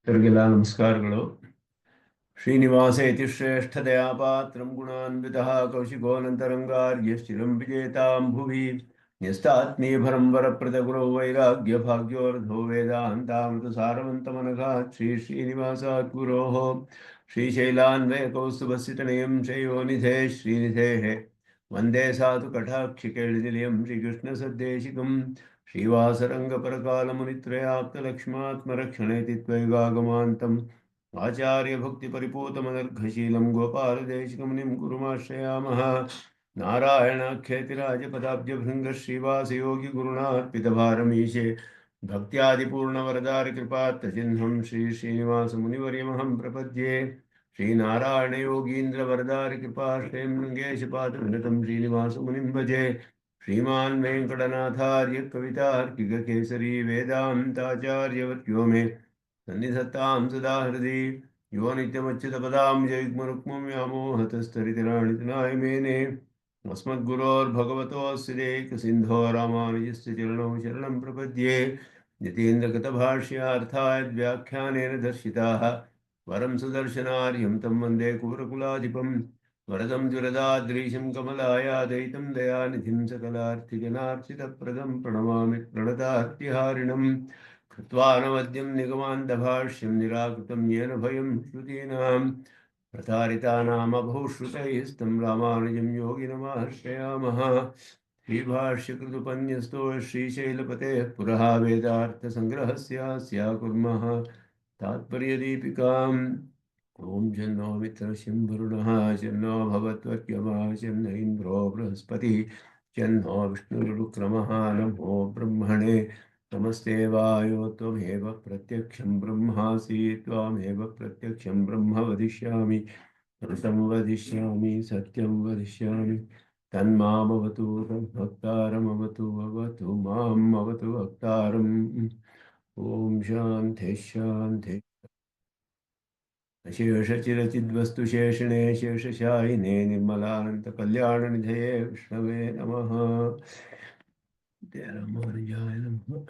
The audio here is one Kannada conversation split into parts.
ಇವರಿಗೆಲ್ಲ ನಮಸ್ಕಾರಗಳು. ಶ್ರೀನಿವಾಸ ಇತಿ ಶ್ರೇಷ್ಠದಯಾ ಪಾತ್ರಂ ಗುಣಾನ್ವಿತಃ ಕೌಶಿಕೋನಂತರಂಗಾರ್ಯಶ್ಚಿರಂ ವಿಜೇತಾಂ ಭುವಿ ನ್ಯಸ್ತಾತ್ಮೀಯಭರಂ ವರಪ್ರದ ಗುರೋ ವೈರಾಗ್ಯ ಭಾಗ್ಯೋರ್ಧೋ ವೇದಾಂತಾಮೃತ ಸಾರವಂತಮನಘಾತ್ ಶ್ರೀನಿವಾಸಾತ್ ಗುರೋಃ ಶ್ರೀಶೈಲಾನ್ವಯ ಕೌಸ್ತುಭಸ್ಥಿತನಯಂ ಶ್ರೇಯೋನಿಧೇ ಶ್ರೀನಿಧೇಃ ವಂದೇ ಸಾಧು ಕಟಾಕ್ಷಿಕೇಳಿನಿಲಯಂ ಶ್ರೀಕೃಷ್ಣ ಸದ್ದೇಶಿಕಂ ಶ್ರೀವಾಸರಂಗಪರಕಾಲಮುನಿತ್ರಯಾಪ್ತಲಕ್ಷ್ಮಾತ್ಮರಕ್ಷಣೇತಿ ತ್ವೈಗಾಗಮಾन्तम् आचार्यभक्तिपरिपूतमनर्घशीलं गोपालदेशिकमुनिं गुरुमाश्रयामः। नारायणाख्यतिराजपदाब्जभृङ्गश्रीवासयोगिगुरुणार्पितभारमीशे भक्त्यादिपूर्णवरदारिकृपात्तचिह्नं श्रीश्रीनिवासमुनिवर्यमहं प्रपद्ये। श्रीनारायणयोगीन्द्रवरदारिकृपाश्रयं लृङ्गेशपादविनतं श्रीनिवासमुनिं भजे। श्रीमान् वेङ्कटनाथार्य कवितार्किककेसरी वेदान्ताचार्यवर्यो मे सन्निधत्तां सदा हृदि यो नित्यमच्युतपदां जयुग्मरुक्मं व्यामोहतस्तरितराणितनाय मेने अस्मद्गुरोर्भगवतोऽस्य देकसिन्धो रामानुजस्य चरणौ शरणं प्रपद्ये। यतीन्द्रगतभाष्यार्थाय व्याख्यानेन दर्शिताः वरं सुदर्शनार्यं तं वन्दे कुरकुलाधिपं वरदं जुरदाद्रीशं कमलायादयितं दयानिधिं सकलार्थिजनार्चितप्रदं प्रणमामि प्रणतार्तिहारिणम् कृत्वानवद्यं निगमान्तभाष्यं निराकृतं येन भयं श्रुतीनां प्रतारितानामभूश्रुतैस्तं रामानुजं योगिनमाश्रयामः। श्रीभाष्यकृतुपन्यस्तो श्रीशैलपतेः पुरः वेदार्थसङ्ग्रहस्य कुर्मः तात्पर्यदीपिकाम्। ॐ जन्नो मित्रशं वरुणः जन्नो भवत्वर्यमा जन्न इन्द्रो बृहस्पतिः जन्नो विष्णुरुक्रमः नमो ब्रह्मणे नमस्ते वायो त्वमेव प्रत्यक्षं ब्रह्मासि त्वामेव प्रत्यक्षं ब्रह्म वदिष्यामि ऋतं वदिष्यामि सत्यं वदिष्यामि तन्मामवतु तद्भक्तारमवतु अवतु माम् अवतु भक्तारम्। ॐ शान्ति शान्ति। शेषचिरचिद्वस्तु शेषिणे शेषशायिने निर्मलानन्तकल्याणनिधये विष्णवे नमः। रामानुजाय नमः।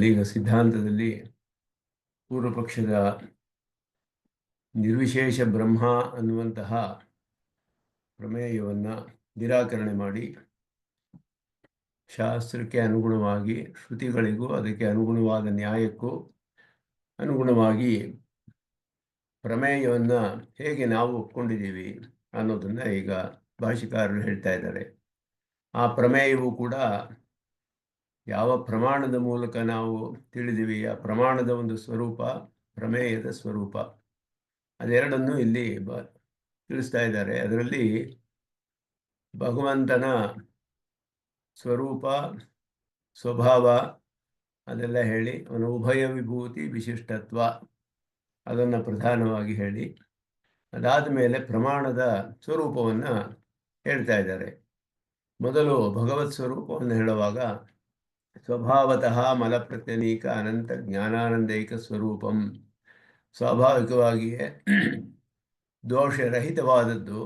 ಈಗ ಸಿದ್ಧಾಂತದಲ್ಲಿ ಪೂರ್ವ ಪಕ್ಷದ ನಿರ್ವಿಶೇಷ ಬ್ರಹ್ಮ ಅನ್ನುವಂತಹ ಪ್ರಮೇಯವನ್ನು ನಿರಾಕರಣೆ ಮಾಡಿ ಶಾಸ್ತ್ರಕ್ಕೆ ಅನುಗುಣವಾಗಿ ಶ್ರುತಿಗಳಿಗೂ ಅದಕ್ಕೆ ಅನುಗುಣವಾದ ನ್ಯಾಯಕ್ಕೂ ಅನುಗುಣವಾಗಿ ಪ್ರಮೇಯವನ್ನು ಹೇಗೆ ನಾವು ಒಪ್ಕೊಂಡಿದ್ದೀವಿ ಅನ್ನೋದನ್ನು ಈಗ ಭಾಷಿಕಾರರು ಹೇಳ್ತಾ ಇದ್ದಾರೆ. ಆ ಪ್ರಮೇಯವು ಕೂಡ ಯಾವ ಪ್ರಮಾಣದ ಮೂಲಕ ನಾವು ತಿಳಿದಿವಿ, ಆ ಪ್ರಮಾಣದ ಒಂದು ಸ್ವರೂಪ, ಪ್ರಮೇಯದ ಸ್ವರೂಪ, ಅದೆರಡನ್ನು ಇಲ್ಲಿ ತಿಳಿಸ್ತಾ ಇದ್ದಾರೆ. ಅದರಲ್ಲಿ ಭಗವಂತನ ಸ್ವರೂಪ, ಸ್ವಭಾವ ಅದೆಲ್ಲ ಹೇಳಿ, ಅವನ ಉಭಯ ವಿಭೂತಿ ವಿಶಿಷ್ಟತ್ವ ಅದನ್ನು ಪ್ರಧಾನವಾಗಿ ಹೇಳಿ, ಅದಾದ ಮೇಲೆ ಪ್ರಮಾಣದ ಸ್ವರೂಪವನ್ನು ಹೇಳ್ತಾ ಇದ್ದಾರೆ. ಮೊದಲು ಭಗವತ್ ಸ್ವರೂಪವನ್ನು ಹೇಳುವಾಗ ಸ್ವಭಾವತಃ ಮಲಪ್ರತ್ಯನೀಕ ಅನಂತ ಜ್ಞಾನಾನಂದೈಕ ಸ್ವರೂಪಂ, ಸ್ವಾಭಾವಿಕವಾಗಿಯೇ ದೋಷರಹಿತವಾದದ್ದು,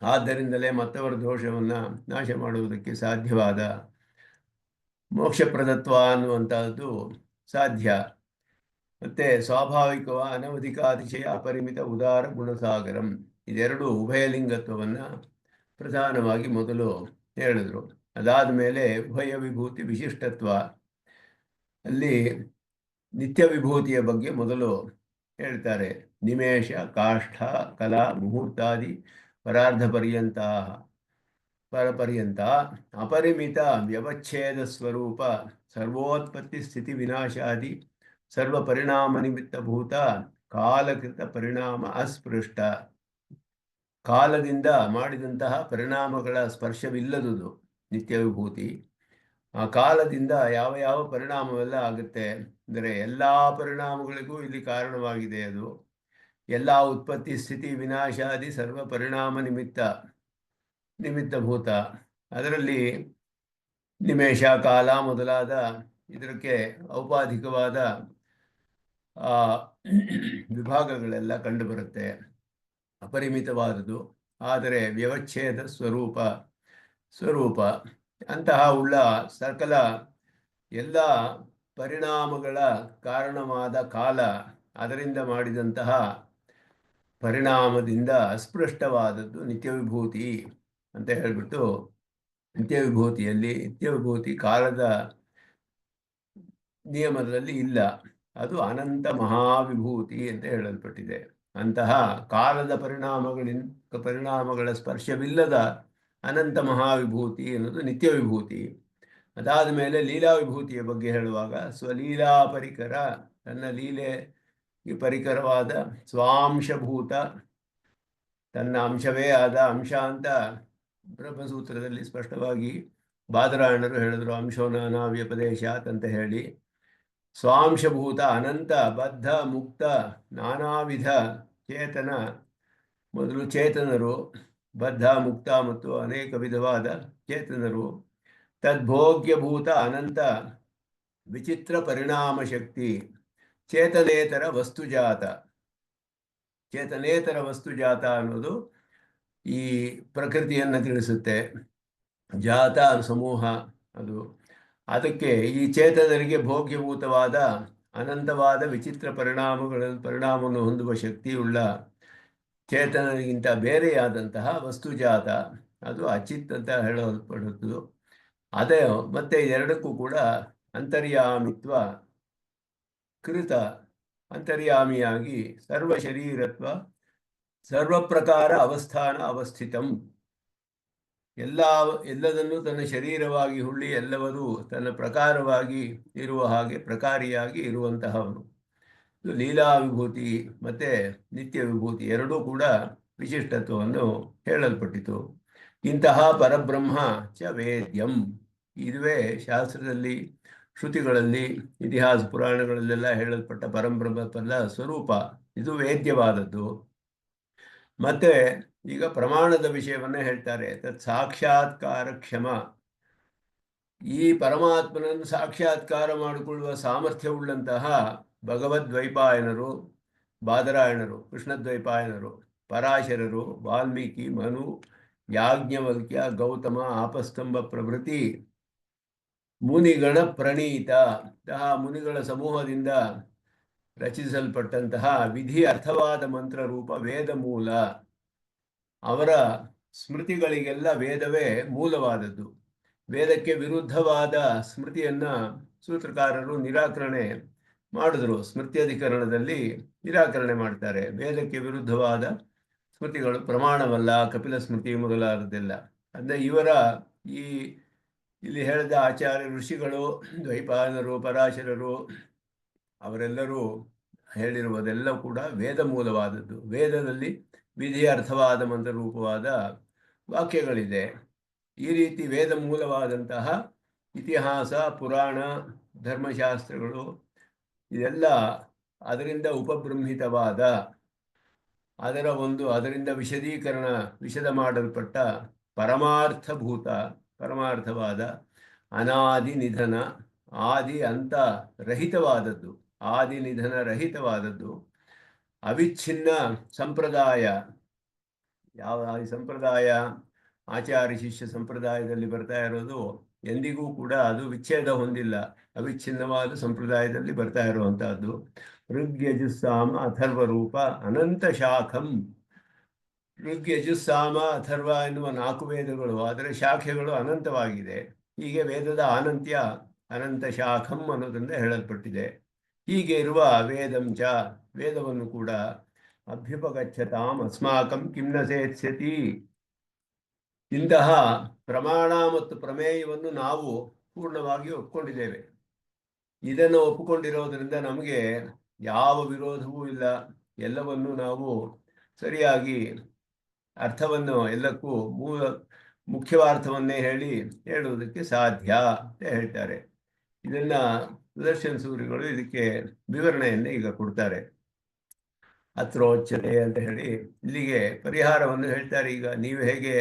ಆದ್ದರಿಂದಲೇ ಮತ್ತವರ ದೋಷವನ್ನು ನಾಶ ಮಾಡುವುದಕ್ಕೆ ಸಾಧ್ಯವಾದ ಮೋಕ್ಷಪ್ರದತ್ವ ಅನ್ನುವಂಥದ್ದು ಸಾಧ್ಯ. ಮತ್ತು ಸ್ವಾಭಾವಿಕವ ಅನವಧಿಕಾತಿಶಯ ಅಪರಿಮಿತ ಉದಾರ ಗುಣಸಾಗರಂ, ಇದೆರಡು ಉಭಯಲಿಂಗತ್ವವನ್ನು ಪ್ರಧಾನವಾಗಿ ಮೊದಲು ಹೇಳಿದರು. ಅದಾದ ಮೇಲೆ ಉಭಯ ವಿಭೂತಿ ವಿಶಿಷ್ಟತ್ವ, ಅಲ್ಲಿ ನಿತ್ಯ ವಿಭೂತಿಯ ಬಗ್ಗೆ ಮೊದಲು ಹೇಳ್ತಾರೆ. ನಿಮೇಷ ಕಾಷ್ಠ ಕಲಾ ಮುಹೂರ್ತಾದಿ ಪರಾರ್ಧ ಪರ್ಯಂತ ಅಪರಿಮಿತ ವ್ಯವಚ್ಛೇದ ಸ್ವರೂಪ ಸರ್ವೋತ್ಪತ್ತಿ ಸ್ಥಿತಿ ವಿನಾಶಾದಿ ಸರ್ವ ಪರಿಣಾಮ ನಿಮಿತ್ತಭೂತ ಕಾಲಕೃತ ಪರಿಣಾಮ ಅಸ್ಪೃಷ್ಟ, ಕಾಲದಿಂದ ಮಾಡಿದಂತಹ ಪರಿಣಾಮಗಳ ಸ್ಪರ್ಶವಿಲ್ಲದುದು ನಿತ್ಯ ವಿಭೂತಿ. ಆ ಕಾಲದಿಂದ ಯಾವ ಯಾವ ಪರಿಣಾಮವೆಲ್ಲ ಆಗುತ್ತೆ ಅಂದರೆ ಎಲ್ಲ ಪರಿಣಾಮಗಳಿಗೂ ಇಲ್ಲಿ ಕಾರಣವಾಗಿದೆ. ಅದು ಎಲ್ಲ ಉತ್ಪತ್ತಿ ಸ್ಥಿತಿ ವಿನಾಶಾದಿ ಸರ್ವ ಪರಿಣಾಮ ನಿಮಿತ್ತಭೂತ. ಅದರಲ್ಲಿ ನಿಮೇಷ ಕಾಲ ಮೊದಲಾದ ಇದಕ್ಕೆ ಔಪಾಧಿಕವಾದ ವಿಭಾಗಗಳೆಲ್ಲ ಕಂಡುಬರುತ್ತೆ. ಅಪರಿಮಿತವಾದುದು, ಆದರೆ ವ್ಯವಚ್ಛೇದ ಸ್ವರೂಪ ಸ್ವರೂಪ. ಅಂತಹ ಉಳ್ಳ ಸಕಲ ಎಲ್ಲ ಪರಿಣಾಮಗಳ ಕಾರಣವಾದ ಕಾಲ, ಅದರಿಂದ ಮಾಡಿದಂತಹ ಪರಿಣಾಮದಿಂದ ಅಸ್ಪೃಷ್ಟವಾದದ್ದು ನಿತ್ಯವಿಭೂತಿ ಅಂತ ಹೇಳಿಬಿಟ್ಟು, ನಿತ್ಯವಿಭೂತಿ ಕಾಲದ ನಿಯಮದಲ್ಲಿ ಇಲ್ಲ, ಅದು ಅನಂತ ಮಹಾವಿಭೂತಿ ಅಂತ ಹೇಳಲ್ಪಟ್ಟಿದೆ. ಅಂತಹ ಕಾಲದ ಪರಿಣಾಮಗಳ ಸ್ಪರ್ಶವಿಲ್ಲದ ಅನಂತ ಮಹಾವಿಭೂತಿ ಎನ್ನುವುದು ನಿತ್ಯವಿಭೂತಿ. ಅದಾದ ಮೇಲೆ ಲೀಲಾ ವಿಭೂತಿಯ ಬಗ್ಗೆ ಹೇಳುವಾಗ, ಸ್ವಲೀಲಾ ಪರಿಕರ, ತನ್ನ ಲೀಲೆ ಈ ಪರಿಕರವಾದ ಸ್ವಾಂಶಭೂತ, ತನ್ನ ಅಂಶವೇ ಆದ, ಅಂಶ ಅಂತ ಬ್ರಹ್ಮಸೂತ್ರದಲ್ಲಿ ಸ್ಪಷ್ಟವಾಗಿ ಬಾದರಾಯಣರು ಹೇಳಿದ್ರು, ಅಂಶೋ ನಾನಾ ವ್ಯಪದೇಶಾತ್ ಅಂತ ಹೇಳಿ. ಸ್ವಾಂಶಭೂತ ಅನಂತ ಬದ್ಧ ಮುಕ್ತ ನಾನಾ ವಿಧ ಚೇತನ, ಮೊದಲು ಚೇತನರು, ಬದ್ಧ ಮುಕ್ತ ಮತ್ತು ಅನೇಕ ವಿಧವಾದ ಚೇತನರು, ತದ್ಭೋಗ್ಯಭೂತ ಅನಂತ ವಿಚಿತ್ರ ಪರಿಣಾಮ ಶಕ್ತಿ, ಚೇತನೇತರ ವಸ್ತುಜಾತ. ಚೇತನೇತರ ವಸ್ತುಜಾತ ಅನ್ನೋದು ಈ ಪ್ರಕೃತಿಯನ್ನು ತಿಳಿಸುತ್ತೆ. ಜಾತ ಸಮೂಹ ಅದು. ಅದಕ್ಕೆ ಈ ಚೇತನರಿಗೆ ಭೋಗ್ಯಭೂತವಾದ ಅನಂತವಾದ ವಿಚಿತ್ರ ಪರಿಣಾಮವನ್ನು ಹೊಂದುವ ಶಕ್ತಿಯುಳ್ಳ ಚೇತನರಿಗಿಂತ ಬೇರೆಯಾದಂತಹ ವಸ್ತುಜಾತ, ಅದು ಅಚಿತ್ ಅಂತ ಹೇಳಲ್ಪಡುವುದು. ಅದೇ ಮತ್ತೆ ಎರಡಕ್ಕೂ ಕೂಡ ಅಂತರ್ಯಾಮಿತ್ವ, ಕೃತ, ಅಂತರ್ಯಾಮಿಯಾಗಿ ಸರ್ವಶರೀರತ್ವ, ಸರ್ವಪ್ರಕಾರ ಅವಸ್ಥಾನ ಅವಸ್ಥಿತಂ, ಎಲ್ಲದನ್ನು ತನ್ನ ಶರೀರವಾಗಿ ಹುಳ್ಳಿ ಎಲ್ಲವರೂ ತನ್ನ ಪ್ರಕಾರವಾಗಿ ಇರುವ ಹಾಗೆ ಪ್ರಕಾರಿಯಾಗಿ ಇರುವಂತಹವನು. ಲೀಲಾ ವಿಭೂತಿ ಮತ್ತು ನಿತ್ಯ ವಿಭೂತಿ ಎರಡೂ ಕೂಡ ವಿಶಿಷ್ಟತ್ವವನ್ನು ಹೇಳಲ್ಪಟ್ಟಿತು. ಇಂತಹ ಪರಬ್ರಹ್ಮ ಚ ವೇದ್ಯಂ, ಇದುವೇ ಶಾಸ್ತ್ರದಲ್ಲಿ, ಶ್ರುತಿಗಳಲ್ಲಿ, ಇತಿಹಾಸ ಪುರಾಣಗಳಲ್ಲೆಲ್ಲ ಹೇಳಲ್ಪಟ್ಟ ಪರಬ್ರಹ್ಮದ ಸ್ವರೂಪ. ಇದು ವೇದ್ಯವಾದದ್ದು. ಮತ್ತೆ ಈಗ ಪ್ರಮಾಣದ ವಿಷಯವನ್ನೇ ಹೇಳ್ತಾರೆ. ತತ್ ಸಾಕ್ಷಾತ್ಕಾರ ಕ್ಷಮ, ಈ ಪರಮಾತ್ಮನನ್ನು ಸಾಕ್ಷಾತ್ಕಾರ ಮಾಡಿಕೊಳ್ಳುವ ಸಾಮರ್ಥ್ಯವುಳ್ಳಂತಹ ಭಗವದ್ವೈಪಾಯನರು, ಬಾದರಾಯಣರು, ಕೃಷ್ಣದ್ವೈಪಾಯನರು, ಪರಾಶರರು, ವಾಲ್ಮೀಕಿ, ಮನು, ಯಾಜ್ಞವಲ್ಕ್ಯ, ಗೌತಮ, ಆಪಸ್ತಂಭ ಪ್ರಭೃತಿ ಮುನಿಗಣ ಪ್ರಣೀತ, ಮುನಿಗಳ ಸಮೂಹದಿಂದ ರಚಿಸಲ್ಪಟ್ಟಂತಹ ವಿಧಿ ಅರ್ಥವಾದ ಮಂತ್ರ ರೂಪ ವೇದ ಮೂಲ. ಅವರ ಸ್ಮೃತಿಗಳಿಗೆಲ್ಲ ವೇದವೇ ಮೂಲವಾದದ್ದು. ವೇದಕ್ಕೆ ವಿರುದ್ಧವಾದ ಸ್ಮೃತಿಯನ್ನು ಸೂತ್ರಕಾರರು ನಿರಾಕರಣೆ ಮಾಡಿದ್ರು. ಸ್ಮೃತ್ಯಧಿಕರಣದಲ್ಲಿ ನಿರಾಕರಣೆ ಮಾಡ್ತಾರೆ. ವೇದಕ್ಕೆ ವಿರುದ್ಧವಾದ ಸ್ಮೃತಿಗಳು ಪ್ರಮಾಣವಲ್ಲ, ಕಪಿಲ ಸ್ಮೃತಿ ಮೊದಲಾದದ್ದೆಲ್ಲ. ಅಂದರೆ ಇವರ ಇಲ್ಲಿ ಹೇಳಿದ ಆಚಾರ್ಯ ಋಷಿಗಳು, ದ್ವೈಪಾಯನರು, ಪರಾಶರರು, ಅವರೆಲ್ಲರೂ ಹೇಳಿರುವುದೆಲ್ಲ ಕೂಡ ವೇದ ಮೂಲವಾದದ್ದು. ವೇದದಲ್ಲಿ ವಿಧಿಯ ಅರ್ಥವಾದ ಮಂತ್ರರೂಪವಾದ ವಾಕ್ಯಗಳಿದೆ. ಈ ರೀತಿ ವೇದ ಮೂಲವಾದಂತಹ ಇತಿಹಾಸ, ಪುರಾಣ, ಧರ್ಮಶಾಸ್ತ್ರಗಳು ಇದೆಲ್ಲ ಅದರಿಂದ ಉಪಬೃಂಹಿತವಾದ, ಅದರಿಂದ ವಿಶದ ಮಾಡಲ್ಪಟ್ಟ ಪರಮಾರ್ಥವಾದ ಅನಾದಿ ನಿಧನ, ಆದಿ ಅಂತ ರಹಿತವಾದದ್ದು, ಆದಿ ನಿಧನ ರಹಿತವಾದದ್ದು, ಅವಿಚ್ಛಿನ್ನ ಸಂಪ್ರದಾಯ. ಯಾವ ಸಂಪ್ರದಾಯ ಆಚಾರ್ಯ ಶಿಷ್ಯ ಸಂಪ್ರದಾಯದಲ್ಲಿ ಬರ್ತಾ ಇರೋದು, ಎಂದಿಗೂ ಕೂಡ ಅದು ವಿಚ್ಛೇದ ಹೊಂದಿಲ್ಲ, ಅವಿಚ್ಛಿನ್ನವಾದ ಸಂಪ್ರದಾಯದಲ್ಲಿ ಬರ್ತಾ ಇರುವಂತಹದ್ದು. ಋಗ್ ಯಜುಸ್ಸಾಮ ಅಥರ್ವ ರೂಪ ಅನಂತ ಶಾಖಂ. ಋಗ್ ಯಜುಸ್ಸಾಮ ಅಥರ್ವ ಎನ್ನುವ 4 ವೇದಗಳು, ಅದರ ಶಾಖೆಗಳು ಅನಂತವಾಗಿದೆ. ಹೀಗೆ ವೇದದ ಅನಂತ ಶಾಖಂ ಅನ್ನೋದರಿಂದ ಹೇಳಲ್ಪಟ್ಟಿದೆ. ಹೀಗೆ ಇರುವ ವೇದಂಚ, ವೇದವನ್ನು ಕೂಡ ಅಭ್ಯುಪಗಚ್ಚತಾಂ ಅಸ್ಮಾಕಂ ಕಿಂ ನ ಸೇತ್ಸ್ಯತಿ, ಇಂತಹ ಪ್ರಮಾಣ ಮತ್ತು ಪ್ರಮೇಯವನ್ನು ನಾವು ಪೂರ್ಣವಾಗಿ ಒಪ್ಕೊಂಡಿದ್ದೇವೆ. ಇದನ್ನು ಒಪ್ಪಿಕೊಂಡಿರೋದ್ರಿಂದ ನಮಗೆ ಯಾವ ವಿರೋಧವೂ ಇಲ್ಲ. ಎಲ್ಲವನ್ನು ನಾವು ಸರಿಯಾಗಿ ಅರ್ಥವನ್ನು, ಎಲ್ಲಕ್ಕೂ ಮುಖ್ಯವಾರ್ಥವನ್ನೇ ಹೇಳುವುದಕ್ಕೆ ಸಾಧ್ಯ ಅಂತ ಹೇಳ್ತಾರೆ. ಇದನ್ನ ಸುದರ್ಶನ ಸೂರಿಗಳು ಇದಕ್ಕೆ ವಿವರಣೆಯನ್ನು ಈಗ ಕೊಡ್ತಾರೆ. ಅತ್ರೋಚ್ಯತೆ ಅಂತ ಹೇಳಿ ಇಲ್ಲಿಗೆ ಪರಿಹಾರವನ್ನು ಹೇಳ್ತಾರೆ. ಈಗ ನೀವು ಹೇಗೆ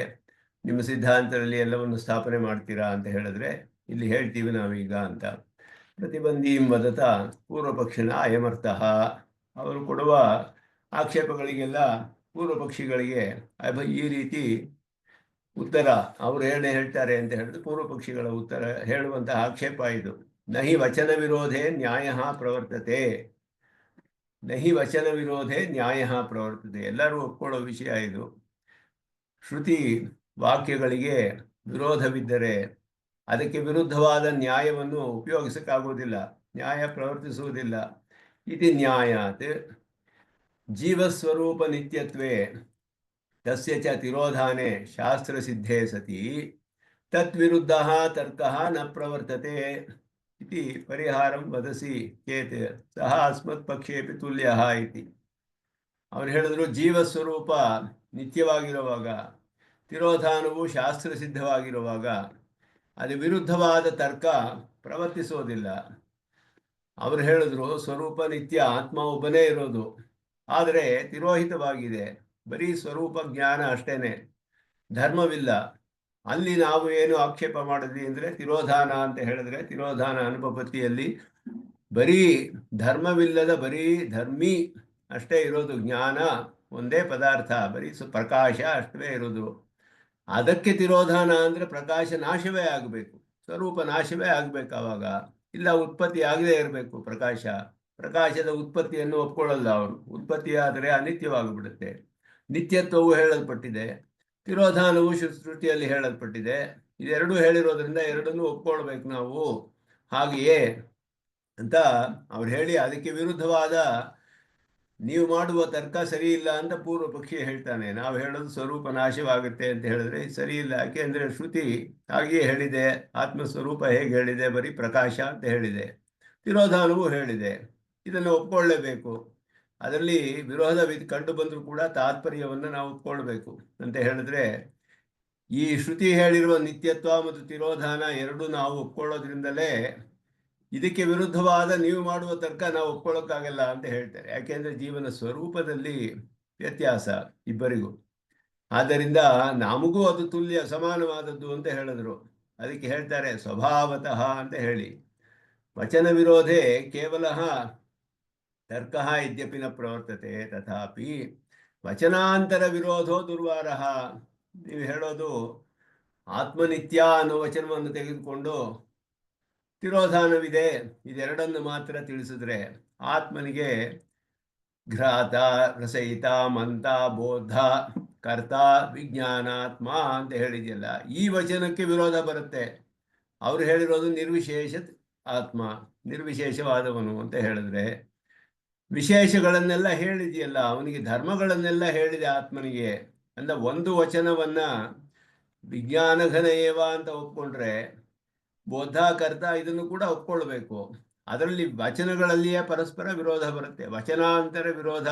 ನಿಮ್ಮ ಸಿದ್ಧಾಂತದಲ್ಲಿ ಎಲ್ಲವನ್ನು ಸ್ಥಾಪನೆ ಮಾಡ್ತೀರಾ ಅಂತ ಹೇಳಿದ್ರೆ, ಇಲ್ಲಿ ಹೇಳ್ತೀವಿ ನಾವೀಗ ಅಂತ. ಪ್ರತಿಬಂಧೀಂ ವದತ ಪೂರ್ವಪಕ್ಷಿಣ ಅಯಮರ್ಥಃ. ಅವರು ಕೊಡುವ ಆಕ್ಷೇಪಗಳಿಗೆಲ್ಲ ಪೂರ್ವಪಕ್ಷಿಗಳಿಗೆ ಈ ರೀತಿ ಉತ್ತರ ಅವರು ಏನೇ ಹೇಳ್ತಾರೆ ಅಂತ ಹೇಳಿದ್ರೆ ಪೂರ್ವ ಪಕ್ಷಿಗಳ ಉತ್ತರ ಹೇಳುವಂತಹ ಆಕ್ಷೇಪ ಇದು. ನಹಿ ವಚನ ವಿರೋಧೇ ನ್ಯಾಯ ಪ್ರವರ್ತತೆ, ನಹಿ ವಚನ ವಿರೋಧೇ ನ್ಯಾಯ ಪ್ರವರ್ತತೆ. ಎಲ್ಲರೂ ಒಪ್ಕೊಳ್ಳೋ ವಿಷಯ ಇದು. ಶ್ರುತಿ ವಾಕ್ಯಗಳಿಗೆ ವಿರೋಧವಿದ್ದರೆ ಅದಕ್ಕೆ ವಿರುದ್ಧವಾದ ನ್ಯಾಯವನ್ನು ಉಪಯೋಗಿಸಕ್ಕಾಗುವುದಿಲ್ಲ, ನ್ಯಾಯ ಪ್ರವರ್ತಿಸುವುದಿಲ್ಲ. ಇತಿ ನ್ಯಾಯಾತ್ ಜೀವಸ್ವರೂಪ ನಿತ್ಯತ್ವೇ ತಸ್ಯ ಚ ತಿರೋಧಾನೆ ಶಾಸ್ತ್ರಸಿದ್ಧೇ ಸತಿ ತದ್ವಿರುದ್ಧಃ ತರ್ಕಃ ನ ಪ್ರವರ್ತತೆ ಇತಿ ಪರಿಹಾರಂ ವದಸಿ ಚೇತ್ ಸಹ ಅಸ್ಮತ್ ಪಕ್ಷೇಪಿ ತುಲ್ಯಃ ಇತಿ. ಅವ್ರು ಹೇಳಿದ್ರು, ಜೀವಸ್ವರೂಪ ನಿತ್ಯವಾಗಿರುವಾಗ, ತಿರೋಧಾನವು ಶಾಸ್ತ್ರಸಿದ್ಧವಾಗಿರುವಾಗ ಅದು ವಿರುದ್ಧವಾದ ತರ್ಕ ಪ್ರವರ್ತಿಸೋದಿಲ್ಲ. ಅವರು ಹೇಳಿದ್ರು, ಸ್ವರೂಪ ನಿತ್ಯ, ಆತ್ಮ ಒಬ್ಬನೇ ಇರೋದು, ಆದರೆ ತಿರೋಹಿತವಾಗಿದೆ, ಬರೀ ಸ್ವರೂಪ ಜ್ಞಾನ ಅಷ್ಟೇನೆ, ಧರ್ಮವಿಲ್ಲ. ಅಲ್ಲಿ ನಾವು ಏನು ಆಕ್ಷೇಪ ಮಾಡಿದ್ವಿ ಅಂದರೆ ತಿರೋಧಾನ ಅಂತ ಹೇಳಿದ್ರೆ, ತಿರೋಧಾನ ಅನುಪಪತ್ತಿಯಲ್ಲಿ ಬರೀ ಧರ್ಮವಿಲ್ಲದ, ಬರೀ ಧರ್ಮಿ ಅಷ್ಟೇ ಇರೋದು, ಜ್ಞಾನ ಒಂದೇ ಪದಾರ್ಥ, ಬರೀ ಪ್ರಕಾಶ ಅಷ್ಟೇ ಇರೋದು. ಅದಕ್ಕೆ ತಿರೋಧಾನ ಅಂದರೆ ಪ್ರಕಾಶ ನಾಶವೇ ಆಗಬೇಕು, ಸ್ವರೂಪ ನಾಶವೇ ಆಗಬೇಕು. ಆವಾಗ ಇಲ್ಲ, ಉತ್ಪತ್ತಿ ಆಗದೇ ಇರಬೇಕು ಪ್ರಕಾಶ. ಪ್ರಕಾಶದ ಉತ್ಪತ್ತಿಯನ್ನು ಒಪ್ಕೊಳ್ಳಲ್ಲ ಅವರು. ಉತ್ಪತ್ತಿ ಆದರೆ ಅನಿತ್ಯವಾಗಿಬಿಡುತ್ತೆ. ನಿತ್ಯತ್ವವು ಹೇಳಲ್ಪಟ್ಟಿದೆ, ತಿರೋಧಾನವು ಶ್ರುತಿಯಲ್ಲಿ ಹೇಳಲ್ಪಟ್ಟಿದೆ. ಇದೆರಡೂ ಹೇಳಿರೋದ್ರಿಂದ ಎರಡನ್ನೂ ಒಪ್ಕೊಳ್ಬೇಕು ನಾವು. ಹಾಗೆಯೇ ಅಂತ ಅವ್ರು ಹೇಳಿ, ಅದಕ್ಕೆ ವಿರುದ್ಧವಾದ ನೀವು ಮಾಡುವ ತರ್ಕ ಸರಿ ಇಲ್ಲ ಅಂತ ಪೂರ್ವ ಪಕ್ಷಿ ಹೇಳ್ತಾನೆ. ನಾವು ಹೇಳೋದು ಸ್ವರೂಪ ನಾಶವಾಗುತ್ತೆ ಅಂತ ಹೇಳಿದ್ರೆ ಸರಿ ಇಲ್ಲ. ಯಾಕೆ ಅಂದರೆ ಶ್ರುತಿ ಹಾಗೆಯೇ ಹೇಳಿದೆ, ಆತ್ಮಸ್ವರೂಪ ಹೇಗೆ ಹೇಳಿದೆ, ಬರೀ ಪ್ರಕಾಶ ಅಂತ ಹೇಳಿದೆ. ತಿರೋಧಾನವೂ ಹೇಳಿದೆ, ಇದನ್ನು ಒಪ್ಕೊಳ್ಳೇಬೇಕು. ಅದರಲ್ಲಿ ವಿರೋಧ ಕಂಡು ಬಂದರೂ ಕೂಡ ತಾತ್ಪರ್ಯವನ್ನು ನಾವು ಒಪ್ಕೊಳ್ಬೇಕು ಅಂತ ಹೇಳಿದ್ರೆ, ಈ ಶ್ರುತಿ ಹೇಳಿರುವ ನಿತ್ಯತ್ವ ಮತ್ತು ತಿರೋಧಾನ ಎರಡೂ ನಾವು ಒಪ್ಕೊಳ್ಳೋದ್ರಿಂದಲೇ ಇದಕ್ಕೆ ವಿರುದ್ಧವಾದ ನೀವು ಮಾಡುವ ತರ್ಕ ನಾವು ಒಪ್ಕೊಳ್ಳೋಕ್ಕಾಗಲ್ಲ ಅಂತ ಹೇಳ್ತಾರೆ. ಯಾಕೆಂದರೆ ಜೀವನ ಸ್ವರೂಪದಲ್ಲಿ ವ್ಯತ್ಯಾಸ ಇಬ್ಬರಿಗೂ. ಆದ್ದರಿಂದ ನಮಗೂ ಅದು ತುಲ್ಯ ಸಮಾನವಾದದ್ದು ಅಂತ ಹೇಳಿದ್ರು. ಅದಕ್ಕೆ ಹೇಳ್ತಾರೆ ಸ್ವಭಾವತಃ ಅಂತ ಹೇಳಿ. ವಚನ ವಿರೋಧೇ ಕೇವಲ ತರ್ಕ ಇದ್ಯಪಿ ನ ಪ್ರವರ್ತತೆ ತಥಾಪಿ ವಚನಾಂತರ ವಿರೋಧೋ ದುರ್ವಾರಃ. ನೀವು ಹೇಳೋದು ಆತ್ಮನಿತ್ಯ ಅನ್ನೋ ವಚನವನ್ನು ತೆಗೆದುಕೊಂಡು ತಿರೋಧಾನವಿದೆ, ಇದೆರಡನ್ನು ಮಾತ್ರ ತಿಳಿಸಿದ್ರೆ ಆತ್ಮನಿಗೆ ಘ್ರಾತ, ರಸಯಿತ, ಮಂತ, ಬೋಧ, ಕರ್ತ, ವಿಜ್ಞಾನಾತ್ಮ ಅಂತ ಹೇಳಿದೆಯಲ್ಲ, ಈ ವಚನಕ್ಕೆ ವಿರೋಧ ಬರುತ್ತೆ. ಅವರು ಹೇಳಿರೋದು ನಿರ್ವಿಶೇಷ ಆತ್ಮ, ನಿರ್ವಿಶೇಷವಾದವನು ಅಂತ ಹೇಳಿದ್ರೆ, ವಿಶೇಷಗಳನ್ನೆಲ್ಲ ಹೇಳಿದೆಯಲ್ಲ, ಅವನಿಗೆ ಧರ್ಮಗಳನ್ನೆಲ್ಲ ಹೇಳಿದೆ ಆತ್ಮನಿಗೆ ಅಂದ ಒಂದು ವಚನವನ್ನ ವಿಜ್ಞಾನಘನ ಏವ ಅಂತ ಒಪ್ಕೊಂಡ್ರೆ ಬೋಧಾಕರ್ತ ಇದನ್ನು ಕೂಡ ಒಪ್ಕೊಳ್ಬೇಕು. ಅದರಲ್ಲಿ ವಚನಗಳಲ್ಲಿಯೇ ಪರಸ್ಪರ ವಿರೋಧ ಬರುತ್ತೆ. ವಚನಾಂತರ ವಿರೋಧ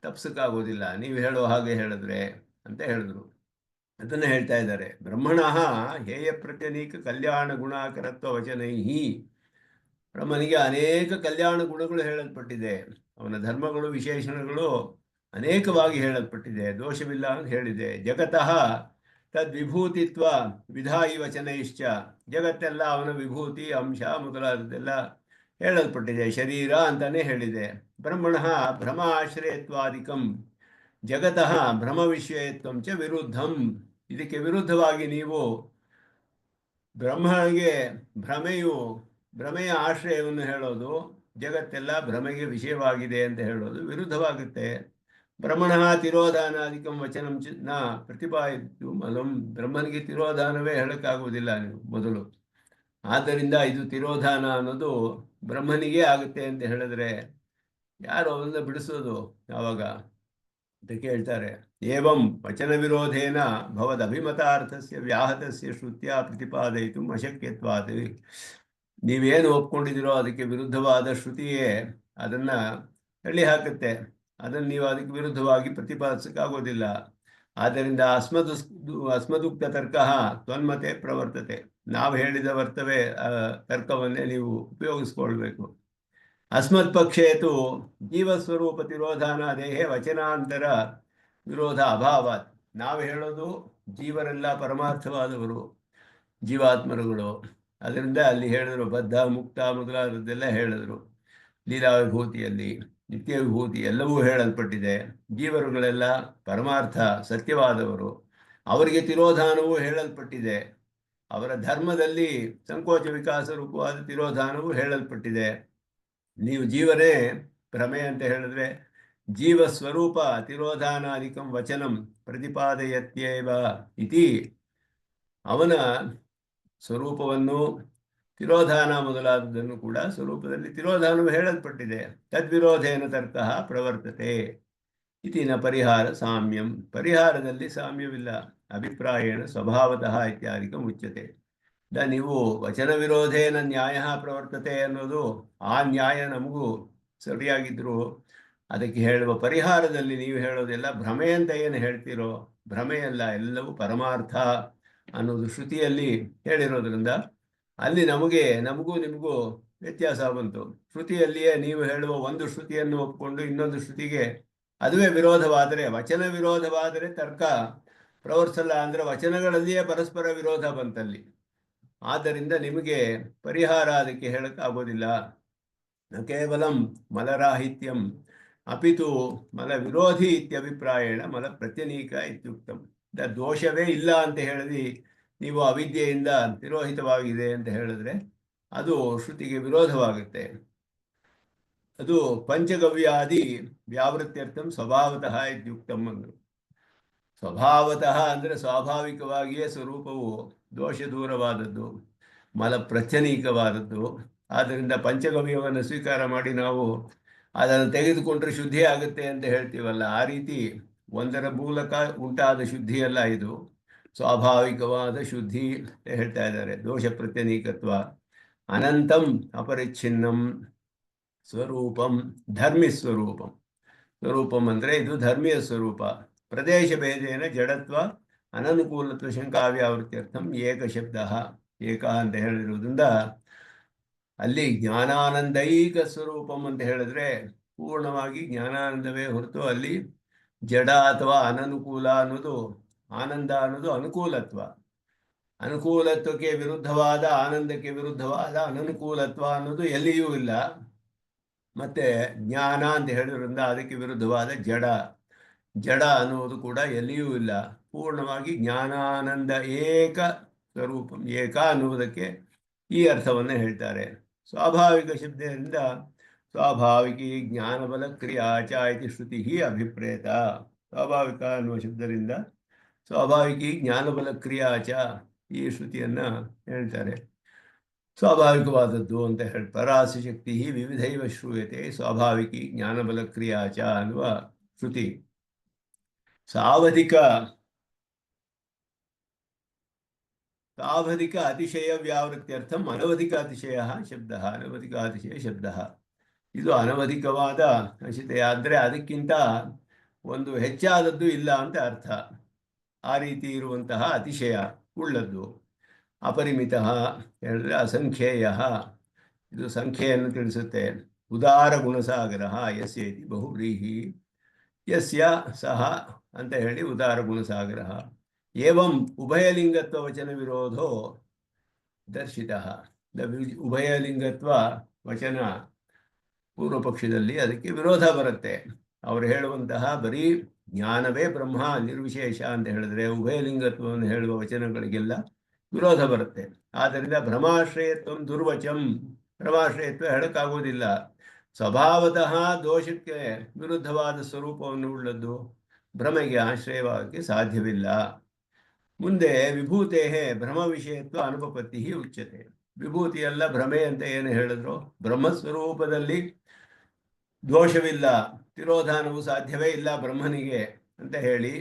ತಪ್ಸಕ್ಕಾಗೋದಿಲ್ಲ ನೀವು ಹೇಳೋ ಹಾಗೆ ಹೇಳಿದ್ರೆ ಅಂತ ಹೇಳಿದ್ರು. ಅದನ್ನು ಹೇಳ್ತಾ ಇದ್ದಾರೆ. ಬ್ರಹ್ಮಣ ಹೇಯ ಪ್ರತ್ಯನೀಕ ಕಲ್ಯಾಣ ಗುಣಾಕರತ್ವ ವಚನೈಹಿ. ಬ್ರಹ್ಮನಿಗೆ ಅನೇಕ ಕಲ್ಯಾಣ ಗುಣಗಳು ಹೇಳಲ್ಪಟ್ಟಿದೆ, ಅವನ ಧರ್ಮಗಳು ವಿಶೇಷಣಗಳು ಅನೇಕವಾಗಿ ಹೇಳಲ್ಪಟ್ಟಿದೆ, ದೋಷವಿಲ್ಲ ಅಂತ ಹೇಳಿದೆ. ಜಗತಃ ತದ್ವಿಭೂತಿತ್ವ ವಿಧಾಯಿ ವಚನೈಶ್ಚ. ಜಗತ್ತೆಲ್ಲ ಅವನ ವಿಭೂತಿ ಅಂಶ ಮೊದಲಾದದ್ದೆಲ್ಲ ಹೇಳಲ್ಪಟ್ಟಿದೆ, ಶರೀರ ಅಂತಾನೆ ಹೇಳಿದೆ. ಬ್ರಹ್ಮಣ ಭ್ರಮ ಆಶ್ರಯತ್ವಾದಿಕಂ ಜಗತಃ ಭ್ರಮ ವಿಷಯತ್ವಂ ಚ ವಿರುದ್ಧಂ. ಇದಕ್ಕೆ ವಿರುದ್ಧವಾಗಿ ನೀವು ಬ್ರಹ್ಮನಿಗೆ ಭ್ರಮೆಯ ಆಶ್ರಯವನ್ನು ಹೇಳೋದು, ಜಗತ್ತೆಲ್ಲ ಭ್ರಮೆಗೆ ವಿಷಯವಾಗಿದೆ ಅಂತ ಹೇಳೋದು ವಿರುದ್ಧವಾಗುತ್ತೆ. ಬ್ರಹ್ಮಣ ತಿರೋಧಾನಾಧಿಕಂ ವಚನಂ ನ ಪ್ರತಿಪಾದಿತು ಮಲಂ. ಬ್ರಹ್ಮನಿಗೆ ತಿರೋಧಾನವೇ ಹೇಳಕ್ಕಾಗುವುದಿಲ್ಲ ನೀವು ಮೊದಲು. ಆದ್ದರಿಂದ ಇದು ತಿರೋಧಾನ ಅನ್ನೋದು ಬ್ರಹ್ಮನಿಗೆ ಆಗುತ್ತೆ ಅಂತ ಹೇಳಿದ್ರೆ ಯಾರು ಅವನ್ನ ಬಿಡಿಸೋದು ಯಾವಾಗ ಅಂತ ಕೇಳ್ತಾರೆ. ಏವಂ ವಚನ ವಿರೋಧೇನ ಭವದ್ ಅಭಿಮತಾರ್ಥಸ್ಯ ವ್ಯಾಹತಸ್ಯ ಶ್ರುತ್ಯ ಪ್ರತಿಪಾದಯಿತು ಅಶಕ್ಯತ್ವಾದ. ನೀವೇನು ಒಪ್ಕೊಂಡಿದ್ದೀರೋ ಅದಕ್ಕೆ ವಿರುದ್ಧವಾದ ಶ್ರುತಿಯೇ ಅದನ್ನ ತಳ್ಳಿ ಹಾಕುತ್ತೆ. ಅದನ್ನು ನೀವು ಅದಕ್ಕೆ ವಿರುದ್ಧವಾಗಿ ಪ್ರತಿಪಾದಿಸಕ್ಕಾಗೋದಿಲ್ಲ. ಆದ್ದರಿಂದ ಅಸ್ಮದುಕ್ತ ತರ್ಕ ತ್ವನ್ಮತೆ ಪ್ರವರ್ತತೆ. ನಾವು ಹೇಳಿದ ವರ್ತವೇ ತರ್ಕವನ್ನೇ ನೀವು ಉಪಯೋಗಿಸ್ಕೊಳ್ಬೇಕು. ಅಸ್ಮತ್ ಪಕ್ಷೇತು ಜೀವಸ್ವರೂಪ ತಿರೋಧಾನ ದೇಹೇ ವಚನಾಂತರ ವಿರೋಧ ಅಭಾವಾತ್. ನಾವು ಹೇಳೋದು ಜೀವರೆಲ್ಲ ಪರಮಾರ್ಥವಾದವರು, ಜೀವಾತ್ಮರುಗಳು. ಅದರಿಂದ ಅಲ್ಲಿ ಹೇಳಿದ್ರು ಬದ್ಧ ಮುಕ್ತ ಮೊದಲಾದದ್ದೆಲ್ಲ ಹೇಳಿದ್ರು. ಲೀಲಾ ವಿಭೂತಿಯಲ್ಲಿ ನಿತ್ಯ ವಿಭೂತಿ ಎಲ್ಲವೂ ಹೇಳಲ್ಪಟ್ಟಿದೆ. ಜೀವರುಗಳೆಲ್ಲ ಪರಮಾರ್ಥ ಸತ್ಯವಾದವರು. ಅವರಿಗೆ ತಿರೋಧಾನವು ಹೇಳಲ್ಪಟ್ಟಿದೆ. ಅವರ ಧರ್ಮದಲ್ಲಿ ಸಂಕೋಚ ವಿಕಾಸ ರೂಪವಾದ ತಿರೋಧಾನವು ಹೇಳಲ್ಪಟ್ಟಿದೆ. ನೀವು ಜೀವನೇ ಭ್ರಮೆ ಅಂತ ಹೇಳಿದ್ರೆ ಜೀವ ಸ್ವರೂಪ ತಿರೋಧಾನಾಧಿಕಂ ವಚನಂ ಪ್ರತಿಪಾದಯತ್ಯೇವ ಇತಿ, ಅವನ ಸ್ವರೂಪವನ್ನು ತಿರೋಧಾನ ಮೊದಲಾದದನ್ನು ಕೂಡ ಸ್ವರೂಪದಲ್ಲಿ ತಿರೋಧಾನವು ಹೇಳಲ್ಪಟ್ಟಿದೆ. ತದ್ವಿರೋಧೇನ ತರ್ಕಃ ಪ್ರವರ್ತತೆ ಇತಿ ನ ಪರಿಹಾರ ಸಾಮ್ಯಂ, ಪರಿಹಾರದಲ್ಲಿ ಸಾಮ್ಯವಿಲ್ಲ. ಅಭಿಪ್ರಾಯೇಣ ಸ್ವಭಾವತಃ ಇತ್ಯಾದಿಕಂ ಉಚ್ಯತೆ. ನೀವು ವಚನ ವಿರೋಧೇನ ನ್ಯಾಯ ಪ್ರವರ್ತತೆ ಅನ್ನೋದು ಆ ನ್ಯಾಯ ನಮಗೂ ಸರಿಯಾಗಿದ್ರು ಅದಕ್ಕೆ ಹೇಳುವ ಪರಿಹಾರದಲ್ಲಿ ನೀವು ಹೇಳೋದೆಲ್ಲ ಭ್ರಮೆ ಅಂತ ಏನು ಹೇಳ್ತೀರೋ ಭ್ರಮೆಯಲ್ಲ, ಎಲ್ಲವೂ ಪರಮಾರ್ಥ ಅನ್ನೋದು ಶ್ರುತಿಯಲ್ಲಿ ಹೇಳಿರೋದ್ರಿಂದ ಅಲ್ಲಿ ನಮಗೂ ನಿಮಗೂ ವ್ಯತ್ಯಾಸ ಬಂತು. ಶ್ರುತಿಯಲ್ಲಿಯೇ ನೀವು ಹೇಳುವ ಒಂದು ಶ್ರುತಿಯನ್ನು ಒಪ್ಪಿಕೊಂಡು ಇನ್ನೊಂದು ಶ್ರುತಿಗೆ ಅದುವೇ ವಿರೋಧವಾದರೆ, ವಚನ ವಿರೋಧವಾದರೆ ತರ್ಕ ಪ್ರವರ್ತಿಸಲ್ಲ. ಅಂದರೆ ವಚನಗಳಲ್ಲಿಯೇ ಪರಸ್ಪರ ವಿರೋಧ ಬಂತಲ್ಲಿ. ಆದ್ದರಿಂದ ನಿಮಗೆ ಪರಿಹಾರ ಅದಕ್ಕೆ ಹೇಳಕ್ಕಾಗೋದಿಲ್ಲ. ನ ಕೇವಲಂ ಮಲರಾಹಿತ್ಯಂ ಅಪಿತು ಮಲ ವಿರೋಧಿ ಇತ್ಯಭಿಪ್ರಾಯೇಣ ಮಲ ಪ್ರತ್ಯನೀಕ ಇತ್ಯುಕ್ತಂ. ದೋಷವೇ ಇಲ್ಲ ಅಂತ ಹೇಳಿದ್ವಿ ನೀವು ಅವಿದ್ಯೆಯಿಂದ ತಿರೋಹಿತವಾಗಿದೆ ಅಂತ ಹೇಳಿದ್ರೆ ಅದು ಶ್ರುತಿಗೆ ವಿರೋಧವಾಗುತ್ತೆ. ಅದು ಪಂಚಗವ್ಯಾದಿ ವ್ಯಾವೃತ್ಯರ್ಥಂ ಸ್ವಭಾವತಃ ಇತ್ಯುಕ್ತಂ ಅಂದರು. ಸ್ವಭಾವತಃ ಅಂದರೆ ಸ್ವಾಭಾವಿಕವಾಗಿಯೇ ಸ್ವರೂಪವು ದೋಷ ದೂರವಾದದ್ದು, ಮಲ ಪ್ರತ್ಯನೀಕವಾದದ್ದು. ಆದ್ದರಿಂದ ಪಂಚಗವ್ಯವನ್ನು ಸ್ವೀಕಾರ ಮಾಡಿ ನಾವು ಅದನ್ನು ತೆಗೆದುಕೊಂಡ್ರೆ ಶುದ್ಧಿ ಆಗುತ್ತೆ ಅಂತ ಹೇಳ್ತೀವಲ್ಲ, ಆ ರೀತಿ ಒಂದರ ಮೂಲಕ ಉಂಟಾದ ಶುದ್ಧಿಯಲ್ಲ ಇದು, ಸ್ವಾಭಾವಿಕವಾದ ಶುದ್ಧಿ ಹೇಳ್ತಾ ಇದ್ದಾರೆ. ದೋಷ ಪ್ರತ್ಯನೀಕತ್ವ. ಅನಂತಂ ಅಪರಿಚ್ಛಿನ್ನಂ ಸ್ವರೂಪಂ ಧರ್ಮಿ ಸ್ವರೂಪಂ. ಸ್ವರೂಪಂ ಅಂದರೆ ಇದು ಧರ್ಮೀಯ ಸ್ವರೂಪ. ಪ್ರದೇಶ ಭೇದೇನ ಜಡತ್ವ ಅನನುಕೂಲತ್ವ ಶಂಕಾವ್ಯಾವೃತ್ಯರ್ಥಂ ಏಕ ಶಬ್ದ. ಏಕ ಅಂತ ಹೇಳಿರುವುದರಿಂದ ಅಲ್ಲಿ ಜ್ಞಾನಾನಂದೈಕ ಸ್ವರೂಪಂ ಅಂತ ಹೇಳಿದ್ರೆ ಪೂರ್ಣವಾಗಿ ಜ್ಞಾನಾನಂದವೇ ಹೊರತು ಅಲ್ಲಿ ಜಡ ಅಥವಾ ಅನನುಕೂಲ ಅನ್ನೋದು, ಆನಂದ ಅನ್ನೋದು ಅನುಕೂಲತ್ವ. ಅನುಕೂಲತ್ವಕ್ಕೆ ವಿರುದ್ಧವಾದ ಆನಂದಕ್ಕೆ ವಿರುದ್ಧವಾದ ಅನನುಕೂಲತ್ವ ಅನ್ನೋದು ಎಲ್ಲಿಯೂ ಇಲ್ಲ. ಮತ್ತೆ ಜ್ಞಾನ ಅಂತ ಹೇಳಿದ್ರಿಂದ ಅದಕ್ಕೆ ವಿರುದ್ಧವಾದ ಜಡ ಅನ್ನುವುದು ಕೂಡ ಎಲ್ಲಿಯೂ ಇಲ್ಲ. ಪೂರ್ಣವಾಗಿ ಜ್ಞಾನಾನಂದ ಏಕ ಸ್ವರೂಪಂ. ಏಕ ಅನ್ನುವುದಕ್ಕೆ ಈ ಅರ್ಥವನ್ನು ಹೇಳ್ತಾರೆ. ಸ್ವಾಭಾವಿಕ ಶಬ್ದದಿಂದ ಸ್ವಾಭಾವಿಕಿ ಜ್ಞಾನಬಲ ಕ್ರಿಯಾಚ ಇತಿ ಶ್ರುತಿ ಅಭಿಪ್ರೇತ. ಸ್ವಾಭಾವಿಕ ಅನ್ನುವ ಶಬ್ದದಿಂದ ಸ್ವಾಭಾವಿಕಿ ಜ್ಞಾನಬಲ ಕ್ರಿಯಾಚ ಈ ಶ್ರುತಿಯನ್ನು ಹೇಳ್ತಾರೆ. ಸ್ವಾಭಾವಿಕವಾದದ್ದು ಅಂತ ಹೇಳಿ ಪರಾಸಿ ಶಕ್ತಿ ವಿವಿಧೈವ ಶ್ರೂಯತೆ ಸ್ವಾಭಾವಿಕಿ ಜ್ಞಾನಬಲ ಕ್ರಿಯಾಚ ಅನ್ನುವ ಶ್ರುತಿ. ಸಾವಧಿಕ ಅತಿಶಯ ವ್ಯಾವೃತ್ಯರ್ಥಂ ಅನವಧಿಕ ಅತಿಶಯ ಶಬ್ದ. ಅನವಧಿಕ ಅತಿಶಯ ಶಬ್ದ ಇದು ಅನವಧಿಕವಾದ ಅತಿಶಯ ಆದರೆ ಅದಕ್ಕಿಂತ ಒಂದು ಹೆಚ್ಚಾದದ್ದು ಇಲ್ಲ ಅಂತ ಅರ್ಥ. ಆ ರೀತಿ ಇರುವಂತಹ ಅತಿಶಯ ಉಳ್ಳದ್ದು. ಅಪರಿಮಿತ ಹೇಳಿದ್ರೆ ಅಸಂಖ್ಯೇಯ, ಇದು ಸಂಖ್ಯೆಯನ್ನು ತಿಳಿಸುತ್ತೆ. ಉದಾರ ಗುಣಸಾಗರ ಯಸ್ಯ ಇತಿ ಬಹುವ್ರೀಹಿ ಯಸ್ಯ ಸಹ ಅಂತ ಹೇಳಿ ಉದಾರ ಗುಣಸಾಗರ. ಏವಂ ಉಭಯಲಿಂಗತ್ವ ವಚನ ವಿರೋಧೋ ದರ್ಶಿತ. ಉಭಯಲಿಂಗತ್ವ ವಚನ ಪೂರ್ವ ಪಕ್ಷದಲ್ಲಿ ಅದಕ್ಕೆ ವಿರೋಧ ಬರುತ್ತೆ. ಅವರು ಹೇಳುವಂತಹ ಬರೀ ಜ್ಞಾನವೇ ಬ್ರಹ್ಮ ನಿರ್ವಿಶೇಷ ಅಂತ ಹೇಳಿದ್ರೆ ಉಭಯಲಿಂಗತ್ವವನ್ನು ಹೇಳುವ ವಚನಗಳಿಗೆಲ್ಲ ವಿರೋಧ ಬರುತ್ತೆ. ಆದ್ದರಿಂದ ಭ್ರಮಾಶ್ರಯತ್ವ ದುರ್ವಚಂ, ಭ್ರಮಾಶ್ರಯತ್ವ ಹೇಳಕ್ಕಾಗೋದಿಲ್ಲ. ಸ್ವಭಾವತಃ ದೋಷಕ್ಕೆ ವಿರುದ್ಧವಾದ ಸ್ವರೂಪವನ್ನು ಉಳ್ಳದ್ದು ಭ್ರಮೆಗೆ ಆಶ್ರಯವಾಗಕ್ಕೆ ಸಾಧ್ಯವಿಲ್ಲ. ಮುಂದೆ ವಿಭೂತೆ ಭ್ರಮ ವಿಷಯತ್ವ ಅನುಪಪತ್ತಿ ಉಚ್ಯತೆ. ವಿಭೂತಿಯಲ್ಲ ಭ್ರಮೆ ಅಂತ ಏನು ಹೇಳಿದ್ರು, ಬ್ರಹ್ಮಸ್ವರೂಪದಲ್ಲಿ ದೋಷವಿಲ್ಲ, ತಿರೋಧಾನವು ಸಾಧ್ಯವೇ ಇಲ್ಲ ಬ್ರಹ್ಮನಿಗೆ ಅಂತ ಹೇಳಿ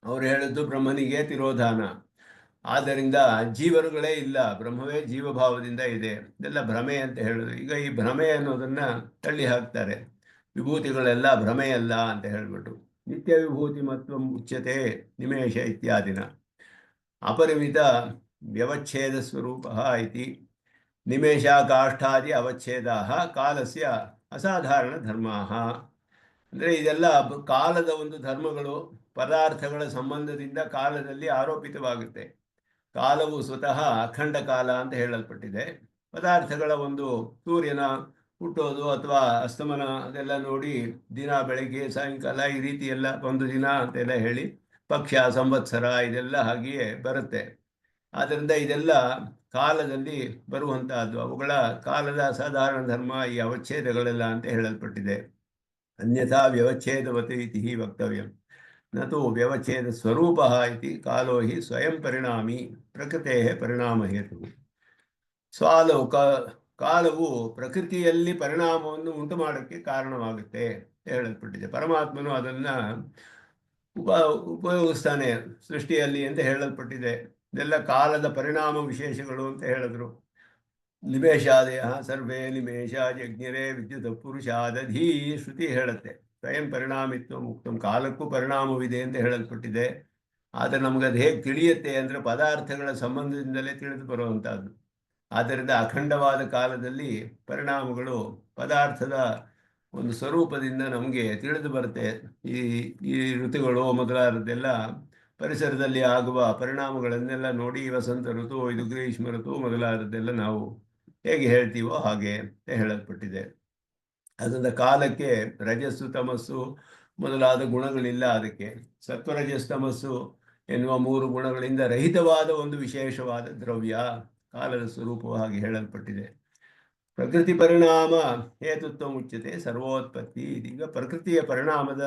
ಅವರು ಹೇಳಿದ್ದು ಬ್ರಹ್ಮನಿಗೆ ತಿರೋಧಾನ. ಆದ್ದರಿಂದ ಜೀವರುಗಳೇ ಇಲ್ಲ, ಬ್ರಹ್ಮವೇ ಜೀವಭಾವದಿಂದ ಇದೆ, ಇದೆಲ್ಲ ಭ್ರಮೆ ಅಂತ ಹೇಳಿದ್ರು. ಈಗ ಈ ಭ್ರಮೆ ಅನ್ನೋದನ್ನು ತಳ್ಳಿ ಹಾಕ್ತಾರೆ. ವಿಭೂತಿಗಳೆಲ್ಲ ಭ್ರಮೆಯಲ್ಲ ಅಂತ ಹೇಳಿಬಿಟ್ಟು ನಿತ್ಯ ವಿಭೂತಿ ಮತ್ವ ಉಚ್ಯತೆ ನಿಮೇಶ ಇತ್ಯಾದಿನ. ಅಪರಿಮಿತ ವ್ಯವಚ್ಛೇದ ಸ್ವರೂಪ ಇತಿ ನಿಮೇಶ ಕಾಷ್ಠಾದಿ ಅವಚ್ಛೇದ ಕಾಲಸ್ಯ ಅಸಾಧಾರಣ ಧರ್ಮ. ಅಂದರೆ ಇದೆಲ್ಲ ಕಾಲದ ಒಂದು ಧರ್ಮಗಳು, ಪದಾರ್ಥಗಳ ಸಂಬಂಧದಿಂದ ಕಾಲದಲ್ಲಿ ಆರೋಪಿತವಾಗುತ್ತೆ. ಕಾಲವು ಸ್ವತಃ ಅಖಂಡ ಕಾಲ ಅಂತ ಹೇಳಲ್ಪಟ್ಟಿದೆ. ಪದಾರ್ಥಗಳ ಒಂದು ಸೂರ್ಯನ ಹುಟ್ಟೋದು ಅಥವಾ ಅಸ್ತಮನ ಅದೆಲ್ಲ ನೋಡಿ ದಿನ ಬೆಳಗ್ಗೆ ಸಾಯಂಕಾಲ ಈ ರೀತಿ ಎಲ್ಲ ಒಂದು ದಿನ ಅಂತೆಲ್ಲ ಹೇಳಿ ಪಕ್ಷ, ಸಂವತ್ಸರ ಇದೆಲ್ಲ ಹಾಗೆಯೇ ಬರುತ್ತೆ. ಆದ್ದರಿಂದ ಇದೆಲ್ಲ ಕಾಲದಲ್ಲಿ ಬರುವಂತಹದ್ದು. ಅವುಗಳ ಕಾಲದ ಅಸಾಧಾರಣ ಧರ್ಮ ಈ ಅವಚ್ಛೇದಗಳೆಲ್ಲ ಅಂತ ಹೇಳಲ್ಪಟ್ಟಿದೆ. ಅನ್ಯಥಾ ವ್ಯವಚ್ಛೇದವತಿ ಇತಿ ವಕ್ತವ್ಯಂ ನತು ವ್ಯವಚ್ಛೇದ ಸ್ವರೂಪ ಇತಿ ಕಾಲೋ ಹಿ ಸ್ವಯಂ ಪರಿಣಾಮಿ ಪ್ರಕೃತೆ ಪರಿಣಾಮ ಹೇತು. ಕಾಲವು ಪ್ರಕೃತಿಯಲ್ಲಿ ಪರಿಣಾಮವನ್ನು ಉಂಟು ಮಾಡೋಕ್ಕೆ ಕಾರಣವಾಗುತ್ತೆ ಹೇಳಲ್ಪಟ್ಟಿದೆ. ಪರಮಾತ್ಮನು ಅದನ್ನ ಉಪಯೋಗಿಸ್ತಾನೆ ಸೃಷ್ಟಿಯಲ್ಲಿ ಅಂತ ಹೇಳಲ್ಪಟ್ಟಿದೆ. ಇದೆಲ್ಲ ಕಾಲದ ಪರಿಣಾಮ ವಿಶೇಷಗಳು ಅಂತ ಹೇಳಿದ್ರು. ನಿಮೇಷಾದಯ ಸರ್ವೇ ನಿಮೇಷ ಯಜ್ಞರೇ ವಿದ್ಯುತ್ ಪುರುಷಾದಧಿ ಶ್ರುತಿ ಹೇಳುತ್ತೆ. ಸ್ವಯಂ ಪರಿಣಾಮಿತ್ವ ಮುಕ್ತಂ, ಕಾಲಕ್ಕೂ ಪರಿಣಾಮವಿದೆ ಅಂತ ಹೇಳಲ್ಪಟ್ಟಿದೆ. ಆದರೆ ನಮ್ಗೆ ಅದು ಹೇಗೆ ತಿಳಿಯುತ್ತೆ ಅಂದರೆ ಪದಾರ್ಥಗಳ ಸಂಬಂಧದಿಂದಲೇ ತಿಳಿದು ಬರುವಂತಹದ್ದು. ಆದ್ದರಿಂದ ಅಖಂಡವಾದ ಕಾಲದಲ್ಲಿ ಪರಿಣಾಮಗಳು ಪದಾರ್ಥದ ಒಂದು ಸ್ವರೂಪದಿಂದ ನಮಗೆ ತಿಳಿದು ಬರುತ್ತೆ. ಈ ಈ ಋತುಗಳು ಮೊದಲಾದದ್ದೆಲ್ಲ ಪರಿಸರದಲ್ಲಿ ಆಗುವ ಪರಿಣಾಮಗಳನ್ನೆಲ್ಲ ನೋಡಿ ವಸಂತ ಋತು, ಇದು ಗ್ರೀಷ್ಮ ಋತು ಮೊದಲಾದದ್ದೆಲ್ಲ ನಾವು ಹೇಗೆ ಹೇಳ್ತೀವೋ ಹಾಗೆ ಹೇಳಲ್ಪಟ್ಟಿದೆ. ಅದರಿಂದ ಕಾಲಕ್ಕೆ ರಜಸ್ಸು ತಮಸ್ಸು ಮೊದಲಾದ ಗುಣಗಳಿಲ್ಲ. ಅದಕ್ಕೆ ಸತ್ವರಜಸ್ ತಮಸ್ಸು ಎನ್ನುವ 3 ಗುಣಗಳಿಂದ ರಹಿತವಾದ ಒಂದು ವಿಶೇಷವಾದ ದ್ರವ್ಯ ಕಾಲದ ಸ್ವರೂಪವು ಹಾಗೆ ಹೇಳಲ್ಪಟ್ಟಿದೆ. ಪ್ರಕೃತಿ ಪರಿಣಾಮ ಹೇತುತ್ವ ಮುಚ್ಯತೆ ಸರ್ವೋತ್ಪತ್ತಿ. ಇದೀಗ ಪ್ರಕೃತಿಯ ಪರಿಣಾಮದ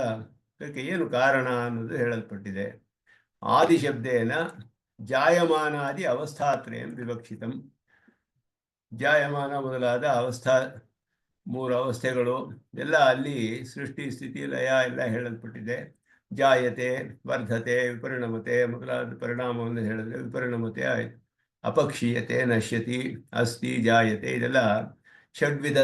ಏನು ಕಾರಣ ಅನ್ನೋದು ಹೇಳಲ್ಪಟ್ಟಿದೆ. ಆದಿಶಬ್ದೇನ ಜಾಯಮಾನಾದಿ ಅವಸ್ಥಾತ್ರಯಂ ವಿವಕ್ಷಿತಂ. ಜಾಯಮಾನ ಮೊದಲಾದ 3 ಅವಸ್ಥೆಗಳು ಎಲ್ಲ ಅಲ್ಲಿ ಸೃಷ್ಟಿ ಸ್ಥಿತಿ ಲಯ ಎಲ್ಲ ಹೇಳಲ್ಪಟ್ಟಿದೆ. ಜಾಯತೆ, ವರ್ಧತೆ, ವಿಪರಿಣಮತೆ ಮೊದಲಾದ ಪರಿಣಾಮವನ್ನು ಹೇಳಿದ್ರೆ ವಿಪರಿಣಮತೆ ಆಯಿತು. ಅಪಕ್ಷೀಯತೆ, ನಶ್ಯತಿ, ಅಸ್ತಿ, ಜಾಯತೆ ಇದೆಲ್ಲ ಷಡ್ವಿಧ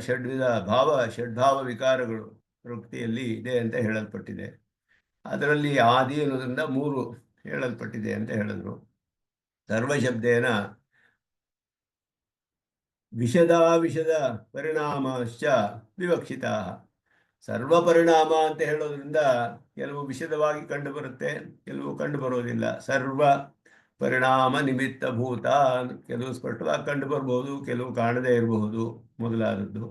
ಷಡ್ಭಾವ ವಿಕಾರಗಳು ಪ್ರಕೃತಿಯಲ್ಲಿ ಇದೆ ಅಂತ ಹೇಳಲ್ಪಟ್ಟಿದೆ. ಅದರಲ್ಲಿ ಆದಿ ಅನ್ನೋದ್ರಿಂದ 3 ಹೇಳಲ್ಪಟ್ಟಿದೆ ಅಂತ ಹೇಳಿದ್ರು. ಸರ್ವಶಬ್ದೇನ ವಿಷದ ಪರಿಣಾಮಶ್ಚ ವಿವಕ್ಷಿತ. ಸರ್ವ ಪರಿಣಾಮ ಅಂತ ಹೇಳೋದ್ರಿಂದ ಕೆಲವು ವಿಷದವಾಗಿ ಕಂಡು ಬರುತ್ತೆ, ಕೆಲವು ಕಂಡು ಬರೋದಿಲ್ಲ. ಸರ್ವ ಪರಿಣಾಮ ನಿಮಿತ್ತ ಭೂತ, ಕೆಲವು ಸ್ಪಷ್ಟವಾಗಿ ಕಂಡು ಬರ್ಬೋದು, ಕೆಲವು ಕಾಣದೇ ಇರಬಹುದು ಮೊದಲಾದದ್ದು.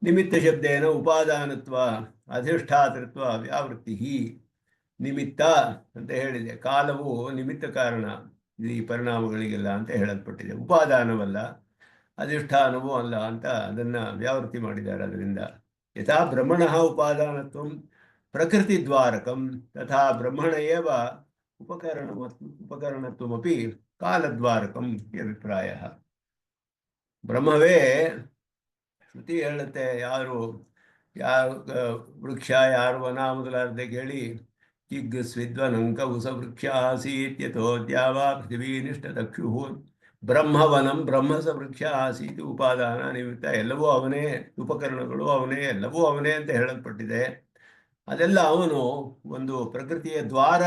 ನಿಮಿತ್ತ ಶಬ್ದೇನ ಉಪಾದಾನತ್ವ, ಅಧಿಷ್ಠಾತೃತ್ವ, ವ್ಯಾವೃತ್ತಿ. ನಿಮಿತ್ತ ಅಂತ ಹೇಳಿದೆ. ಕಾಲವು ನಿಮಿತ್ತ ಕಾರಣ ಈ ಪರಿಣಾಮಗಳಿಗೆಲ್ಲ ಅಂತ ಹೇಳಲ್ಪಟ್ಟಿದೆ. ಉಪಾದಾನವಲ್ಲ, ಅಧಿಷ್ಠಾನವೂ ಅಲ್ಲ ಅಂತ ಅದನ್ನು ವ್ಯಾವೃತ್ತಿ ಮಾಡಿದ್ದಾರೆ. ಅದರಿಂದ ಯಥಾ ಬ್ರಹ್ಮಣ ಉಪಾದಾನತ್ವ ಪ್ರಕೃತಿ ದ್ವಾರಕಂ ತಥಾ ಬ್ರಹ್ಮಣ ಏವ ಉಪಕರಣತ್ವಮಪಿ ಕಾಲದ್ವಾರಕಂ ಅಭಿಪ್ರಾಯ. ಬ್ರಹ್ಮವೇ ಶ್ರುತಿ ಹೇಳುತ್ತೆ. ಯಾರು ವೃಕ್ಷ, ಯಾರು ವನ ಮೊದಲಾದ ಕೇಳಿ ಚಿಗ್ ಸ್ವಿದ್ವನಂಕ ಉಸ ವೃಕ್ಷ ಆಸೀತ್ ಯಥೋದ್ಯಾವ ಪೃಥಿವೀ ನಿಷ್ಠ ದಕ್ಷು ಬ್ರಹ್ಮವನಂ ಬ್ರಹ್ಮಸ ವೃಕ್ಷ ಆಸೀತ್ ಉಪಾದಾನ ನಿಮಿತ್ತ. ಎಲ್ಲವೂ ಅವನೇ, ಉಪಕರಣಗಳು ಅವನೇ, ಎಲ್ಲವೂ ಅವನೇ ಅಂತ ಹೇಳಲ್ಪಟ್ಟಿದೆ. ಅದೆಲ್ಲ ಅವನು ಒಂದು ಪ್ರಕೃತಿಯ ದ್ವಾರ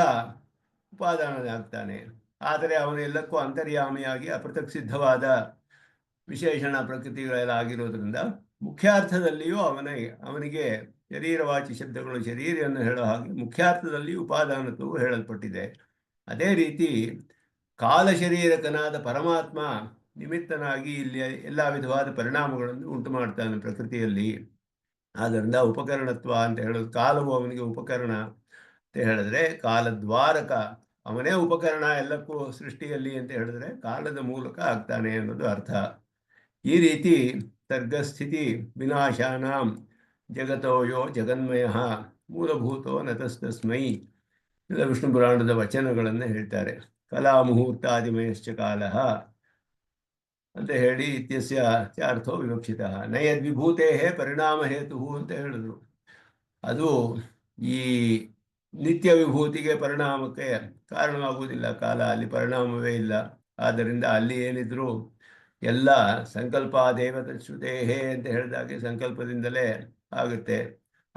ಉಪಾದಾನನಾಗ್ತಾನೆ. ಆದರೆ ಅವನೆಲ್ಲಕ್ಕೂ ಅಂತರ್ಯಾಮಿಯಾಗಿ ಅಪೃಥಕ್ ಸಿದ್ಧವಾದ ವಿಶೇಷಣ ಪ್ರಕೃತಿಗಳಾಗಿರೋದ್ರಿಂದ ಮುಖ್ಯಾರ್ಥದಲ್ಲಿಯೂ ಅವನಿಗೆ ಶರೀರವಾಚಿ ಶಬ್ದಗಳು ಶರೀರವನ್ನು ಹೇಳೋ ಹಾಗೆ ಮುಖ್ಯಾರ್ಥದಲ್ಲಿ ಉಪಾದಾನತ್ವವು ಹೇಳಲ್ಪಟ್ಟಿದೆ. ಅದೇ ರೀತಿ ಕಾಲ ಶರೀರಕನಾದ ಪರಮಾತ್ಮ ನಿಮಿತ್ತನಾಗಿ ಇಲ್ಲಿ ಎಲ್ಲ ವಿಧವಾದ ಪರಿಣಾಮಗಳನ್ನು ಉಂಟು ಮಾಡ್ತಾನೆ ಪ್ರಕೃತಿಯಲ್ಲಿ. ಆದ್ದರಿಂದ ಉಪಕರಣತ್ವ ಅಂತ ಹೇಳೋದು, ಕಾಲವು ಅವನಿಗೆ ಉಪಕರಣ ಅಂತ ಹೇಳಿದ್ರೆ ಕಾಲದ್ವಾರಕ, ಅವನೇ ಉಪಕರಣ ಎಲ್ಲಕ್ಕೂ ಸೃಷ್ಟಿಯಲ್ಲಿ ಅಂತ ಹೇಳಿದ್ರೆ ಕಾಲದ ಮೂಲಕ ಆಗ್ತಾನೆ ಅನ್ನೋದು ಅರ್ಥ. ಈ ರೀತಿ ಸರ್ಗಸ್ಥಿತಿ ವಿನಾಶಾನಾಂ ಜಗತೋ ಯೋ ಜಗನ್ಮಯ ಮೂಲಭೂತೋ ನತಸ್ತಸ್ಮೈ ಎಲ್ಲ ವಿಷ್ಣು ಪುರಾಣದ ವಚನಗಳನ್ನು ಹೇಳ್ತಾರೆ. ಕಲಾ ಮುಹೂರ್ತಾದಿಮಯಶ್ಚ ಕಾಲ ಅಂತ ಹೇಳಿ ಇತ್ಯಸ್ಯ ಅರ್ಥೋ ವಿವಕ್ಷಿತ ನಯದ್ವಿಭೂತೇ ಪರಿಣಾಮ ಹೇತು ಅಂತ ಹೇಳಿದ್ರು. ಅದು ಈ ನಿತ್ಯ ವಿಭೂತಿಗೆ ಪರಿಣಾಮಕ್ಕೆ ಕಾರಣವಾಗುವುದಿಲ್ಲ. ಕಾಲ ಅಲ್ಲಿ ಪರಿಣಾಮವೇ ಇಲ್ಲ. ಆದ್ದರಿಂದ ಅಲ್ಲಿ ಏನಿದ್ರು ಎಲ್ಲ ಸಂಕಲ್ಪ ದೇವತ ಶ್ರುತೇಹೇ ಅಂತ ಹೇಳಿದಾಗೆ ಸಂಕಲ್ಪದಿಂದಲೇ ಆಗುತ್ತೆ.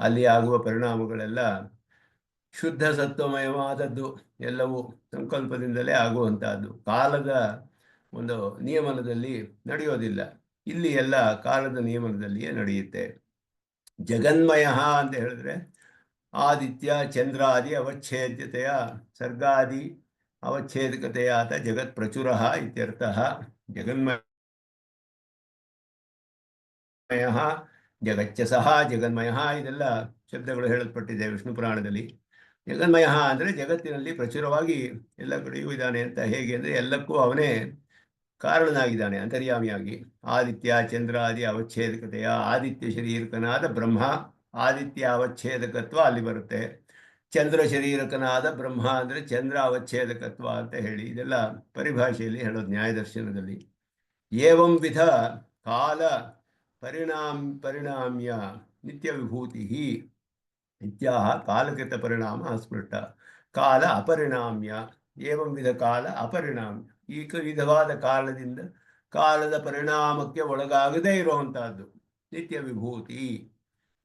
ಅಲ್ಲಿ ಆಗುವ ಪರಿಣಾಮಗಳೆಲ್ಲ ಶುದ್ಧ ಸತ್ವಮಯವಾದದ್ದು, ಎಲ್ಲವೂ ಸಂಕಲ್ಪದಿಂದಲೇ ಆಗುವಂತಹದ್ದು. ಕಾಲದ ಒಂದು ನಿಯಮನದಲ್ಲಿ ನಡೆಯೋದಿಲ್ಲ. ಇಲ್ಲಿ ಎಲ್ಲ ಕಾಲದ ನಿಯಮನದಲ್ಲಿಯೇ ನಡೆಯುತ್ತೆ. ಜಗನ್ಮಯ ಅಂತ ಹೇಳಿದ್ರೆ ಆದಿತ್ಯ ಚಂದ್ರಾದಿ ಅವಚ್ಛೇದ್ಯತೆಯ ಸರ್ಗಾದಿ ಅವಚ್ಛೇದಕತೆಯಾತ ಜಗತ್ ಪ್ರಚುರ ಇತ್ಯರ್ಥ. ಜಗನ್ಮಯ ಜಗಚ್ಚ ಸಹ ಜಗನ್ಮಯ ಇದೆಲ್ಲ ಶಬ್ದಗಳು ಹೇಳಲ್ಪಟ್ಟಿದೆ ವಿಷ್ಣು ಪುರಾಣದಲ್ಲಿ. ಜಗನ್ಮಯ ಅಂದರೆ ಜಗತ್ತಿನಲ್ಲಿ ಪ್ರಚುರವಾಗಿ ಎಲ್ಲ ಕಡೆಯೂ ಇದ್ದಾನೆ ಅಂತ. ಹೇಗೆ ಅಂದರೆ ಎಲ್ಲಕ್ಕೂ ಅವನೇ ಕಾರಣನಾಗಿದ್ದಾನೆ ಅಂತರ್ಯಾಮಿಯಾಗಿ. ಆದಿತ್ಯ ಚಂದ್ರಾದಿ ಅವಚ್ಛೇದಕತೆಯ ಆದಿತ್ಯ ಶರೀರಕನಾದ ಬ್ರಹ್ಮ, ಆದಿತ್ಯ ಅವಚ್ಛೇದಕತ್ವ ಅಲ್ಲಿ ಬರುತ್ತೆ. ಚಂದ್ರ ಶರೀರಕನಾದ ಬ್ರಹ್ಮ ಅಂದರೆ ಚಂದ್ರ ಅವಚ್ಛೇದಕತ್ವ ಅಂತ ಹೇಳಿ ಇದೆಲ್ಲ ಪರಿಭಾಷೆಯಲ್ಲಿ ಹೇಳೋದು ನ್ಯಾಯದರ್ಶನದಲ್ಲಿ. ಏವಂ ವಿಧ ಕಾಲ ಪರಿಣಾಮ್ಯ ನಿತ್ಯ ವಿಭೂತಿ ಇತ್ಯಾಹ ಕಾಲಕೃತ ಪರಿಣಾಮ ಅಸ್ಪೃಷ್ಟ ಕಾಲ ಅಪರಿಣಾಮ್ಯ. ಏವಂ ವಿಧ ಕಾಲ ಅಪರಿಣಾಮ್ಯ, ಈ ವಿಧವಾದ ಕಾಲದಿಂದ ಕಾಲದ ಪರಿಣಾಮಕ್ಕೆ ಒಳಗಾಗದೇ ಇರುವಂತಹದ್ದು ನಿತ್ಯ ವಿಭೂತಿ,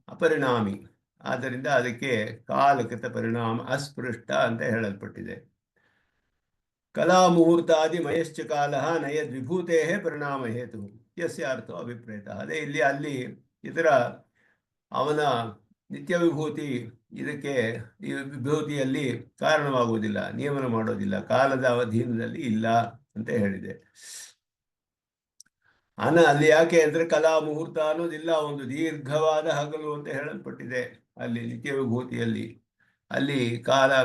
ಅಪರಿಣಾಮಿ. ಆದ್ದರಿಂದ ಅದಕ್ಕೆ ಕಾಲಕೃತ ಪರಿಣಾಮ ಅಸ್ಪೃಷ್ಟ ಅಂತ ಹೇಳಲ್ಪಟ್ಟಿದೆ. ಕಲಾ ಮುಹೂರ್ತಾದಿ ಮಯಶ್ಚ ಕಾಲ ನಯದ್ ವಿಭೂತೇ ಪರಿಣಾಮ ಹೇತು ಯಸ್ಯ ಅರ್ಥೋ ಅಭಿಪ್ರೇತ. ಅದೇ ಇಲ್ಲಿ ಅಲ್ಲಿ ಇದರ ಅವನ ನಿತ್ಯ ವಿಭೂತಿ ಇದಕ್ಕೆ ಈ ವಿಭೂತಿಯಲ್ಲಿ ಕಾರಣವಾಗುವುದಿಲ್ಲ, ನಿಯಮನ ಮಾಡೋದಿಲ್ಲ, ಕಾಲದ ಅಧೀನದಲ್ಲಿ ಇಲ್ಲ ಅಂತ ಹೇಳಿದೆ. ಅಲ್ಲಿ ಯಾಕೆ ಅಂದರೆ ಕಲಾ ಮುಹೂರ್ತ ಅನ್ನೋದಿಲ್ಲ, ಒಂದು ದೀರ್ಘವಾದ ಹಗಲು ಅಂತ ಹೇಳಲ್ಪಟ್ಟಿದೆ ಅಲ್ಲಿ ನಿತ್ಯ ವಿಭೂತಿಯಲ್ಲಿ. ಅಲ್ಲಿ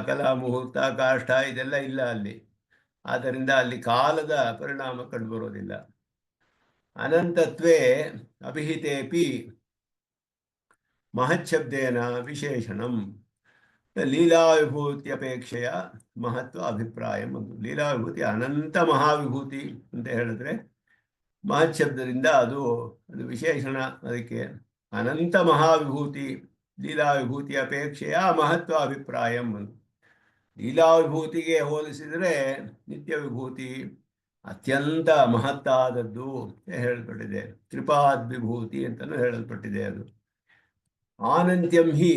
ಕಲಾ ಮುಹೂರ್ತ ಕಾಷ್ಠ ಇದೆಲ್ಲ ಇಲ್ಲ ಅಲ್ಲಿ. ಆದ್ದರಿಂದ ಅಲ್ಲಿ ಕಾಲದ ಪರಿಣಾಮ ಕಂಡುಬರೋದಿಲ್ಲ. ಅನಂತತ್ವೇ ಅಭಿಹಿತೇಪಿ ಮಹಚ್ಛಬ್ದೇನ ವಿಶೇಷಣಂ ಲೀಲಾ ವಿಭೂತ್ಯಪೇಕ್ಷೆಯ ಮಹತ್ವ ಅಭಿಪ್ರಾಯ. ಒಂದು ಲೀಲಾ ವಿಭೂತಿ ಅನಂತ ಮಹಾವಿಭೂತಿ ಅಂತ ಹೇಳಿದ್ರೆ ಮಹಚ್ಛಬ್ದದಿಂದ ಅದು ವಿಶೇಷಣ. ಅದಕ್ಕೆ ಅನಂತ ಮಹಾವಿಭೂತಿ ಲೀಲಾ ವಿಭೂತಿ ಅಪೇಕ್ಷೆಯ ಮಹತ್ವ ಅಭಿಪ್ರಾಯ. ಲೀಲಾ ವಿಭೂತಿಗೆ ಹೋಲಿಸಿದರೆ ನಿತ್ಯ ವಿಭೂತಿ ಅತ್ಯಂತ ಮಹತ್ತಾದದ್ದು ಹೇಳಲ್ಪಟ್ಟಿದೆ. ತ್ರಿಪಾದ್ ವಿಭೂತಿ ಅಂತಲೂ ಹೇಳಲ್ಪಟ್ಟಿದೆ. ಅದು ಆನಂತ್ಯಂ ಹಿ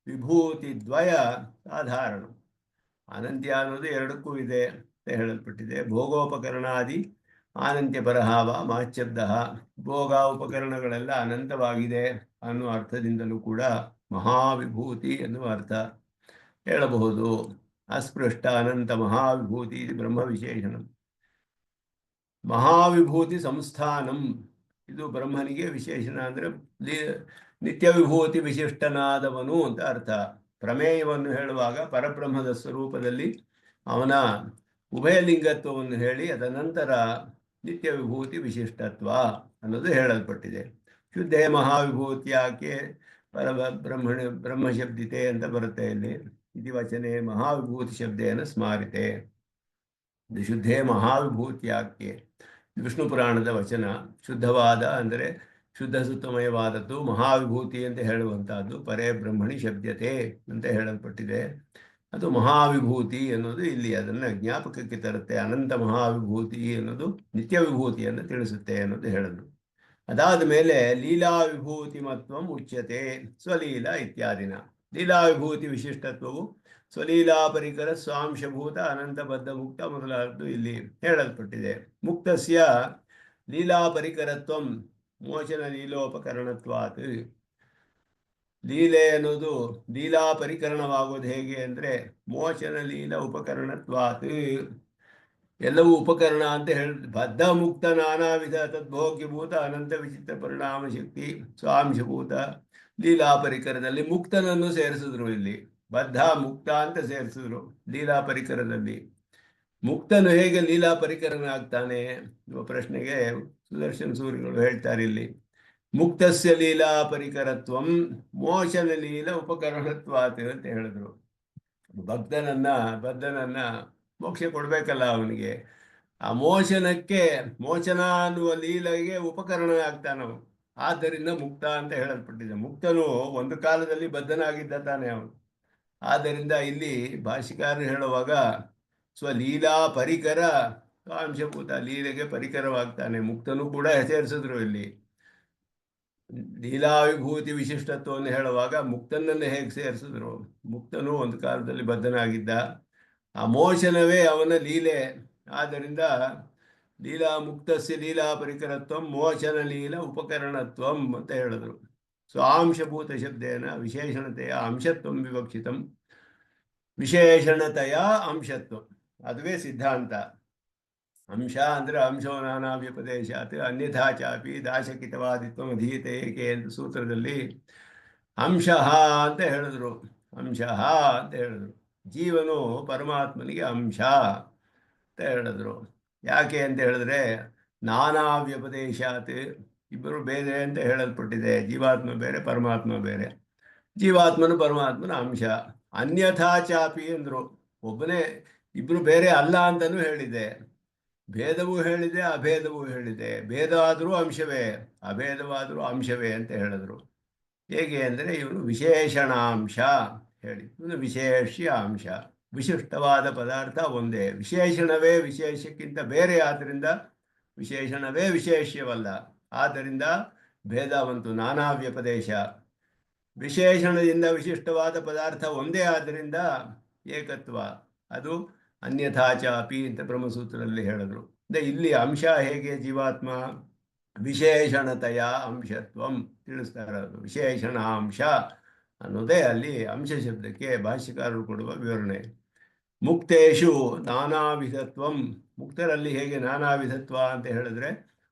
ವಿಭೂತಿ ದ್ವಯ ಸಾಧಾರಣ. ಅನಂತ್ಯ ಅನ್ನೋದು ಎರಡಕ್ಕೂ ಇದೆ ಅಂತ ಹೇಳಲ್ಪಟ್ಟಿದೆ. ಭೋಗೋಪಕರಣಾದಿ ಅನಂತ್ಯ ಪರಹಾವ ಮಹಚ್ಛಬ್ದ. ಭೋಗ ಉಪಕರಣಗಳೆಲ್ಲ ಅನಂತವಾಗಿದೆ ಅನ್ನುವ ಅರ್ಥದಿಂದಲೂ ಕೂಡ ಮಹಾವಿಭೂತಿ ಎನ್ನುವ ಅರ್ಥ ಹೇಳಬಹುದು. ಅಸ್ಪೃಷ್ಟ ಅನಂತ ಮಹಾವಿಭೂತಿ ಬ್ರಹ್ಮ ವಿಶೇಷಣ. ಮಹಾವಿಭೂತಿ ಸಂಸ್ಥಾನಂ ಇದು ಬ್ರಹ್ಮನಿಗೆ ವಿಶೇಷಣ. ಅಂದರೆ ನಿತ್ಯ ವಿಭೂತಿ ವಿಶಿಷ್ಟನಾದವನು ಅಂತ ಅರ್ಥ. ಪ್ರಮೇಯವನ್ನು ಹೇಳುವಾಗ ಪರಬ್ರಹ್ಮದ ಸ್ವರೂಪದಲ್ಲಿ ಅವನ ಉಭಯಲಿಂಗತ್ವವನ್ನು ಹೇಳಿ ಅದನಂತರ ನಿತ್ಯ ವಿಭೂತಿ ವಿಶಿಷ್ಟತ್ವ ಅನ್ನೋದು ಹೇಳಲ್ಪಟ್ಟಿದೆ. ಶುದ್ಧೇ ಮಹಾವಿಭೂತಿಯಾಕೆ ಬ್ರಹ್ಮಶಬ್ದಿತೆ ಅಂತ ಬರುತ್ತೆ ಇಲ್ಲಿ. ಇತಿ ವಚನೆ ಮಹಾವಿಭೂತಿ ಶಬ್ದೇನ ಸ್ಮಾರಿತೆ. ಶುದ್ಧೇ ಮಹಾವಿಭೂತಿಯಾಕೆ ವಿಷ್ಣು ಪುರಾಣದ ವಚನ. ಶುದ್ಧವಾದ ಅಂದರೆ ಶುದ್ಧ ಸುತ್ತಮಯವಾದದ್ದು ಮಹಾವಿಭೂತಿ ಅಂತ ಹೇಳುವಂತಹದ್ದು ಪರೇ ಬ್ರಹ್ಮಣಿ ಶಬ್ದತೆ ಅಂತ ಹೇಳಲ್ಪಟ್ಟಿದೆ. ಅದು ಮಹಾವಿಭೂತಿ ಅನ್ನೋದು ಇಲ್ಲಿ ಅದನ್ನು ಜ್ಞಾಪಕಕ್ಕೆ ತರುತ್ತೆ. ಅನಂತ ಮಹಾವಿಭೂತಿ ಅನ್ನೋದು ನಿತ್ಯ ವಿಭೂತಿಯನ್ನು ತಿಳಿಸುತ್ತೆ ಅನ್ನೋದು ಹೇಳಿದ್ರು. ಅದಾದ ಮೇಲೆ ಲೀಲಾ ವಿಭೂತಿ ಮತ್ವಂ ಉಚ್ಯತೆ ಸ್ವಲೀಲಾ ಇತ್ಯಾದಿನ. ಲೀಲಾ ವಿಭೂತಿ ವಿಶಿಷ್ಟತ್ವವು ಸ್ವಲೀಲಾ ಪರಿಕರ ಸ್ವಾಂಶಭೂತ ಅನಂತಬದ್ಧ ಮುಕ್ತ ಮೊದಲಾದದ್ದು ಇಲ್ಲಿ ಹೇಳಲ್ಪಟ್ಟಿದೆ. ಮುಕ್ತಸ್ಯ ಲೀಲಾ ಪರಿಕರತ್ವಂ ಮೋಚನ ಲೀಲೋಪಕರಣತ್ವಾತ್. ಲೀಲೆ ಅನ್ನೋದು ಲೀಲಾ ಪರಿಕರಣವಾಗೋದು ಹೇಗೆ ಅಂದರೆ ಮೋಚನ ಲೀಲ ಉಪಕರಣತ್ವಾತ್. ಎಲ್ಲವೂ ಉಪಕರಣ ಅಂತ ಹೇಳಿ ಬದ್ಧ ಮುಕ್ತ ನಾನಾ ವಿಧ ತದ್ಭೋಗ್ಯಭೂತ ಅನಂತ ವಿಚಿತ್ರ ಪರಿಣಾಮ ಶಕ್ತಿ ಸ್ವಾಂಶಭೂತ ಲೀಲಾ ಪರಿಕರದಲ್ಲಿ ಮುಕ್ತನನ್ನು ಸೇರಿಸಿದ್ರು. ಇಲ್ಲಿ ಬದ್ಧ ಮುಕ್ತ ಅಂತ ಸೇರಿಸಿದ್ರು ಲೀಲಾ ಪರಿಕರದಲ್ಲಿ. ಮುಕ್ತನು ಹೇಗೆ ಲೀಲಾ ಪರಿಕರನಾಗ್ತಾನೆ ಎಂಬ ಪ್ರಶ್ನೆಗೆ ಸುದರ್ಶನ ಸೂರಿಗಳು ಹೇಳ್ತಾರೆ ಇಲ್ಲಿ ಮುಕ್ತಸ್ಯ ಲೀಲಾ ಪರಿಕರತ್ವಂ ಮೋಚನ ಲೀಲಾ ಉಪಕರಣತ್ವಾತ್ ಅಂತ ಹೇಳಿದ್ರು. ಬದ್ಧನನ್ನ ಮೋಕ್ಷ ಕೊಡ್ಬೇಕಲ್ಲ ಅವನಿಗೆ. ಆ ಮೋಚನ ಅನ್ನುವ ಲೀಲೆಗೆ ಉಪಕರಣ ಆಗ್ತಾನವನು. ಆದ್ದರಿಂದ ಮುಕ್ತ ಅಂತ ಹೇಳಲ್ಪಟ್ಟಿದೆ. ಮುಕ್ತನು ಒಂದು ಕಾಲದಲ್ಲಿ ಬದ್ಧನಾಗಿದ್ದ ತಾನೆ ಅವನು. ಆದ್ದರಿಂದ ಇಲ್ಲಿ ಭಾಷಿಕಾರರು ಹೇಳುವಾಗ ಸ್ವಲೀಲಾ ಪರಿಕರ ಅಂಶಭೂತ ಲೀಲೆಗೆ ಪರಿಕರವಾಗ್ತಾನೆ. ಮುಕ್ತನು ಕೂಡ ಹೆಸರಿಸಿದ್ರು ಇಲ್ಲಿ. ಲೀಲಾ ವಿಭೂತಿ ವಿಶಿಷ್ಟತ್ವವನ್ನು ಹೇಳುವಾಗ ಮುಕ್ತನನ್ನು ಹೇಗೆ ಸೇರಿಸಿದ್ರು. ಮುಕ್ತನು ಒಂದು ಕಾಲದಲ್ಲಿ ಬದ್ಧನಾಗಿದ್ದ. ಆ ಮೋಚನವೇ ಅವನ ಲೀಲೆ. ಆದ್ದರಿಂದ ಲೀಲಾ ಮುಕ್ತಸ್ಯ ಲೀಲಾ ಪರಿಕರತ್ವಂ ಮೋಚನ ಲೀಲಾ ಉಪಕರಣತ್ವಂ ಅಂತ ಹೇಳಿದ್ರು. ಸ್ವಾಂಶಭೂತ ಶಬ್ದೇನ ವಿಶೇಷಣತೆಯ ಅಂಶತ್ವಂ ವಿವಕ್ಷಿತಂ. ವಿಶೇಷಣತೆಯ ಅಂಶತ್ವ ಅದುವೇ ಸಿದ್ಧಾಂತ. ಅಂಶ ಅಂದರೆ ಅಂಶೋ ನಾನಾ ವ್ಯಪದೇಶಾತ್ ಅನ್ಯಥಾ ಚಾಪಿ ದಾಶಕಿತವಾದಿತ್ವ ಅಧೀಯತೆ ಏಕೆ ಅಂತ ಸೂತ್ರದಲ್ಲಿ ಅಂಶ ಅಂತ ಹೇಳಿದ್ರು. ಅಂಶಃ ಅಂತ ಹೇಳಿದ್ರು. ಜೀವನು ಪರಮಾತ್ಮನಿಗೆ ಅಂಶ ಅಂತ ಹೇಳಿದ್ರು. ಯಾಕೆ ಅಂತ ಹೇಳಿದ್ರೆ ನಾನಾ ವ್ಯಪದೇಶಾತ್, ಇಬ್ಬರು ಬೇರೆ ಅಂತ ಹೇಳಲ್ಪಟ್ಟಿದೆ. ಜೀವಾತ್ಮ ಬೇರೆ, ಪರಮಾತ್ಮ ಬೇರೆ. ಜೀವಾತ್ಮನು ಪರಮಾತ್ಮನ ಅಂಶ. ಅನ್ಯಥಾ ಚಾಪಿ ಅಂದ್ರು. ಒಬ್ಬನೇ, ಇಬ್ರು ಬೇರೆ ಅಲ್ಲ ಅಂತಲೂ ಹೇಳಿದೆ. ಭೇದವೂ ಹೇಳಿದೆ, ಅಭೇದವೂ ಹೇಳಿದೆ. ಭೇದ ಆದರೂ ಅಂಶವೇ, ಅಭೇದವಾದರೂ ಅಂಶವೇ ಅಂತ ಹೇಳಿದ್ರು. ಹೇಗೆ ಅಂದರೆ ಇವನು ವಿಶೇಷಣಾಂಶ ಹೇಳಿ, ಇವನು ವಿಶೇಷ್ಯ ಅಂಶ. ವಿಶಿಷ್ಟವಾದ ಪದಾರ್ಥ ಒಂದೇ. ವಿಶೇಷಣವೇ ವಿಶೇಷಕ್ಕಿಂತ ಬೇರೆ ಆದ್ದರಿಂದ ವಿಶೇಷಣವೇ ವಿಶೇಷ್ಯವಲ್ಲ. ಆದ್ದರಿಂದ ಭೇದವಂತು ನಾನಾ ವ್ಯಪದೇಶ. ವಿಶೇಷಣದಿಂದ ವಿಶಿಷ್ಟವಾದ ಪದಾರ್ಥ ಒಂದೇ ಆದ್ದರಿಂದ ಏಕತ್ವ. ಅದು ಅನ್ಯಥಾಚಾಪಿ ಅಂತ ಬ್ರಹ್ಮಸೂತ್ರದಲ್ಲಿ ಹೇಳಿದ್ರು. ಇಲ್ಲಿ ಅಂಶ ಹೇಗೆ ಜೀವಾತ್ಮ ವಿಶೇಷಣತೆಯ ಅಂಶತ್ವಂ ತಿಳಿಸ್ತಾರೆ. ಅದು ವಿಶೇಷಣ ಅಂಶ ಅನ್ನೋದೇ ಅಲ್ಲಿ ಅಂಶ ಶಬ್ದಕ್ಕೆ ಭಾಷ್ಯಕಾರರು ಕೊಡುವ ವಿವರಣೆ. ಮುಕ್ತೇಶು ನಾನಾ ವಿಧತ್ವಂ, ಮುಕ್ತರಲ್ಲಿ ಹೇಗೆ ನಾನಾ ವಿಧತ್ವ ಅಂತ ಹೇಳಿದ್ರೆ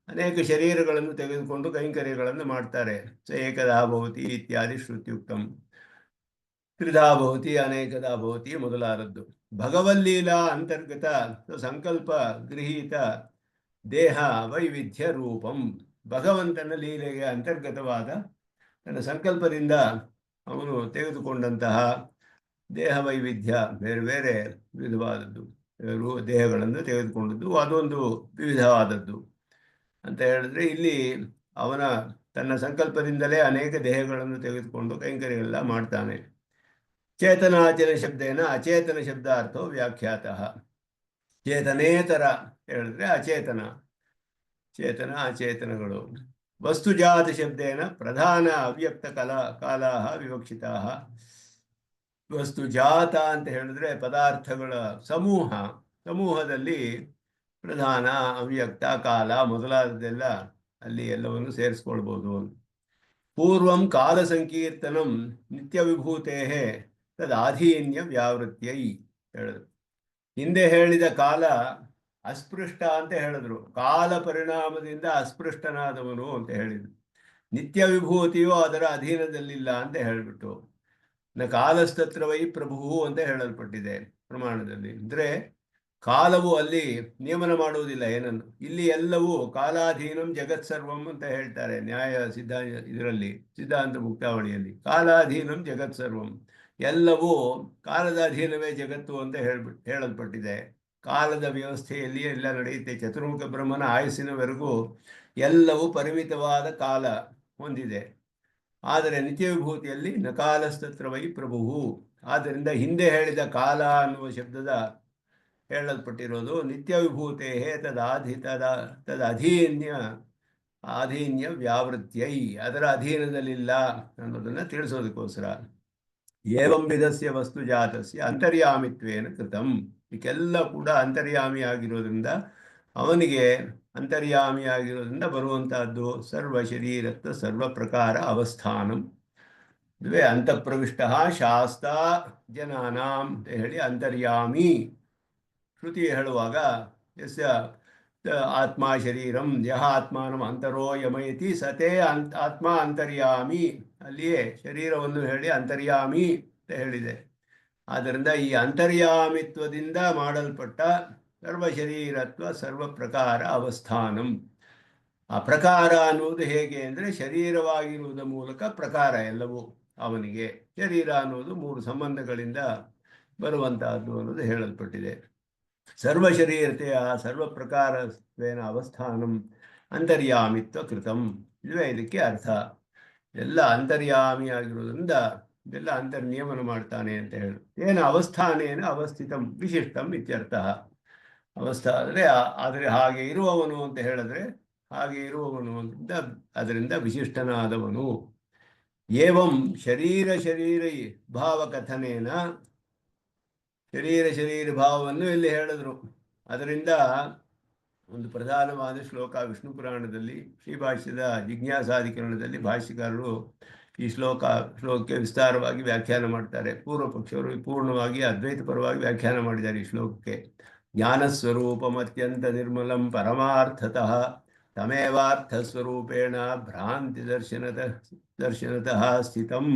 ಅನೇಕ ಶರೀರಗಳನ್ನು ತೆಗೆದುಕೊಂಡು ಕೈಂಕರ್ಯಗಳನ್ನು ಮಾಡ್ತಾರೆ. ಸ ಏಕದಾ ಭವತಿ ಇತ್ಯಾದಿ ಶ್ರುತ್ಯುಕ್ತಂ. ತ್ರಿಧಾ ಭವತಿ, ಅನೇಕದಾ ಭವತಿ ಮೊದಲಾದದ್ದು. ಭಗವಲ್ಲೀಲಾ ಅಂತರ್ಗತ ಸಂಕಲ್ಪ ಗೃಹೀತ ದೇಹ ವೈವಿಧ್ಯ ರೂಪಂ. ಭಗವಂತನ ಲೀಲೆಗೆ ಅಂತರ್ಗತವಾದ ತನ್ನ ಸಂಕಲ್ಪದಿಂದ ಅವನು ತೆಗೆದುಕೊಂಡಂತಹ ದೇಹ ವೈವಿಧ್ಯ, ಬೇರೆ ಬೇರೆ ವಿಧವಾದದ್ದು ದೇಹಗಳನ್ನು ತೆಗೆದುಕೊಂಡದ್ದು, ಅದೊಂದು ವಿವಿಧವಾದದ್ದು ಅಂತ ಹೇಳಿದ್ರೆ ಇಲ್ಲಿ ಅವನ ತನ್ನ ಸಂಕಲ್ಪದಿಂದಲೇ ಅನೇಕ ದೇಹಗಳನ್ನು ತೆಗೆದುಕೊಂಡು ಕೈಂಕರ್ಯಗಳೆಲ್ಲ ಮಾಡ್ತಾನೆ. ಚೇತನಾಚೇತನ ಶಬ್ದೇನ ಅಚೇತನ ಶಬ್ದಾರ್ಥೋ ವ್ಯಾಖ್ಯಾತಃ. ಚೇತನೇತರ ಹೇಳಿದ್ರೆ ಅಚೇತನ, ಚೇತನ ಅಚೇತನಗಳು. ವಸ್ತುಜಾತ ಶಬ್ದೇನ ಪ್ರಧಾನ ಅವ್ಯಕ್ತ ಕಾಲಾ ವಿವಕ್ಷಿತಾ. ವಸ್ತುಜಾತ ಅಂತ ಹೇಳಿದ್ರೆ ಪದಾರ್ಥಗಳ ಸಮೂಹ, ಸಮೂಹದಲ್ಲಿ ಪ್ರಧಾನ, ಅವ್ಯಕ್ತ, ಕಾಲ ಮೊದಲಾದದೆಲ್ಲ ಅಲ್ಲಿ ಎಲ್ಲವನ್ನು ಸೇರಿಸ್ಕೊಳ್ಬೋದು. ಪೂರ್ವಂ ಕಾಲ ಸಂಕೀರ್ತನಂ ನಿತ್ಯ ವಿಭೂತೇ ತದಾಧೀನ್ಯ ವ್ಯಾವೃತ್ಯೈ ಹೇಳಿದ್ರು. ಹಿಂದೆ ಹೇಳಿದ ಕಾಲ ಅಸ್ಪೃಷ್ಟ ಅಂತ ಹೇಳಿದ್ರು. ಕಾಲ ಪರಿಣಾಮದಿಂದ ಅಸ್ಪೃಷ್ಟನಾದವನು ಅಂತ ಹೇಳಿದ್ರು. ನಿತ್ಯ ವಿಭೂತಿಯು ಅದರ ಅಧೀನದಲ್ಲಿಲ್ಲ ಅಂತ ಹೇಳಿಬಿಟ್ಟು ನ ಕಾಲಸ್ತತ್ರ ವೈ ಪ್ರಭು ಅಂತ ಹೇಳಲ್ಪಟ್ಟಿದೆ ಪ್ರಮಾಣದಲ್ಲಿ. ಅಂದರೆ ಕಾಲವು ಅಲ್ಲಿ ನಿಯಮನ ಮಾಡುವುದಿಲ್ಲ ಏನನ್ನು. ಇಲ್ಲಿ ಎಲ್ಲವೂ ಕಾಲಾಧೀನಂ ಜಗತ್ ಸರ್ವಂ ಅಂತ ಹೇಳ್ತಾರೆ ನ್ಯಾಯ ಇದರಲ್ಲಿ ಸಿದ್ಧಾಂತ ಮುಕ್ತಾವಳಿಯಲ್ಲಿ. ಕಾಲಾಧೀನಂ ಜಗತ್ ಸರ್ವಂ, ಎಲ್ಲವೂ ಕಾಲದ ಅಧೀನವೇ ಜಗತ್ತು ಅಂತ ಹೇಳಲ್ಪಟ್ಟಿದೆ. ಕಾಲದ ವ್ಯವಸ್ಥೆಯಲ್ಲಿ ಎಲ್ಲ ನಡೆಯುತ್ತೆ. ಚತುರ್ಮುಖ ಬ್ರಹ್ಮನ ಆಯಸ್ಸಿನವರೆಗೂ ಎಲ್ಲವೂ ಪರಿಮಿತವಾದ ಕಾಲ ಹೊಂದಿದೆ. ಆದರೆ ನಿತ್ಯ ವಿಭೂತಿಯಲ್ಲಿ ನಕಾಲಸ್ತತ್ರ ವೈ ಪ್ರಭು. ಆದ್ದರಿಂದ ಹಿಂದೆ ಹೇಳಿದ ಕಾಲ ಅನ್ನುವ ಶಬ್ದದ ಹೇಳಲ್ಪಟ್ಟಿರೋದು ನಿತ್ಯ ವಿಭೂತೆ ಆಧೀನ್ಯ ವ್ಯಾವೃತ್ಯೈ, ಅದರ ಅಧೀನದಲ್ಲಿಲ್ಲ ಅನ್ನೋದನ್ನು ತಿಳಿಸೋದಕ್ಕೋಸ್ಕರ. ಏವಂ ವಿಧಸ್ಯ ವಸ್ತು ಜಾತಸ್ಯ ಅಂತರ್ಯಾಮಿತ್ವೇನ ಕೃತಂ. ಇದಕ್ಕೆಲ್ಲ ಕೂಡ ಅಂತರ್ಯಾಮಿಯಾಗಿರೋದ್ರಿಂದ, ಅವನಿಗೆ ಅಂತರ್ಯಾಮಿಯಾಗಿರೋದ್ರಿಂದ ಬರುವಂತಹದ್ದು ಸರ್ವ ಶರೀರತ್ವ ಸರ್ವ ಪ್ರಕಾರ ಅವಸ್ಥಾನಂ. ಇದುವೇ ಅಂತಃಪ್ರವಿಷ್ಟ ಶಾಸ್ತ ಜನಾನಾಂ ಅಂತ ಹೇಳಿ ಅಂತರ್ಯಾಮಿ ಶ್ರುತಿ ಹೇಳುವಾಗ ಯಸ್ಯ ಆತ್ಮ ಶರೀರಂ ಯಹ ಆತ್ಮಾನಂ ಅಂತರೋ ಯಮಯತಿ ಸತೇ ಆತ್ಮ ಅಂತರ್ಯಾಮಿ. ಅಲ್ಲಿಯೇ ಶರೀರವನ್ನು ಹೇಳಿ ಅಂತರ್ಯಾಮಿ ಅಂತ ಹೇಳಿದೆ. ಆದ್ದರಿಂದ ಈ ಅಂತರ್ಯಾಮಿತ್ವದಿಂದ ಮಾಡಲ್ಪಟ್ಟ ಸರ್ವ ಶರೀರತ್ವ ಸರ್ವ ಪ್ರಕಾರ ಅವಸ್ಥಾನಂ. ಆ ಪ್ರಕಾರ ಅನ್ನುವುದು ಹೇಗೆ ಅಂದರೆ ಶರೀರವಾಗಿರುವುದ ಮೂಲಕ ಪ್ರಕಾರ ಎಲ್ಲವೂ ಅವನಿಗೆ. ಶರೀರ ಅನ್ನೋದು ಮೂರು ಸಂಬಂಧಗಳಿಂದ ಬರುವಂತಹದ್ದು ಅನ್ನೋದು ಹೇಳಲ್ಪಟ್ಟಿದೆ. ಸರ್ವ ಶರೀರತೆಯ ಸರ್ವ ಪ್ರಕಾರತ್ವೇನ ಅವಸ್ಥಾನಂ ಅಂತರ್ಯಾಮಿತ್ವ ಕೃತಂ. ಇದುವೇ ಇದಕ್ಕೆ ಅರ್ಥ. ಎಲ್ಲ ಅಂತರ್ಯಾಮಿಯಾಗಿರುವುದರಿಂದ ಇದೆಲ್ಲ ಅಂತರ್ನಿಯಮನ ಮಾಡ್ತಾನೆ ಅಂತ ಹೇಳಿ. ಏನು ಅವಸ್ಥಾನೇನ ಅವಸ್ಥಿತಂ ವಿಶಿಷ್ಟಂ ಇತ್ಯರ್ಥ. ಅವಸ್ಥಾ ಆದರೆ ಹಾಗೆ ಇರುವವನು ಅಂತ ಹೇಳಿದ್ರೆ ಹಾಗೆ ಇರುವವನು ಅಂತ, ಅದರಿಂದ ವಿಶಿಷ್ಟನಾದವನು. ಏವಂ ಶರೀರ ಭಾವ ಕಥನೇನ, ಶರೀರ ಭಾವವನ್ನು ಇಲ್ಲಿ ಹೇಳಿದ್ರು. ಅದರಿಂದ ಒಂದು ಪ್ರಧಾನವಾದ ಶ್ಲೋಕ ವಿಷ್ಣು ಪುರಾಣದಲ್ಲಿ ಶ್ರೀಭಾಷ್ಯದ ಜಿಜ್ಞಾಸಾಧಿಕರಣದಲ್ಲಿ ಭಾಷ್ಯಕಾರರು ಈ ಶ್ಲೋಕಕ್ಕೆ ವಿಸ್ತಾರವಾಗಿ ವ್ಯಾಖ್ಯಾನ ಮಾಡ್ತಾರೆ. ಪೂರ್ವ ಪಕ್ಷವರು ಪೂರ್ಣವಾಗಿ ಅದ್ವೈತ ಪರವಾಗಿ ವ್ಯಾಖ್ಯಾನ ಮಾಡಿದ್ದಾರೆ ಈ ಶ್ಲೋಕಕ್ಕೆ. ಜ್ಞಾನಸ್ವರೂಪಮತ್ಯಂತ ನಿರ್ಮಲಂ ಪರಮಾರ್ಥತಃ ತಮೇವಾರ್ಥಸ್ವರೂಪೇಣ ಭ್ರಾಂತಿ ದರ್ಶನತಃ ಸ್ಥಿತಂ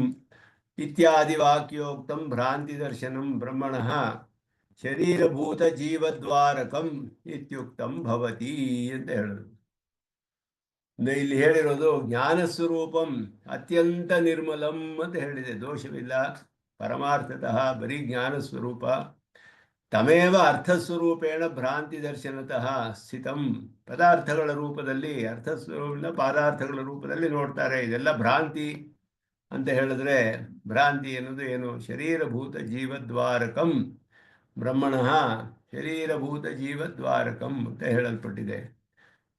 ಇತ್ಯಾದಿ ವಾಕ್ಯೋಕ್ತಂ ಭ್ರಾಂತಿ ದರ್ಶನಂ ಬ್ರಹ್ಮಣಃ ಶರೀರಭೂತ ಜೀವದ್ವಾರಕಂ ಇತ್ಯುಕ್ತಂ ಭವತಿ ಅಂತ ಹೇಳಿದ್ರು. ಇಲ್ಲಿ ಹೇಳಿರೋದು ಜ್ಞಾನ ಸ್ವರೂಪಂ ಅತ್ಯಂತ ನಿರ್ಮಲಂ ಅಂತ ಹೇಳಿದೆ. ದೋಷವಿಲ್ಲ, ಪರಮಾರ್ಥತಃ ಬರೀ ಜ್ಞಾನ ಸ್ವರೂಪ. ತಮೇವ ಅರ್ಥಸ್ವರೂಪೇಣ ಭ್ರಾಂತಿ ದರ್ಶನತಃ ಸ್ಥಿತಂ. ಪದಾರ್ಥಗಳ ರೂಪದಲ್ಲಿ, ಅರ್ಥಸ್ವರೂಪದ ಪದಾರ್ಥಗಳ ರೂಪದಲ್ಲಿ ನೋಡ್ತಾರೆ. ಇದೆಲ್ಲ ಭ್ರಾಂತಿ ಅಂತ ಹೇಳಿದ್ರೆ, ಭ್ರಾಂತಿ ಎನ್ನುವುದು ಏನು? ಶರೀರಭೂತ ಜೀವದ್ವಾರಕಂ ಬ್ರಹ್ಮಣಃ ಶರೀರಭೂತ ಜೀವದ್ವಾರಕಂ ಅಂತ ಹೇಳಲ್ಪಟ್ಟಿದೆ.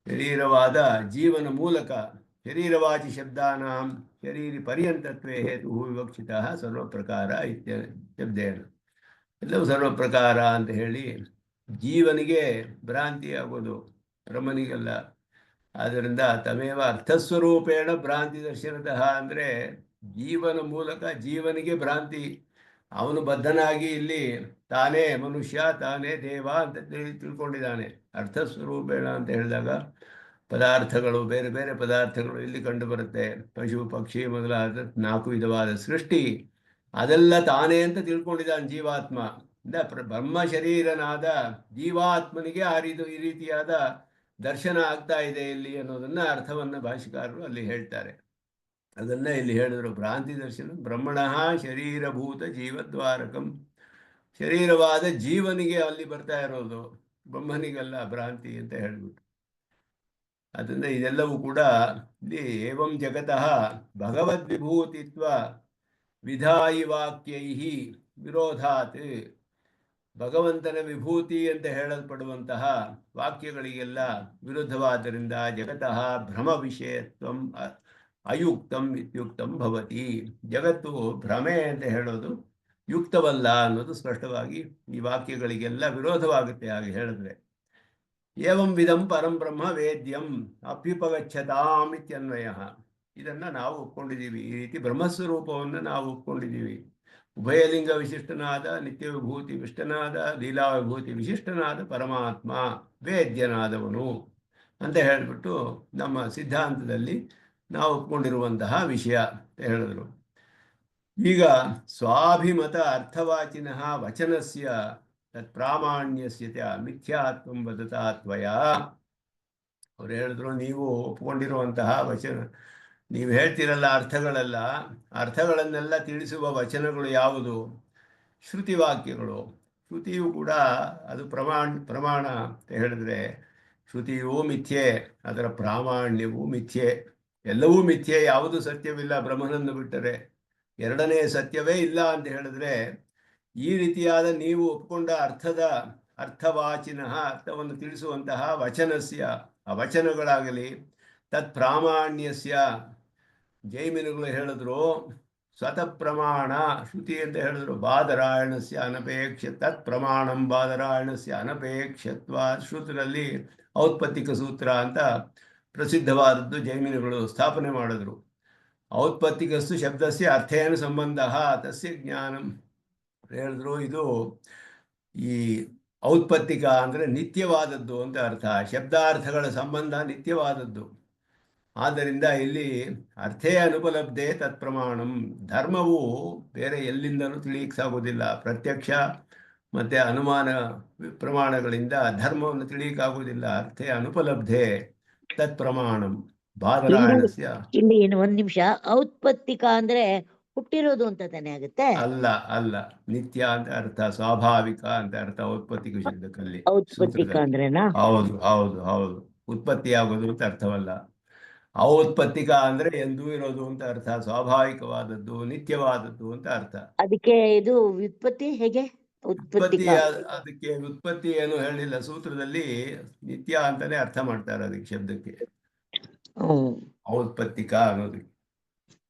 ಶರೀರವಾದ ಜೀವನ ಮೂಲಕ, ಶರೀರವಾಚಿ ಶಬ್ದಾನಾಂ ಶರೀರಿ ಪರ್ಯಂತತ್ವೇ ಹೇತು ವಿವಕ್ಷಿತಃ ಸರ್ವಪ್ರಕಾರ ಶಬ್ದೇನ. ಎಲ್ಲವೂ ಸರ್ವಪ್ರಕಾರ ಅಂತ ಹೇಳಿ ಜೀವನಿಗೆ ಭ್ರಾಂತಿ ಆಗೋದು, ಬ್ರಹ್ಮನಿಗಲ್ಲ. ಆದ್ದರಿಂದ ತಮೇವ ಅರ್ಥಸ್ವರೂಪೇಣ ಭ್ರಾಂತಿ ದರ್ಶನತಃ ಅಂದರೆ ಜೀವನ ಮೂಲಕ ಜೀವನಿಗೆ ಭ್ರಾಂತಿ. ಅವನು ಬದ್ಧನಾಗಿ ಇಲ್ಲಿ ತಾನೇ ಮನುಷ್ಯ, ತಾನೇ ದೇವ ಅಂತ ತಿಳ್ಕೊಂಡಿದ್ದಾನೆ. ಅರ್ಥಸ್ವರೂಪೇಣ ಅಂತ ಹೇಳಿದಾಗ ಪದಾರ್ಥಗಳು, ಬೇರೆ ಬೇರೆ ಪದಾರ್ಥಗಳು ಇಲ್ಲಿ ಕಂಡು ಬರುತ್ತೆ. ಪಶು ಪಕ್ಷಿ ಮೊದಲಾದ 4 ವಿಧವಾದ ಸೃಷ್ಟಿ, ಅದೆಲ್ಲ ತಾನೇ ಅಂತ ತಿಳ್ಕೊಂಡಿದ್ದಾನೆ ಜೀವಾತ್ಮ. ಬ್ರಹ್ಮ ಶರೀರನಾದ ಜೀವಾತ್ಮನಿಗೆ ಈ ರೀತಿಯಾದ ದರ್ಶನ ಆಗ್ತಾ ಇದೆ ಇಲ್ಲಿ ಅನ್ನೋದನ್ನ ಅರ್ಥವನ್ನ ಭಾಷಿಕಾರರು ಅಲ್ಲಿ ಹೇಳ್ತಾರೆ. ಅದನ್ನ ಇಲ್ಲಿ ಹೇಳಿದ್ರು. ಭ್ರಾಂತಿ ದರ್ಶನ ಬ್ರಹ್ಮಣಃ ಶರೀರಭೂತ ಜೀವದ್ವಾರಕಂ. ಶರೀರವಾದ ಜೀವನಿಗೆ ಅಲ್ಲಿ ಬರ್ತಾ ಇರೋದು, ಬ್ರಹ್ಮನಿಗಲ್ಲ ಭ್ರಾಂತಿ ಅಂತ ಹೇಳ್ಬಿಟ್ಟು. ಅದರಿಂದ ಇದೆಲ್ಲವೂ ಕೂಡ ಇಲ್ಲಿ ಏವಂ ಜಗತಃ ಭಗವದ್ವಿಭೂತಿತ್ವ ವಿಧಾಯಿ ವಾಕ್ಯೈ ವಿರೋಧಾತ್. ಭಗವಂತನ ವಿಭೂತಿ ಅಂತ ಹೇಳಲ್ಪಡುವಂತಹ ವಾಕ್ಯಗಳಿಗೆಲ್ಲ ವಿರುದ್ಧವಾದ್ದರಿಂದ ಜಗತಃ ಭ್ರಮ ವಿಷಯತ್ವಂ ಅಯುಕ್ತಂ ಇತ್ಯುಕ್ತಂ ಭವತಿ. ಜಗತ್ತು ಭ್ರಮೆ ಅಂತ ಹೇಳೋದು ಯುಕ್ತವಲ್ಲ ಅನ್ನೋದು ಸ್ಪಷ್ಟವಾಗಿ ಈ ವಾಕ್ಯಗಳಿಗೆಲ್ಲ ವಿರೋಧವಾಗುತ್ತೆ. ಹಾಗೆ ಹೇಳಿದ್ರೆ ಏವಂ ವಿಧಂ ಪರಂ ಬ್ರಹ್ಮ ವೇದ್ಯಂ ಅಭ್ಯುಪಗಚ್ಚತಾಂ ಇತ್ಯನ್ವಯ. ಇದನ್ನು ನಾವು ಒಪ್ಕೊಂಡಿದ್ದೀವಿ. ಈ ರೀತಿ ಬ್ರಹ್ಮಸ್ವರೂಪವನ್ನು ನಾವು ಒಪ್ಕೊಂಡಿದ್ದೀವಿ. ಉಭಯಲಿಂಗ ವಿಶಿಷ್ಟನಾದ, ನಿತ್ಯ ವಿಭೂತಿ ವಿಶಿಷ್ಟನಾದ, ಲೀಲಾ ವಿಭೂತಿ ವಿಶಿಷ್ಟನಾದ ಪರಮಾತ್ಮ ವೇದ್ಯನಾದವನು ಅಂತ ಹೇಳಿಬಿಟ್ಟು ನಮ್ಮ ಸಿದ್ಧಾಂತದಲ್ಲಿ ನಾವು ಒಪ್ಕೊಂಡಿರುವಂತಹ ವಿಷಯ ಅಂತ ಹೇಳಿದ್ರು. ಈಗ ಸ್ವಾಭಿಮತ ಅರ್ಥವಾಚಿನಃ ವಚನಸ್ಯ ತತ್ ಪ್ರಾಮಾಣ್ಯಸ್ಯ ಮಿಥ್ಯಾತ್ವಂ ವದತಾ ತ್ವಯ. ಅವ್ರು ಹೇಳಿದ್ರು, ನೀವು ಒಪ್ಕೊಂಡಿರುವಂತಹ ವಚನ, ನೀವು ಹೇಳ್ತಿರಲ್ಲ ಅರ್ಥಗಳೆಲ್ಲ, ಅರ್ಥಗಳನ್ನೆಲ್ಲ ತಿಳಿಸುವ ವಚನಗಳು ಯಾವುದು? ಶ್ರುತಿವಾಕ್ಯಗಳು. ಶ್ರುತಿಯು ಕೂಡ ಅದು ಪ್ರಮಾಣ ಅಂತ ಹೇಳಿದ್ರೆ, ಶ್ರುತಿಯೂ ಮಿಥ್ಯೆ, ಅದರ ಪ್ರಾಮಾಣ್ಯವೂ ಮಿಥ್ಯೆ. ಎಲ್ಲವೂ ಮಿಥ್ಯೆ, ಯಾವುದು ಸತ್ಯವಿಲ್ಲ ಬ್ರಹ್ಮನನ್ನು ಬಿಟ್ಟರೆ. ಎರಡನೇ ಸತ್ಯವೇ ಇಲ್ಲ ಅಂತ ಹೇಳಿದ್ರೆ, ಈ ರೀತಿಯಾದ ನೀವು ಒಪ್ಕೊಂಡ ಅರ್ಥವಾಚಿನಃ ಅರ್ಥವನ್ನು ತಿಳಿಸುವಂತಹ ವಚನಸ್ಯ, ಆ ವಚನಗಳಾಗಲಿ, ತತ್ ಪ್ರಾಮಾಣ್ಯಸ್ಯ, ಜೈಮಿನಿಗಳು ಹೇಳಿದ್ರು ಸ್ವತಃ ಪ್ರಮಾಣ ಶ್ರುತಿ ಅಂತ ಹೇಳಿದ್ರು. ಬಾದರಾಯಣಸ್ಯ ಅನಪೇಕ್ಷ ತತ್ ಪ್ರಮಾಣಂ ಬಾದರಾಯಣಸ್ಯ ಅನಪೇಕ್ಷತ್ವ. ಶ್ರುತಿನಲ್ಲಿ ಔತ್ಪತ್ತಿಕ ಸೂತ್ರ ಅಂತ ಪ್ರಸಿದ್ಧವಾದದ್ದು ಜೈಮಿನಿಗಳು ಸ್ಥಾಪನೆ ಮಾಡಿದ್ರು. ಔತ್ಪತ್ತಿಕಸ್ತು ಶಬ್ದಸ್ಯ ಅರ್ಥೇನ ಸಂಬಂಧ ತಸ್ಯ ಜ್ಞಾನಂ ಹೇಳಿದ್ರು. ಇದು ಈ ಔತ್ಪತ್ತಿಕ ಅಂದರೆ ನಿತ್ಯವಾದದ್ದು ಅಂತ ಅರ್ಥ. ಶಬ್ದಾರ್ಥಗಳ ಸಂಬಂಧ ನಿತ್ಯವಾದದ್ದು. ಆದ್ದರಿಂದ ಇಲ್ಲಿ ಅರ್ಥೇ ಅನುಪಲಬ್ಧೆ ತತ್ ಪ್ರಮಾಣಂ. ಧರ್ಮವು ಬೇರೆ ಎಲ್ಲಿಂದಲೂ ತಿಳಿಯಕ್ಕಾಗೋದಿಲ್ಲ. ಪ್ರತ್ಯಕ್ಷ ಮತ್ತು ಅನುಮಾನ ಪ್ರಮಾಣಗಳಿಂದ ಧರ್ಮವನ್ನು ತಿಳಿಯಕ್ಕಾಗೋದಿಲ್ಲ. ಅರ್ಥೇ ಅನುಪಲಬ್ಧೆ ತತ್ ಪ್ರಮಾಣಂ ಬಾದರಾಯಣಸ್ಯ. ಇಲ್ಲಿ ಒಂದು ನಿಮಿಷ, ಔತ್ಪತ್ತಿಕ ಅಂದ್ರೆ ಹುಟ್ಟಿರೋದು ಅಂತ ತಾನೇ ಆಗುತ್ತೆ? ಅಲ್ಲ, ಅಲ್ಲ, ನಿತ್ಯ ಅಂತ ಅರ್ಥ, ಸ್ವಾಭಾವಿಕ ಅಂತ ಅರ್ಥ ಔತ್ಪತ್ತಿಕ ಶಬ್ದಕ್ಕಲ್ಲಿ. ಔತ್ಪತ್ತಿಕ ಅಂದ್ರೇನಾ? ಹೌದು ಹೌದು ಹೌದು. ಉತ್ಪತ್ತಿ ಆಗೋದು ಅಂತ ಅರ್ಥವಲ್ಲ. ಔತ್ಪತ್ತಿಕ ಅಂದ್ರೆ ಎಂದೂ ಇರೋದು ಅಂತ ಅರ್ಥ, ಸ್ವಾಭಾವಿಕವಾದದ್ದು, ನಿತ್ಯವಾದದ್ದು ಅಂತ ಅರ್ಥ. ಅದಕ್ಕೆ ಇದು ವ್ಯುತ್ಪತ್ತಿ ಹೇಗೆ? ಉತ್ಪತ್ತಿ, ಅದಕ್ಕೆ ವ್ಯುತ್ಪತ್ತಿ ಏನು ಹೇಳಿಲ್ಲ ಸೂತ್ರದಲ್ಲಿ. ನಿತ್ಯ ಅಂತಾನೆ ಅರ್ಥ ಮಾಡ್ತಾರೆ ಅದಕ್ಕೆ, ಶಬ್ದಕ್ಕೆ ಔತ್ಪತ್ತಿಕ ಅನ್ನೋದಕ್ಕೆ.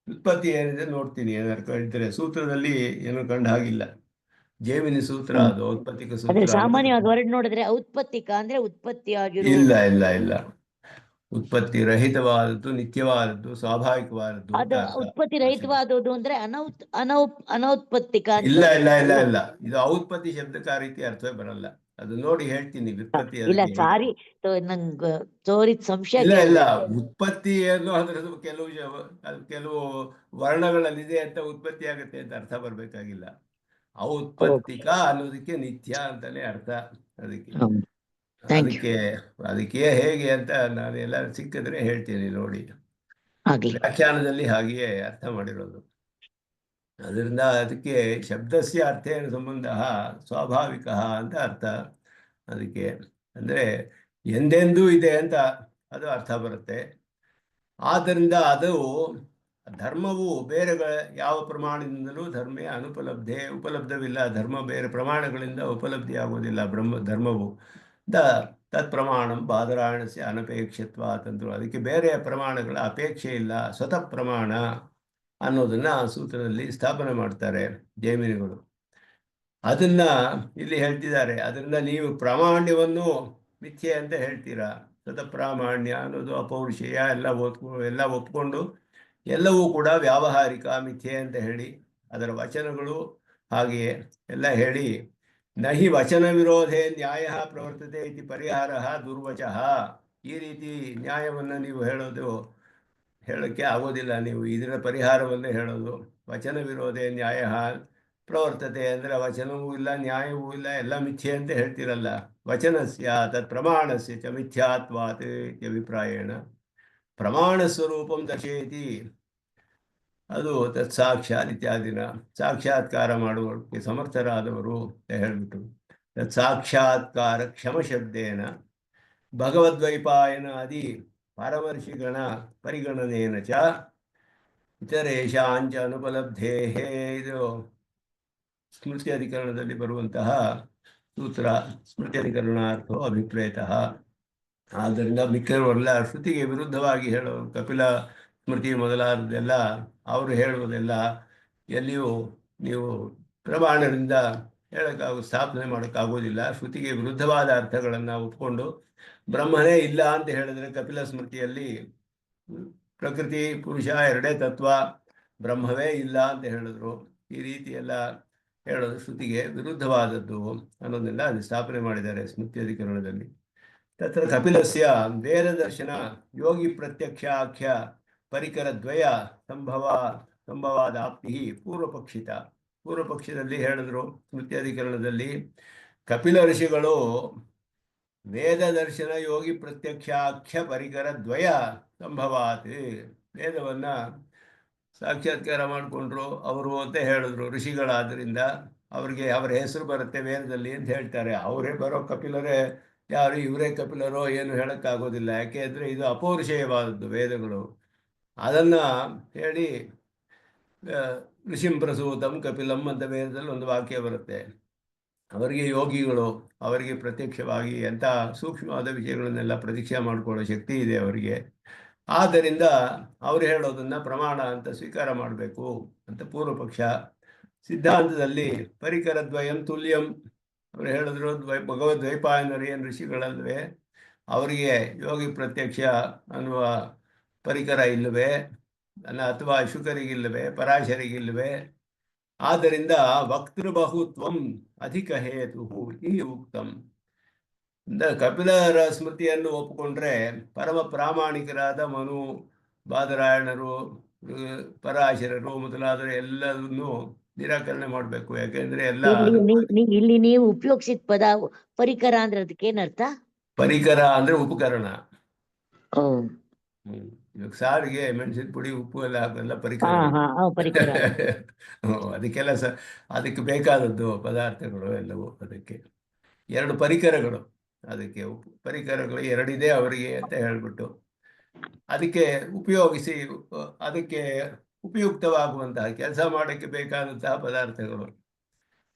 ವ್ಯುತ್ಪತ್ತಿ ಏನಿದೆ ನೋಡ್ತೀನಿ, ಏನಾದ್ರು ಇದ್ರೆ ಸೂತ್ರದಲ್ಲಿ ಏನು ಕಂಡು ಹಾಗಿಲ್ಲ. ಜೈಮಿನಿ ಸೂತ್ರ ಅದು ಔತ್ಪತ್ತಿಕ ಸೂತ್ರ. ಸಾಮಾನ್ಯವಾಗಿ ಹೊರಗೆ ನೋಡಿದ್ರೆ ಔತ್ಪತ್ತಿಕ ಅಂದ್ರೆ ಉತ್ಪತ್ತಿ ಆಗಿರೋ. ಇಲ್ಲ ಇಲ್ಲ ಇಲ್ಲ, ಉತ್ಪತ್ತಿ ರಹಿತವಾದದ್ದು, ನಿತ್ಯವಾದದ್ದು, ಸ್ವಾಭಾವಿಕವಾದದ್ದು. ಉತ್ಪತ್ತಿ ರಹಿತವಾದದ್ದು ಅಂದ್ರೆ ಅನೌತ್ಪತ್ತಿಕ. ಇಲ್ಲ ಇಲ್ಲ ಇಲ್ಲ ಇಲ್ಲ, ಇದು ಔತ್ಪತ್ತಿ ಶಬ್ದಕ್ಕೆ ಆ ರೀತಿ ಅರ್ಥವೇ ಬರಲ್ಲ. ಅದು ನೋಡಿ ಹೇಳ್ತೀನಿ ವ್ಯುತ್ಪತ್ತಿ ಇಲ್ಲ ಅದಕ್ಕೆ ಹೇಗೆ. ಸಾರಿ, ನಂಗೆ ತೋರಿದ ಸಂಶಯ ಇಲ್ಲ ಇಲ್ಲ, ಕೇಳಿದೆ. ಉತ್ಪತ್ತಿ ಏನು ಅದ್ರದ್ದು ಕೆಲವು ವರ್ಣಗಳಲ್ಲಿದೆ ಅಂತ ಉತ್ಪತ್ತಿ ಆಗುತ್ತೆ ಅಂತ ಅರ್ಥ ಬರ್ಬೇಕಾಗಿಲ್ಲ. ಔತ್ಪತ್ತಿಕ ಅನ್ನೋದಕ್ಕೆ ನಿತ್ಯ ಅಂತಾನೆ ಅರ್ಥ. ಅದಕ್ಕೆ ಥ್ಯಾಂಕ್ ಯು. ಅದಕ್ಕೆ ಅದಕ್ಕೆ ಹೇಗೆ ಅಂತ ನಾನು ಎಲ್ಲ ಸಿಕ್ಕಿದ್ರೆ ಹೇಳ್ತೀನಿ ನೋಡಿ. ಆಗ್ಲಿ. ವ್ಯಾಖ್ಯಾನದಲ್ಲಿ ಹಾಗೆಯೇ ಅರ್ಥ ಮಾಡಿರೋದು. ಅದರಿಂದ ಅದಕ್ಕೆ ಶಬ್ದಸ್ಯ ಅರ್ಥೇನ ಸಂಬಂಧ ಸ್ವಾಭಾವಿಕ ಅಂತ ಅರ್ಥ. ಅದಕ್ಕೆ ಅಂದರೆ ಎಂದೆಂದೂ ಇದೆ ಅಂತ ಅದು ಅರ್ಥ ಬರುತ್ತೆ. ಆದ್ದರಿಂದ ಅದು ಧರ್ಮವು ಬೇರೆ ಯಾವ ಪ್ರಮಾಣದಿಂದಲೂ ಧರ್ಮೇ ಉಪಲಬ್ಧವಿಲ್ಲ. ಧರ್ಮ ಬೇರೆ ಪ್ರಮಾಣಗಳಿಂದ ಉಪಲಬ್ಧಿ ಆಗೋದಿಲ್ಲ. ಧರ್ಮವು ತತ್ ಪ್ರಮಾಣಂ ಬಾದರಾಯಣಸ್ಯ ಅನಪೇಕ್ಷತ್ವ ಅಂತಂದ್ರು. ಅದಕ್ಕೆ ಬೇರೆ ಪ್ರಮಾಣಗಳ ಅಪೇಕ್ಷೆ ಇಲ್ಲ, ಸ್ವತಃ ಪ್ರಮಾಣ ಅನ್ನೋದನ್ನ ಆ ಸೂತ್ರದಲ್ಲಿ ಸ್ಥಾಪನೆ ಮಾಡ್ತಾರೆ ಜೈಮಿನಿಗಳು. ಅದನ್ನ ಇಲ್ಲಿ ಹೇಳ್ತಿದ್ದಾರೆ. ಅದರಿಂದ ನೀವು ಪ್ರಾಮಾಣ್ಯವನ್ನು ಮಿಥ್ಯೆ ಅಂತ ಹೇಳ್ತೀರಾ. ಸ್ವತಃ ಪ್ರಾಮಾಣ್ಯ ಅನ್ನೋದು ಅಪೌರುಷೇಯ ಎಲ್ಲ ಒಪ್ಕೊಂಡು ಎಲ್ಲವೂ ಕೂಡ ವ್ಯಾವಹಾರಿಕ ಮಿಥ್ಯೆ ಅಂತ ಹೇಳಿ ಅದರ ವಚನಗಳು ಹಾಗೆಯೇ ಎಲ್ಲ ಹೇಳಿ ನಹಿ ವಚನ ವಿರೋಧೇ ನ್ಯಾಯ ಪ್ರವರ್ತತೆ ಇತಿ ಪರಿಹಾರ ದುರ್ವಚಃ. ಈ ರೀತಿ ನ್ಯಾಯವನ್ನು ನೀವು ಹೇಳೋಕ್ಕೆ ಆಗೋದಿಲ್ಲ. ನೀವು ಇದರ ಪರಿಹಾರವನ್ನೇ ಹೇಳೋದು. ವಚನ ವಿರೋಧೇ ನ್ಯಾಯ ಪ್ರವರ್ತತೆ ಅಂದರೆ ವಚನವೂ ಇಲ್ಲ ನ್ಯಾಯವೂ ಇಲ್ಲ, ಎಲ್ಲ ಮಿಥ್ಯೆ ಅಂತ ಹೇಳ್ತಿರಲ್ಲ. ವಚನಸ್ಯ ತತ್ ಪ್ರಮಾಣಸ್ಯ ಚ ಮಿಥ್ಯಾತ್ವಾತ್ ಅಭಿಪ್ರಾಯೇಣ ಪ್ರಮಾಣ ಸ್ವರೂಪಂ ದರ್ಶಯತಿ. ಅದು ತತ್ ಸಾಕ್ಷಾತ್ ಇತ್ಯಾದಿನ ಸಾಕ್ಷಾತ್ಕಾರ ಮಾಡುವಕ್ಕೆ ಸಮರ್ಥರಾದವರು ಅಂತ ಹೇಳ್ಬಿಟ್ಟು ತತ್ ಸಾಕ್ಷಾತ್ಕಾರ ಕ್ಷಮಶಬ್ದೇನ ಭಗವದ್ವೈಪಾಯನ ಆದಿ ಪಾರಮರ್ಶಿಗಣ ಪರಿಗಣನೇನ ಚ ಇತರೇಷಾಂಚ ಅನುಪಲಬ್ಧೇ. ಇದು ಸ್ಮೃತಿ ಅಧಿಕರಣದಲ್ಲಿ ಬರುವಂತಹ ಸೂತ್ರ. ಸ್ಮೃತಿ ಅಧಿಕರಣಾರ್ಥೋ ಅಭಿಪ್ರೇತಃ. ಆದ್ದರಿಂದ ಮಿಕ್ಕವರೆಲ್ಲ ಶ್ರುತಿಗೆ ವಿರುದ್ಧವಾಗಿ ಹೇಳೋ ಕಪಿಲ ಸ್ಮೃತಿ ಮೊದಲಾದದೆಲ್ಲ ಅವರು ಹೇಳುವುದೆಲ್ಲ ಎಲ್ಲಿಯೂ ನೀವು ಪ್ರಮಾಣದಿಂದ ಸ್ಥಾಪನೆ ಮಾಡೋಕ್ಕಾಗೋದಿಲ್ಲ. ಶ್ರುತಿಗೆ ವಿರುದ್ಧವಾದ ಅರ್ಥಗಳನ್ನು ಒಪ್ಕೊಂಡು ಬ್ರಹ್ಮನೇ ಇಲ್ಲ ಅಂತ ಹೇಳಿದ್ರೆ ಕಪಿಲ ಸ್ಮೃತಿಯಲ್ಲಿ ಪ್ರಕೃತಿ ಪುರುಷ ಎರಡೇ ತತ್ವ, ಬ್ರಹ್ಮವೇ ಇಲ್ಲ ಅಂತ ಹೇಳಿದ್ರು. ಈ ರೀತಿ ಎಲ್ಲ ಹೇಳೋದು ಶ್ರುತಿಗೆ ವಿರುದ್ಧವಾದದ್ದು ಅನ್ನೋದನ್ನೆಲ್ಲ ಅದು ಸ್ಥಾಪನೆ ಮಾಡಿದ್ದಾರೆ ಸ್ಮೃತಿ ಅಧಿಕರಣದಲ್ಲಿ. ತತ್ರ ಕಪಿಲಸ್ಯ ವೇದದರ್ಶನ ಯೋಗಿ ಪ್ರತ್ಯಕ್ಷಾಖ್ಯ ಪರಿಕರದ್ವಯ ಸಂಭವಾದಾಪ್ತಿ ಪೂರ್ವಪಕ್ಷಿತ. ಪೂರ್ವಪಕ್ಷದಲ್ಲಿ ಹೇಳಿದ್ರು ಸ್ಮೃತಿ ಅಧಿಕರಣದಲ್ಲಿ ಕಪಿಲ ಋಷಿಗಳು ವೇದ ದರ್ಶನ ಯೋಗಿ ಪ್ರತ್ಯಕ್ಷಾಖ್ಯ ಪರಿಕರ ದ್ವಯ ಸಂಭವಾತ್, ವೇದವನ್ನ ಸಾಕ್ಷಾತ್ಕಾರ ಮಾಡಿಕೊಂಡ್ರು ಅವರು ಅಂತ ಹೇಳಿದ್ರು. ಋಷಿಗಳಾದ್ರಿಂದ ಅವ್ರಿಗೆ ಅವರ ಹೆಸರು ಬರುತ್ತೆ ವೇದದಲ್ಲಿ ಅಂತ ಹೇಳ್ತಾರೆ. ಅವರೇ ಬರೋ ಕಪಿಲರೇ ಯಾರು, ಇವರೇ ಕಪಿಲರೋ ಏನು ಹೇಳೋಕ್ಕಾಗೋದಿಲ್ಲ. ಯಾಕೆ ಅಂದರೆ ಇದು ಅಪೌರುಷೇಯವಾದದ್ದು ವೇದಗಳು. ಅದನ್ನು ಹೇಳಿ ಋಷಿಂ ಪ್ರಸೂತಂ ಕಪಿಲಂ ಅಂತ ವೇದದಲ್ಲಿ ಒಂದು ವಾಕ್ಯ ಬರುತ್ತೆ. ಅವರಿಗೆ ಯೋಗಿಗಳು, ಅವರಿಗೆ ಪ್ರತ್ಯಕ್ಷವಾಗಿ ಎಂಥ ಸೂಕ್ಷ್ಮವಾದ ವಿಷಯಗಳನ್ನೆಲ್ಲ ಪ್ರತೀಕ್ಷೆ ಮಾಡಿಕೊಳ್ಳೋ ಶಕ್ತಿ ಇದೆ ಅವರಿಗೆ. ಆದ್ದರಿಂದ ಅವರು ಹೇಳೋದನ್ನು ಪ್ರಮಾಣ ಅಂತ ಸ್ವೀಕಾರ ಮಾಡಬೇಕು ಅಂತ ಪೂರ್ವಪಕ್ಷ. ಸಿದ್ಧಾಂತದಲ್ಲಿ ಪರಿಕರದ್ವಯಂ ತುಲ್ಯಂ ಅವರು ಹೇಳಿದ್ರು. ಭಗವದ್ವೈಪಾಯನರು ಏನು ಋಷಿಗಳಲ್ವೇ, ಅವರಿಗೆ ಯೋಗಿ ಪ್ರತ್ಯಕ್ಷ ಅನ್ನುವ ಪರಿಕರ ಇಲ್ಲವೇ, ಅಥವಾ ಶುಕರಿಗಿಲ್ಲವೇ, ಪರಾಶರಿಗಿಲ್ಲವೇ. ಆದ್ದರಿಂದ ವಕ್ತೃಬಹುತ್ವಂ ಅಧಿಕ ಹೇತು ಈ ಉಕ್ತಂ. ಕಪಿಲರ ಸ್ಮೃತಿಯನ್ನು ಒಪ್ಪಿಕೊಂಡ್ರೆ ಪರಮ ಪ್ರಾಮಾಣಿಕರಾದ ಮನು, ಬಾದರಾಯಣರು, ಪರಾಶರರು ಮೊದಲಾದರೆ ಎಲ್ಲದನ್ನು ನಿರಾಕರಣೆ ಮಾಡಬೇಕು. ಯಾಕೆಂದ್ರೆ ಎಲ್ಲ ಇಲ್ಲಿ ನೀವು ಉಪಯೋಗಿಸಿದ ಪದ ಪರಿಕರ ಅಂದ್ರೆ ಅದಕ್ಕೆ ಏನರ್ಥ? ಪರಿಕರ ಅಂದ್ರೆ ಉಪಕರಣ. ಇವಾಗ ಸಾರಿಗೆ ಮೆಣಸಿನ ಪುಡಿ ಉಪ್ಪು ಎಲ್ಲ ಹಾಕಲ್ಲ ಪರಿಕರ. ಅದಕ್ಕೆಲ್ಲ ಅದಕ್ಕೆ ಬೇಕಾದದ್ದು ಪದಾರ್ಥಗಳು ಎಲ್ಲವೂ. ಅದಕ್ಕೆ ಎರಡು ಪರಿಕರಗಳು, ಅದಕ್ಕೆ ಪರಿಕರಗಳು ಎರಡಿದೆ ಅವರಿಗೆ ಅಂತ ಹೇಳ್ಬಿಟ್ಟು ಅದಕ್ಕೆ ಉಪಯೋಗಿಸಿ ಅದಕ್ಕೆ ಉಪಯುಕ್ತವಾಗುವಂತಹ ಕೆಲಸ ಮಾಡೋಕ್ಕೆ ಬೇಕಾದಂತಹ ಪದಾರ್ಥಗಳು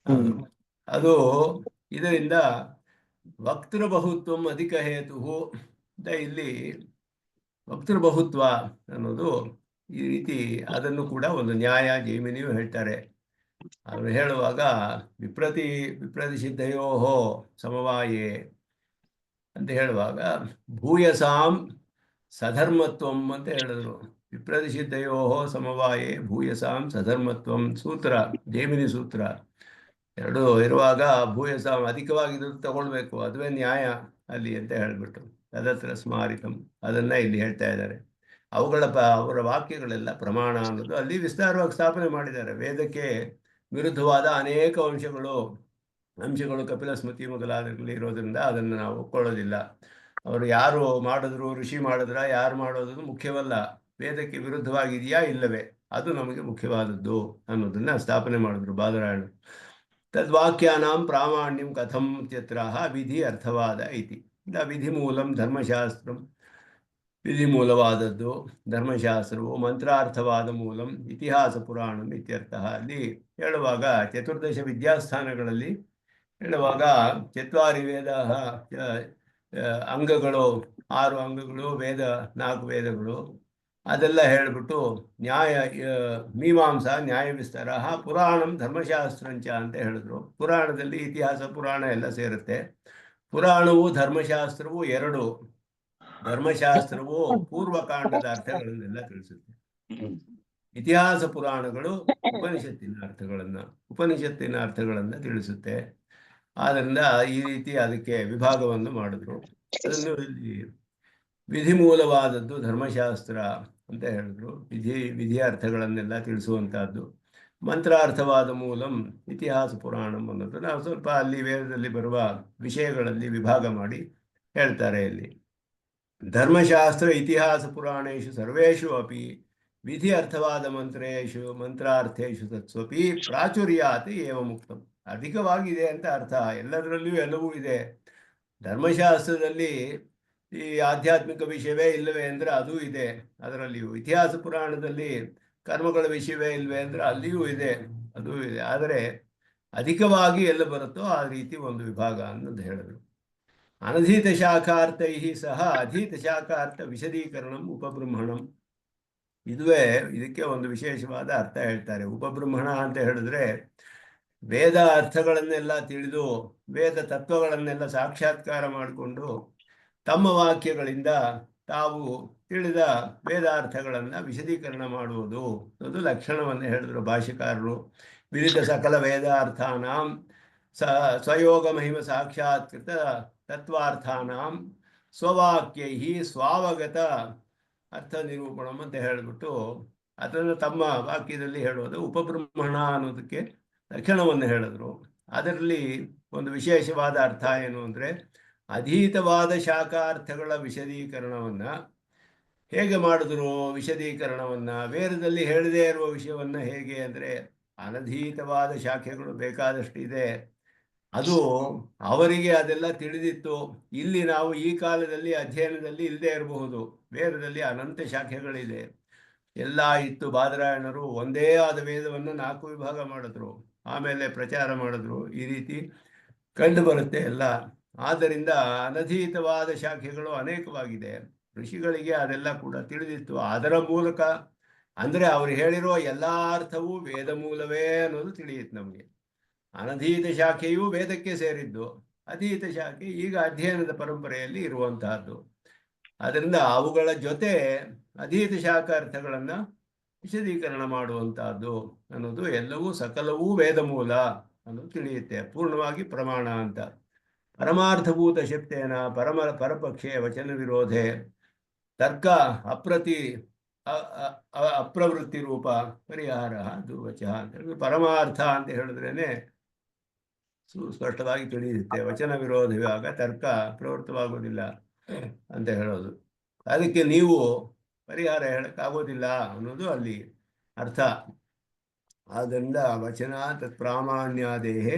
ಅದು. ಇದರಿಂದ ವಕ್ತೃಬಹುತ್ವ ಅಧಿಕ ಹೇತು ಅಂತ ಇಲ್ಲಿ ವಕ್ತೃಬಹುತ್ವ ಅನ್ನೋದು ಈ ರೀತಿ ಅದನ್ನು ಕೂಡ ಒಂದು ನ್ಯಾಯ ಜೈಮಿನಿಯು ಹೇಳ್ತಾರೆ. ಅವರು ಹೇಳುವಾಗ ವಿಪ್ರತಿಸಿದ್ಧಯೋ ಸಮವಾಯೇ ಅಂತ ಹೇಳುವಾಗ ಭೂಯಸಾಂ ಸಧರ್ಮತ್ವಂ ಅಂತ ಹೇಳಿದ್ರು. ವಿಪ್ರತಿಸಿದ್ಧಯೋ ಸಮವಾಯೇ ಭೂಯಸಾಂ ಸಧರ್ಮತ್ವಂ ಸೂತ್ರ, ಜೈಮಿನಿ ಸೂತ್ರ. ಎರಡು ಇರುವಾಗ ಭೂಯಸ ಅಧಿಕವಾಗಿದ್ದು ತಗೊಳ್ಬೇಕು, ಅದುವೇ ನ್ಯಾಯ ಅಲ್ಲಿ ಅಂತ ಹೇಳ್ಬಿಟ್ಟು ತದತ್ರ ಸ್ಮಾರಿತಂ ಅದನ್ನ ಇಲ್ಲಿ ಹೇಳ್ತಾ ಇದ್ದಾರೆ. ಅವರ ವಾಕ್ಯಗಳೆಲ್ಲ ಪ್ರಮಾಣ ಅನ್ನೋದು ಅಲ್ಲಿ ವಿಸ್ತಾರವಾಗಿ ಸ್ಥಾಪನೆ ಮಾಡಿದ್ದಾರೆ. ವೇದಕ್ಕೆ ವಿರುದ್ಧವಾದ ಅನೇಕ ಅಂಶಗಳು ಕಪಿಲ ಸ್ಮೃತಿ ಮೊದಲಾದಗಳಲ್ಲಿ ಇರೋದ್ರಿಂದ ಅದನ್ನು ನಾವು ಒಪ್ಕೊಳ್ಳೋದಿಲ್ಲ. ಅವರು ಯಾರು ಮಾಡಿದ್ರು, ಋಷಿ ಮಾಡಿದ್ರ, ಯಾರು ಮಾಡೋದು ಮುಖ್ಯವಲ್ಲ, ವೇದಕ್ಕೆ ವಿರುದ್ಧವಾಗಿದೆಯಾ ಇಲ್ಲವೇ ಅದು ನಮಗೆ ಮುಖ್ಯವಾದದ್ದು ಅನ್ನೋದನ್ನ ಸ್ಥಾಪನೆ ಮಾಡಿದ್ರು ಬಾದರಾಯಣರು. ತದ್ವಾಕ್ಯಾನಾಂ ಪ್ರಾಮಾಣ್ಯಂ ಕಥಂ ಇತ್ಯತ್ರಾಹ ವಿಧಿ ಅರ್ಥವಾದ ಇತಿ. ವಿಧಿ ಮೂಲಂ ಧರ್ಮಶಾಸ್ತ್ರಂ, ವಿಧಿ ಮೂಲವಾದದ್ದು ಧರ್ಮಶಾಸ್ತ್ರವು, ಮಂತ್ರಾರ್ಥವಾದ ಮೂಲಂ ಇತಿಹಾಸ ಪುರಾಣಂ ಇತ್ಯರ್ಥ. ಅಲ್ಲಿ ಹೇಳುವಾಗ ಚತುರ್ದಶ ವಿದ್ಯಾಸ್ಥಾನಗಳಲ್ಲಿ ಹೇಳುವಾಗ ಚತ್ವಾರಿ ವೇದ ಅಂಗಗಳು, 6 ಅಂಗಗಳು, ವೇದ 4 ವೇದಗಳು, ಅದೆಲ್ಲ ಹೇಳಿಬಿಟ್ಟು ಮೀಮಾಂಸಾ ನ್ಯಾಯ ವಿಸ್ತಾರ ಪುರಾಣಂ ಧರ್ಮಶಾಸ್ತ್ರಂಚ ಅಂತ ಹೇಳಿದ್ರು. ಪುರಾಣದಲ್ಲಿ ಇತಿಹಾಸ ಪುರಾಣ ಎಲ್ಲ ಸೇರುತ್ತೆ. ಪುರಾಣವು ಧರ್ಮಶಾಸ್ತ್ರವು ಎರಡು. ಧರ್ಮಶಾಸ್ತ್ರವು ಪೂರ್ವಕಾಂಡದ ಅರ್ಥಗಳನ್ನೆಲ್ಲ ತಿಳಿಸುತ್ತೆ. ಇತಿಹಾಸ ಪುರಾಣಗಳು ಉಪನಿಷತ್ತಿನ ಅರ್ಥಗಳನ್ನ ತಿಳಿಸುತ್ತೆ. ಆದ್ದರಿಂದ ಈ ರೀತಿ ಅದಕ್ಕೆ ವಿಭಾಗವನ್ನು ಮಾಡಿದ್ರು. ಅದನ್ನು ವಿಧಿ ಮೂಲವಾದದ್ದು ಧರ್ಮಶಾಸ್ತ್ರ ಅಂತ ಹೇಳಿದ್ರು. ವಿಧಿಯ ಅರ್ಥಗಳನ್ನೆಲ್ಲ ತಿಳಿಸುವಂತಹದ್ದು. ಮಂತ್ರಾರ್ಥವಾದ ಮೂಲಂ ಇತಿಹಾಸ ಪುರಾಣಂ ಅನ್ನೋದು ನಾವು ಸ್ವಲ್ಪ ಅಲ್ಲಿ ವೇದದಲ್ಲಿ ಬರುವ ವಿಷಯಗಳಲ್ಲಿ ವಿಭಾಗ ಮಾಡಿ ಹೇಳ್ತಾರೆ. ಇಲ್ಲಿ ಧರ್ಮಶಾಸ್ತ್ರ ಇತಿಹಾಸ ಪುರಾಣೇಶು ಸರ್ವೇಷು ಅಪಿ ವಿಧಿ ಅರ್ಥವಾದ ಮಂತ್ರಾರ್ಥೇಶು ತತ್ಸ್ವಪಿ ಪ್ರಾಚುರ್ಯಾತ್ ಏವ ಮುಕ್ತಂ. ಅಧಿಕವಾಗಿದೆ ಅಂತ ಅರ್ಥ. ಎಲ್ಲದರಲ್ಲಿಯೂ ಎಲ್ಲವೂ ಇದೆ. ಧರ್ಮಶಾಸ್ತ್ರದಲ್ಲಿ ಈ ಆಧ್ಯಾತ್ಮಿಕ ವಿಷಯವೇ ಇಲ್ಲವೇ ಅಂದರೆ ಅದೂ ಇದೆ ಅದರಲ್ಲಿಯೂ. ಇತಿಹಾಸ ಪುರಾಣದಲ್ಲಿ ಕರ್ಮಗಳ ವಿಷಯವೇ ಇಲ್ವೇ ಅಂದರೆ ಅಲ್ಲಿಯೂ ಇದೆ, ಅದೂ ಇದೆ. ಆದರೆ ಅಧಿಕವಾಗಿ ಎಲ್ಲ ಬರುತ್ತೋ ಆ ರೀತಿ ಒಂದು ವಿಭಾಗ ಅನ್ನೋದು ಹೇಳಿದ್ರು. ಅನಧೀತ ಶಾಖಾರ್ಥೈ ಸಹ ಅಧೀತ ಶಾಖಾರ್ಥ ವಿಶದೀಕರಣಂ ಉಪಬ್ರಹ್ಮಣಂ. ಇದಕ್ಕೆ ಒಂದು ವಿಶೇಷವಾದ ಅರ್ಥ ಹೇಳ್ತಾರೆ. ಉಪಬ್ರಹ್ಮಣ ಅಂತ ಹೇಳಿದ್ರೆ ವೇದ ಅರ್ಥಗಳನ್ನೆಲ್ಲ ತಿಳಿದು ವೇದ ತತ್ವಗಳನ್ನೆಲ್ಲ ಸಾಕ್ಷಾತ್ಕಾರ ಮಾಡಿಕೊಂಡು ತಮ್ಮ ವಾಕ್ಯಗಳಿಂದ ತಾವು ತಿಳಿದ ವೇದಾರ್ಥಗಳನ್ನು ವಿಶದೀಕರಣ ಮಾಡುವುದು ಅದು ಲಕ್ಷಣವನ್ನು ಹೇಳಿದ್ರು ಭಾಷ್ಯಕಾರರು. ವಿವಿಧ ಸಕಲ ವೇದಾರ್ಥಾನಾಂ ಸ್ವಯೋಗ ಮಹಿಮ ಸಾಕ್ಷಾತ್ಕೃತ ತತ್ವಾರ್ಥಾನಾಂ ಸ್ವವಾಕ್ಯೈ ಸ್ವಾವಗತ ಅರ್ಥ ನಿರೂಪಣಂ ಅಂತ ಹೇಳಿಬಿಟ್ಟು ಅದನ್ನು ತಮ್ಮ ವಾಕ್ಯದಲ್ಲಿ ಹೇಳೋದು ಉಪಬ್ರಹ್ಮಣ ಅನ್ನೋದಕ್ಕೆ ಲಕ್ಷಣವನ್ನು ಹೇಳಿದ್ರು. ಅದರಲ್ಲಿ ಒಂದು ವಿಶೇಷವಾದ ಅರ್ಥ ಏನು ಅಂದರೆ ಅಧೀತವಾದ ಶಾಖಾರ್ಥಗಳ ವಿಶದೀಕರಣವನ್ನು ಹೇಗೆ ಮಾಡಿದ್ರು. ವಿಶದೀಕರಣವನ್ನು ವೇದದಲ್ಲಿ ಹೇಳದೇ ಇರುವ ವಿಷಯವನ್ನು ಹೇಗೆ ಅಂದರೆ ಅನಧೀತವಾದ ಶಾಖೆಗಳು ಬೇಕಾದಷ್ಟು ಇದೆ. ಅದು ಅವರಿಗೆ ಅದೆಲ್ಲ ತಿಳಿದಿತ್ತು. ಇಲ್ಲಿ ನಾವು ಈ ಕಾಲದಲ್ಲಿ ಅಧ್ಯಯನದಲ್ಲಿ ಇಲ್ಲದೆ ಇರಬಹುದು. ವೇದದಲ್ಲಿ ಅನಂತ ಶಾಖೆಗಳಿದೆ, ಎಲ್ಲ ಇತ್ತು. ಬಾದರಾಯಣರು ಒಂದೇ ಆದ ವೇದವನ್ನು 4 ವಿಭಾಗ ಮಾಡಿದ್ರು, ಆಮೇಲೆ ಪ್ರಚಾರ ಮಾಡಿದ್ರು. ಈ ರೀತಿ ಕಂಡು ಬರುತ್ತೆ ಎಲ್ಲ. ಆದ್ದರಿಂದ ಅನಧೀತವಾದ ಶಾಖೆಗಳು ಅನೇಕವಾಗಿದೆ. ಋಷಿಗಳಿಗೆ ಅದೆಲ್ಲ ಕೂಡ ತಿಳಿದಿತ್ತು. ಅದರ ಮೂಲಕ ಅಂದರೆ ಅವರು ಹೇಳಿರೋ ಎಲ್ಲ ಅರ್ಥವೂ ವೇದ ಮೂಲವೇ ಅನ್ನೋದು ತಿಳಿಯುತ್ತೆ ನಮಗೆ. ಅನಧೀತ ಶಾಖೆಯೂ ವೇದಕ್ಕೆ ಸೇರಿದ್ದು, ಅಧೀತ ಶಾಖೆ ಈಗ ಅಧ್ಯಯನದ ಪರಂಪರೆಯಲ್ಲಿ ಇರುವಂತಹದ್ದು. ಅದರಿಂದ ಅವುಗಳ ಜೊತೆ ಅಧೀತ ಶಾಖಾರ್ಥಗಳನ್ನು ವಿಶದೀಕರಣ ಮಾಡುವಂತಹದ್ದು ಅನ್ನೋದು ಎಲ್ಲವೂ ಸಕಲವೂ ವೇದ ಮೂಲ ಅನ್ನೋದು ತಿಳಿಯುತ್ತೆ. ಪೂರ್ಣವಾಗಿ ಪ್ರಮಾಣ ಅಂತ. ಪರಮಾರ್ಥಭೂತ ಶಕ್ತೇನ ಪರಪಕ್ಷೆ ವಚನ ವಿರೋಧೆ ತರ್ಕ ಅಪ್ರವೃತ್ತಿ ರೂಪ ಪರಿಹಾರ ದುರ್ವಚ ಅಂತ ಪರಮಾರ್ಥ ಅಂತ ಹೇಳಿದ್ರೇನೆ ಸ್ಪಷ್ಟವಾಗಿ ತಿಳಿಯುತ್ತೆ. ವಚನ ವಿರೋಧವಾಗ ತರ್ಕ ಪ್ರವೃತ್ತವಾಗೋದಿಲ್ಲ ಅಂತ ಹೇಳೋದು. ಅದಕ್ಕೆ ನೀವು ಪರಿಹಾರ ಹೇಳಕ್ಕಾಗೋದಿಲ್ಲ ಅನ್ನೋದು ಅಲ್ಲಿ ಅರ್ಥ. ಆದ್ದರಿಂದ ವಚನ ತತ್ ಪ್ರಾಮಾಣ್ಯಾದೇಹೇ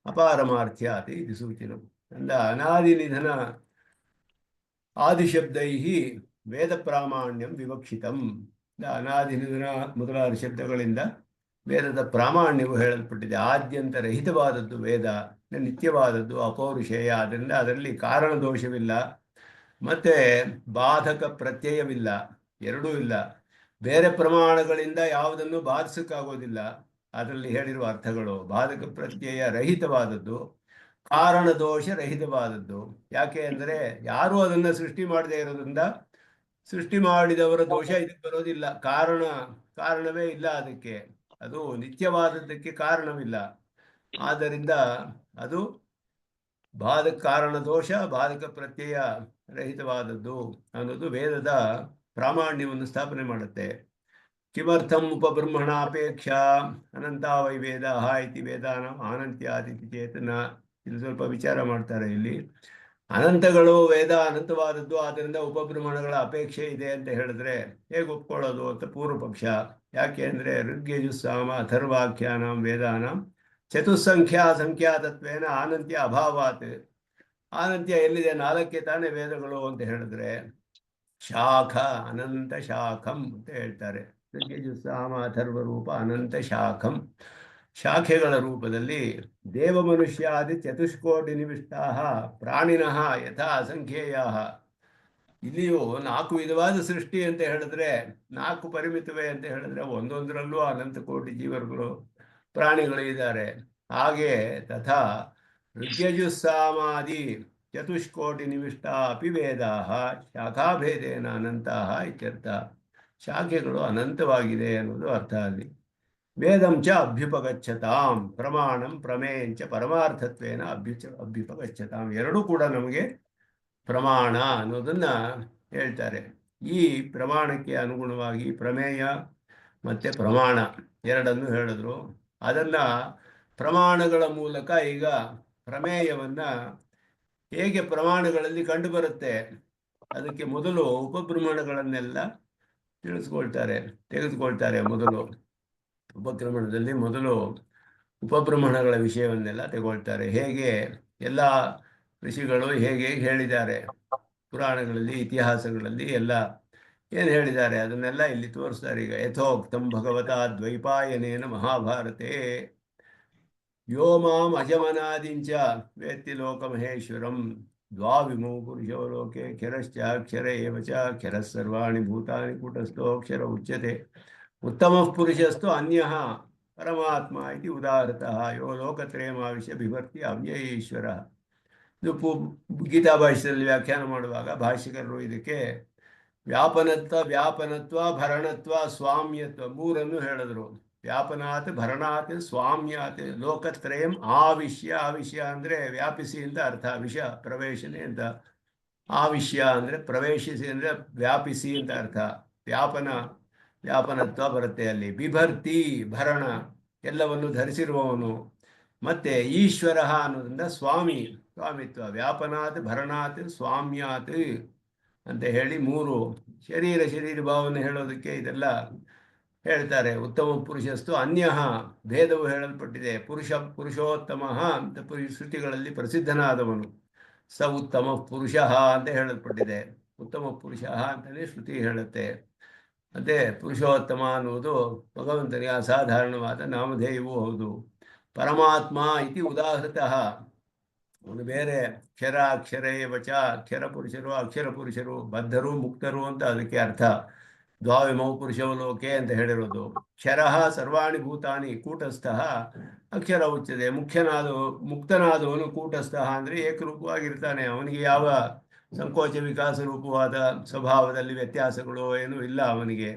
ಅಪಾರಮಾರ್ಥ್ಯಾತಿ ಇದು ಸೂಚನ. ಅಂದ ಅನಾದಿ ನಿಧನ ಆದಿಶಬ್ದೈ ವೇದ ಪ್ರಾಮಾಣ್ಯಂ ವಿವಕ್ಷಿತಂ. ಅನಾದಿ ನಿಧನ ಮೊದಲಾದ ಶಬ್ದಗಳಿಂದ ವೇದದ ಪ್ರಾಮಾಣ್ಯವು ಹೇಳಲ್ಪಟ್ಟಿದೆ. ಆದ್ಯಂತ ರಹಿತವಾದದ್ದು ವೇದ, ನಿತ್ಯವಾದದ್ದು, ಅಪೌರುಷೇಯ. ಆದ್ದರಿಂದ ಅದರಲ್ಲಿ ಕಾರಣ ದೋಷವಿಲ್ಲ, ಮತ್ತೆ ಬಾಧಕ ಪ್ರತ್ಯಯವಿಲ್ಲ, ಎರಡೂ ಇಲ್ಲ. ಬೇರೆ ಪ್ರಮಾಣಗಳಿಂದ ಯಾವುದನ್ನು ಬಾಧಿಸಕ್ಕಾಗೋದಿಲ್ಲ. ಅದರಲ್ಲಿ ಹೇಳಿರುವ ಅರ್ಥಗಳು ಬಾಧಕ ಪ್ರತ್ಯಯ ರಹಿತವಾದದ್ದು, ಕಾರಣ ದೋಷ ರಹಿತವಾದದ್ದು. ಯಾಕೆ ಅಂದರೆ ಯಾರೂ ಅದನ್ನು ಸೃಷ್ಟಿ ಮಾಡದೇ ಇರೋದ್ರಿಂದ ಸೃಷ್ಟಿ ಮಾಡಿದವರ ದೋಷ ಇದಕ್ಕೆ ಬರೋದಿಲ್ಲ. ಕಾರಣವೇ ಇಲ್ಲ ಅದಕ್ಕೆ. ಅದು ನಿತ್ಯವಾದದ್ದಕ್ಕೆ ಕಾರಣವಿಲ್ಲ. ಆದ್ದರಿಂದ ಅದು ಬಾಧಕ ಕಾರಣ ದೋಷ, ಬಾಧಕ ಪ್ರತ್ಯಯ ರಹಿತವಾದದ್ದು ಅನ್ನೋದು ವೇದದ ಪ್ರಾಮಾಣ್ಯವನ್ನು ಸ್ಥಾಪನೆ ಮಾಡುತ್ತೆ. ಕಿಮರ್ಥಂ ಉಪಬ್ರಹ್ಮಣಾಪೇಕ್ಷಾ ಅನಂತ ವೈ ವೇದ ಇತಿ ವೇದಾನಾಂ ಅನಂತ್ಯಾದಿತಿ ಚೇತನ. ಇದು ಸ್ವಲ್ಪ ವಿಚಾರ ಮಾಡ್ತಾರೆ ಇಲ್ಲಿ. ಅನಂತಗಳು ವೇದ ಅನಂತವಾದದ್ದು, ಆದ್ದರಿಂದ ಉಪಬ್ರಹ್ಮಣಗಳ ಅಪೇಕ್ಷೆ ಇದೆ ಅಂತ ಹೇಳಿದ್ರೆ ಹೇಗೆ ಒಪ್ಕೊಳ್ಳೋದು ಅಂತ ಪೂರ್ವ ಪಕ್ಷ. ಯಾಕೆ ಅಂದರೆ ಋಗ್ಯಜುಸ್ಸಾಮ ಅಥರ್ವಾಖ್ಯಾನಾಂ ವೇದಾನಾಂ ಸಂಖ್ಯಾತತ್ವೇನ ಅನಂತ್ಯ ಅಭಾವಾತ್. ಅನಂತ್ಯ ಎಲ್ಲಿದೆ? 4 ತಾನೇ ವೇದಗಳು ಅಂತ ಹೇಳಿದ್ರೆ ಶಾಖ ಅನಂತ ಶಾಖಂ ಅಂತ ಹೇಳ್ತಾರೆ. ಋಗ್ಯಜುಸ್ಸಾಮ ಅಥರ್ವ ರೂಪ ಅನಂತ ಶಾಖಂ. ಶಾಖೆಗಳ ರೂಪದಲ್ಲಿ ದೇವ ಮನುಷ್ಯಾದಿ ಚತುಷ್ಕೋಟಿ ನಿವಿಷ್ಟಾ ಪ್ರಾಣಿನಃ ಯಥಾ ಅಸಂಖ್ಯೇಯ. ಇಲ್ಲಿಯೂ 4 ವಿಧವಾದ ಸೃಷ್ಟಿ ಅಂತ ಹೇಳಿದ್ರೆ 4 ಪರಿಮಿತವೇ ಅಂತ ಹೇಳಿದ್ರೆ ಒಂದೊಂದರಲ್ಲೂ ಅನಂತ ಕೋಟಿ ಜೀವರುಗಳು ಪ್ರಾಣಿಗಳು ಇದ್ದಾರೆ. ಹಾಗೆ ತಥಾ ಋಗ್ಯಜುಸ್ಸಾಮಾದಿ ಚತುಷ್ಕೋಟಿ ನಿವಿಷ್ಟಾ ಅಪಿ ವೇದಾ ಶಾಖಾಭೇದೇನ ಅನಂತಹ ಇತ್ಯರ್ಥ. ಶಾಖೆಗಳು ಅನಂತವಾಗಿದೆ ಅನ್ನೋದು ಅರ್ಥ ಅಲ್ಲಿ. ವೇದಂ ಚ ಅಭ್ಯುಪಗಚ್ಚತಾಂ ಪ್ರಮಾಣಂ ಪ್ರಮೇಯಂಚ ಪರಮಾರ್ಥತ್ವೇನ ಅಭ್ಯುಪಗಚ್ಚತಾಂ. ಎರಡೂ ಕೂಡ ನಮಗೆ ಪ್ರಮಾಣ ಅನ್ನೋದನ್ನ ಹೇಳ್ತಾರೆ. ಈ ಪ್ರಮಾಣಕ್ಕೆ ಅನುಗುಣವಾಗಿ ಪ್ರಮೇಯ ಮತ್ತು ಪ್ರಮಾಣ ಎರಡನ್ನು ಹೇಳಿದ್ರು. ಅದನ್ನು ಪ್ರಮಾಣಗಳ ಮೂಲಕ ಈಗ ಪ್ರಮೇಯವನ್ನು ಹೇಗೆ ಪ್ರಮಾಣಗಳಲ್ಲಿ ಕಂಡುಬರುತ್ತೆ ಅದಕ್ಕೆ ಮೊದಲು ಉಪಬ್ರಹ್ಮಣಗಳನ್ನೆಲ್ಲ ತೆಗೆದುಕೊಳ್ತಾರೆ. ಮೊದಲು ಉಪಕ್ರಮಣದಲ್ಲಿ ಮೊದಲು ಉಪಬ್ರಹ್ಮಣಗಳ ವಿಷಯವನ್ನೆಲ್ಲ ತಗೊಳ್ತಾರೆ. ಹೇಗೆ ಎಲ್ಲ ಋಷಿಗಳು ಹೇಗೆ ಹೇಳಿದ್ದಾರೆ ಪುರಾಣಗಳಲ್ಲಿ, ಇತಿಹಾಸಗಳಲ್ಲಿ ಎಲ್ಲ ಏನು ಹೇಳಿದ್ದಾರೆ ಅದನ್ನೆಲ್ಲ ಇಲ್ಲಿ ತೋರಿಸ್ತಾರೆ. ಈಗ ಯಥೋಕ್ತಂ ಭಗವತಾ ದ್ವೈಪಾಯನೇನ ಮಹಾಭಾರತೆ ಯೋ ಮಾಂ ಅಜಮನಾದಿಂಚ ವೇತ್ತಿ ಲೋಕಮಹೇಶ್ವರಂ ದ್ವಾವಿಮೌ ಪುರುಷೋ ಲೋಕೆ ಕ್ಷರಶ್ಚಾಕ್ಷರ ಏವ ಚ ಕ್ಷರಃ ಸರ್ವಾಣಿ ಭೂತಾನಿ ಕೂಟಸ್ಥೋಕ್ಷರ ಉಚ್ಯತೆ ಉತ್ತಮಃ ಪುರುಷಸ್ತು ಅನ್ಯಃ ಪರಮಾತ್ಮ ಇತಿ ಉದಾಹೃತಃ ಯೋ ಲೋಕತ್ರಯಮಾವಿಶ್ಯ ಬಿಭರ್ತಿ ಅವ್ಯಯ ಈಶ್ವರ. ಇದು ಗೀತಾ ಭಾಷ್ಯದಲ್ಲಿ ವ್ಯಾಖ್ಯಾನ ಮಾಡುವಾಗ ಭಾಷ್ಯಕರು ಇದಕ್ಕೆ ವ್ಯಾಪನತ್ವ ಭರಣತ್ವ ಸ್ವಾಮ್ಯತ್ವ ಮೂರನ್ನು ಹೇಳಿದ್ರು. ವ್ಯಾಪನಾತ್ ಭರಣಾತ್ ಸ್ವಾಮ್ಯಾತ್ ಲೋಕತ್ರಯಂ ಆವಿಶ್ಯ ಅಂದರೆ ವ್ಯಾಪಿಸಿ ಅಂತ ಅರ್ಥ. ವಿಷ ಪ್ರವೇಶನೆ ಅಂತ. ಆವಿಶ್ಯ ಅಂದರೆ ಪ್ರವೇಶಿಸಿ ಅಂದರೆ ವ್ಯಾಪಿಸಿ ಅಂತ ಅರ್ಥ. ವ್ಯಾಪನತ್ವ ಬರುತ್ತೆ ಅಲ್ಲಿ. ಬಿಭರ್ತಿ ಭರಣ ಎಲ್ಲವನ್ನು ಧರಿಸಿರುವವನು. ಮತ್ತೆ ಈಶ್ವರ ಅನ್ನೋದ್ರಿಂದ ಸ್ವಾಮಿತ್ವ. ವ್ಯಾಪನಾತ್ ಭರಣಾತ್ ಸ್ವಾಮ್ಯಾತ್ ಅಂತ ಹೇಳಿ ಮೂರು ಶರೀರ ಭಾವನೆ ಹೇಳೋದಕ್ಕೆ ಇದೆಲ್ಲ ಹೇಳ್ತಾರೆ. ಉತ್ತಮ ಪುರುಷಸ್ತು ಅನ್ಯಃ ಭೇದವು ಹೇಳಲ್ಪಟ್ಟಿದೆ. ಪುರುಷೋತ್ತಮ ಅಂತ ಶ್ರುತಿಗಳಲ್ಲಿ ಪ್ರಸಿದ್ಧನಾದವನು. ಸ ಉತ್ತಮ ಪುರುಷ ಅಂತ ಹೇಳಲ್ಪಟ್ಟಿದೆ. ಉತ್ತಮ ಪುರುಷ ಅಂತಲೇ ಶ್ರುತಿ ಹೇಳುತ್ತೆ. ಅದೇ ಪುರುಷೋತ್ತಮ ಅನ್ನುವುದು ಭಗವಂತನಿಗೆ ಅಸಾಧಾರಣವಾದ ನಾಮಧೇಯವೂ ಹೌದು. ಪರಮಾತ್ಮ ಇತಿ ಉದಾಹೃತಃ. ಅವನು ಬೇರೆ ಅಕ್ಷರ ವಚ ಅಕ್ಷರ ಪುರುಷರು ಅಕ್ಷರ ಪುರುಷರು ಬದ್ಧರು ಮುಕ್ತರು ಅಂತ ಅದಕ್ಕೆ ಅರ್ಥ. ದ್ವಾವಿಮೌ ಪುರುಷೋ ಲೋಕೆ ಅಂತ ಹೇಳಿರೋದು. ಕ್ಷರಃ ಸರ್ವಾಣಿ ಭೂತಾನಿ ಕೂಟಸ್ಥ ಅಕ್ಷರ ಉಚ್ಯತೆ. ಮುಕ್ತನಾದವನು ಕೂಟಸ್ಥ ಅಂದರೆ ಏಕರೂಪವಾಗಿರ್ತಾನೆ. ಅವನಿಗೆ ಯಾವ ಸಂಕೋಚ ವಿಕಾಸ ರೂಪವಾದ ಸ್ವಭಾವದಲ್ಲಿ ವ್ಯತ್ಯಾಸಗಳು ಏನೂ ಇಲ್ಲ ಅವನಿಗೆ.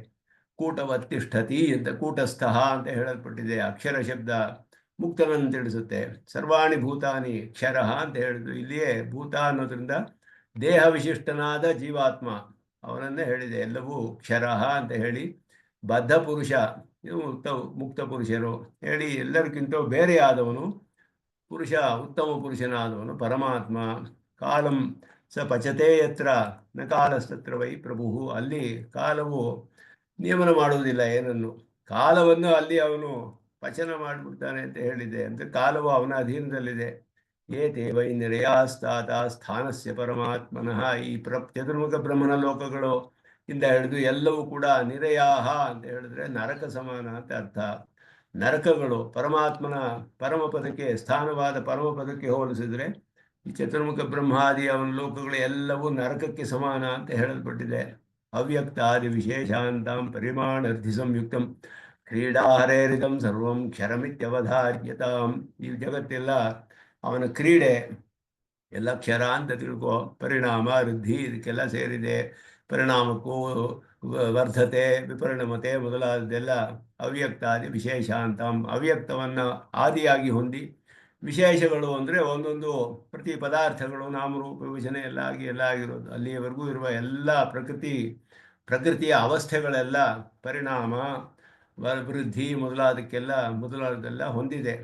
ಕೂಟವತ್ತಿಷ್ಠತಿ ಅಂತ ಕೂಟಸ್ಥ ಅಂತ ಹೇಳಲ್ಪಟ್ಟಿದೆ. ಅಕ್ಷರ ಶಬ್ದ ಮುಕ್ತನನ್ನು ತಿಳಿಸುತ್ತೆ. ಸರ್ವಾಣಿ ಭೂತಾನಿ ಕ್ಷರ ಅಂತ ಹೇಳಿದ್ರು. ಇಲ್ಲಿಯೇ ಭೂತ ಅನ್ನೋದ್ರಿಂದ ದೇಹ ವಿಶಿಷ್ಟನಾದ ಜೀವಾತ್ಮ ಅವನನ್ನೇ ಹೇಳಿದೆ. ಎಲ್ಲವೂ ಕ್ಷರ ಅಂತ ಹೇಳಿ ಬದ್ಧ ಪುರುಷ ಮುಕ್ತ ಪುರುಷರು ಹೇಳಿ ಎಲ್ಲರಿಗಿಂತ ಬೇರೆಯಾದವನು ಪುರುಷ, ಉತ್ತಮ ಪುರುಷನಾದವನು ಪರಮಾತ್ಮ. ಕಾಲಂ ಸ ಪಚತೆ ಯತ್ರ ನ ಕಾಲಸ್ತತ್ರ ವೈ ಪ್ರಭು. ಅಲ್ಲಿ ಕಾಲವು ನಿಯಮನ ಮಾಡುವುದಿಲ್ಲ ಏನನ್ನು. ಕಾಲವನ್ನು ಅಲ್ಲಿ ಅವನು ಪಚನ ಮಾಡಿಬಿಡ್ತಾನೆ ಅಂತ ಹೇಳಿದೆ. ಅಂದರೆ ಕಾಲವು ಅವನ ಅಧೀನದಲ್ಲಿದೆ. ಏತೇ ವೈ ನಿರಯಾಸ್ತಾತ ಸ್ಥಾನಸ್ಯ ಪರಮಾತ್ಮನಃ. ಈ ಚತುರ್ಮುಖ ಬ್ರಹ್ಮನ ಲೋಕಗಳು ಇಂದ ಹಿಡಿದು ಎಲ್ಲವೂ ಕೂಡ ನಿರಯಾಹ ಅಂತ ಹೇಳಿದ್ರೆ ನರಕ ಸಮಾನ ಅಂತ ಅರ್ಥ. ನರಕಗಳು ಪರಮಾತ್ಮನ ಪರಮಪದಕ್ಕೆ ಸ್ಥಾನವಾದ ಪರಮಪದಕ್ಕೆ ಹೋಲಿಸಿದ್ರೆ ಈ ಚತುರ್ಮುಖ ಬ್ರಹ್ಮಾದಿ ಅವನ ಲೋಕಗಳು ಎಲ್ಲವೂ ನರಕಕ್ಕೆ ಸಮಾನ ಅಂತ ಹೇಳಲ್ಪಟ್ಟಿದೆ. ಅವ್ಯಕ್ತಾದಿ ವಿಶೇಷಾಂತಂ ಪರಿಮಾಣಾರ್ಥಿ ಸಂಯುಕ್ತಂ ಕ್ರೀಡಾಹರೇರಿದಂ ಸರ್ವಂ ಕ್ಷರಮಿತ್ಯವಧಾರ್ಯತಾಂ. ಈ ಜಗತ್ತೆಲ್ಲ ಅವನ ಕ್ರೀಡೆ, ಎಲ್ಲ ಕ್ಷರ ಅಂತ ತಿಳ್ಕೊ. ಪರಿಣಾಮ ವೃದ್ಧಿ ಇದಕ್ಕೆಲ್ಲ ಸೇರಿದೆ. ಪರಿಣಾಮಕ್ಕೂ ವರ್ಧತೆ ವಿಪರಿಣಮತೆ ಮೊದಲಾದದೆಲ್ಲ ಅವ್ಯಕ್ತಾದಿ ವಿಶೇಷಾಂತಂ. ಅವ್ಯಕ್ತವನ್ನು ಆದಿಯಾಗಿ ಹೊಂದಿ ವಿಶೇಷಗಳು ಅಂದರೆ ಒಂದೊಂದು ಪ್ರತಿ ಪದಾರ್ಥಗಳು ನಾಮರೂಪ ವಿಭಜನೆ ಎಲ್ಲ ಆಗಿರೋದು ಅಲ್ಲಿಯವರೆಗೂ ಇರುವ ಎಲ್ಲ ಪ್ರಕೃತಿಯ ಅವಸ್ಥೆಗಳೆಲ್ಲ ಪರಿಣಾಮ ವೃದ್ಧಿ ಮೊದಲಾದಕ್ಕೆಲ್ಲ ಹೊಂದಿದೆ.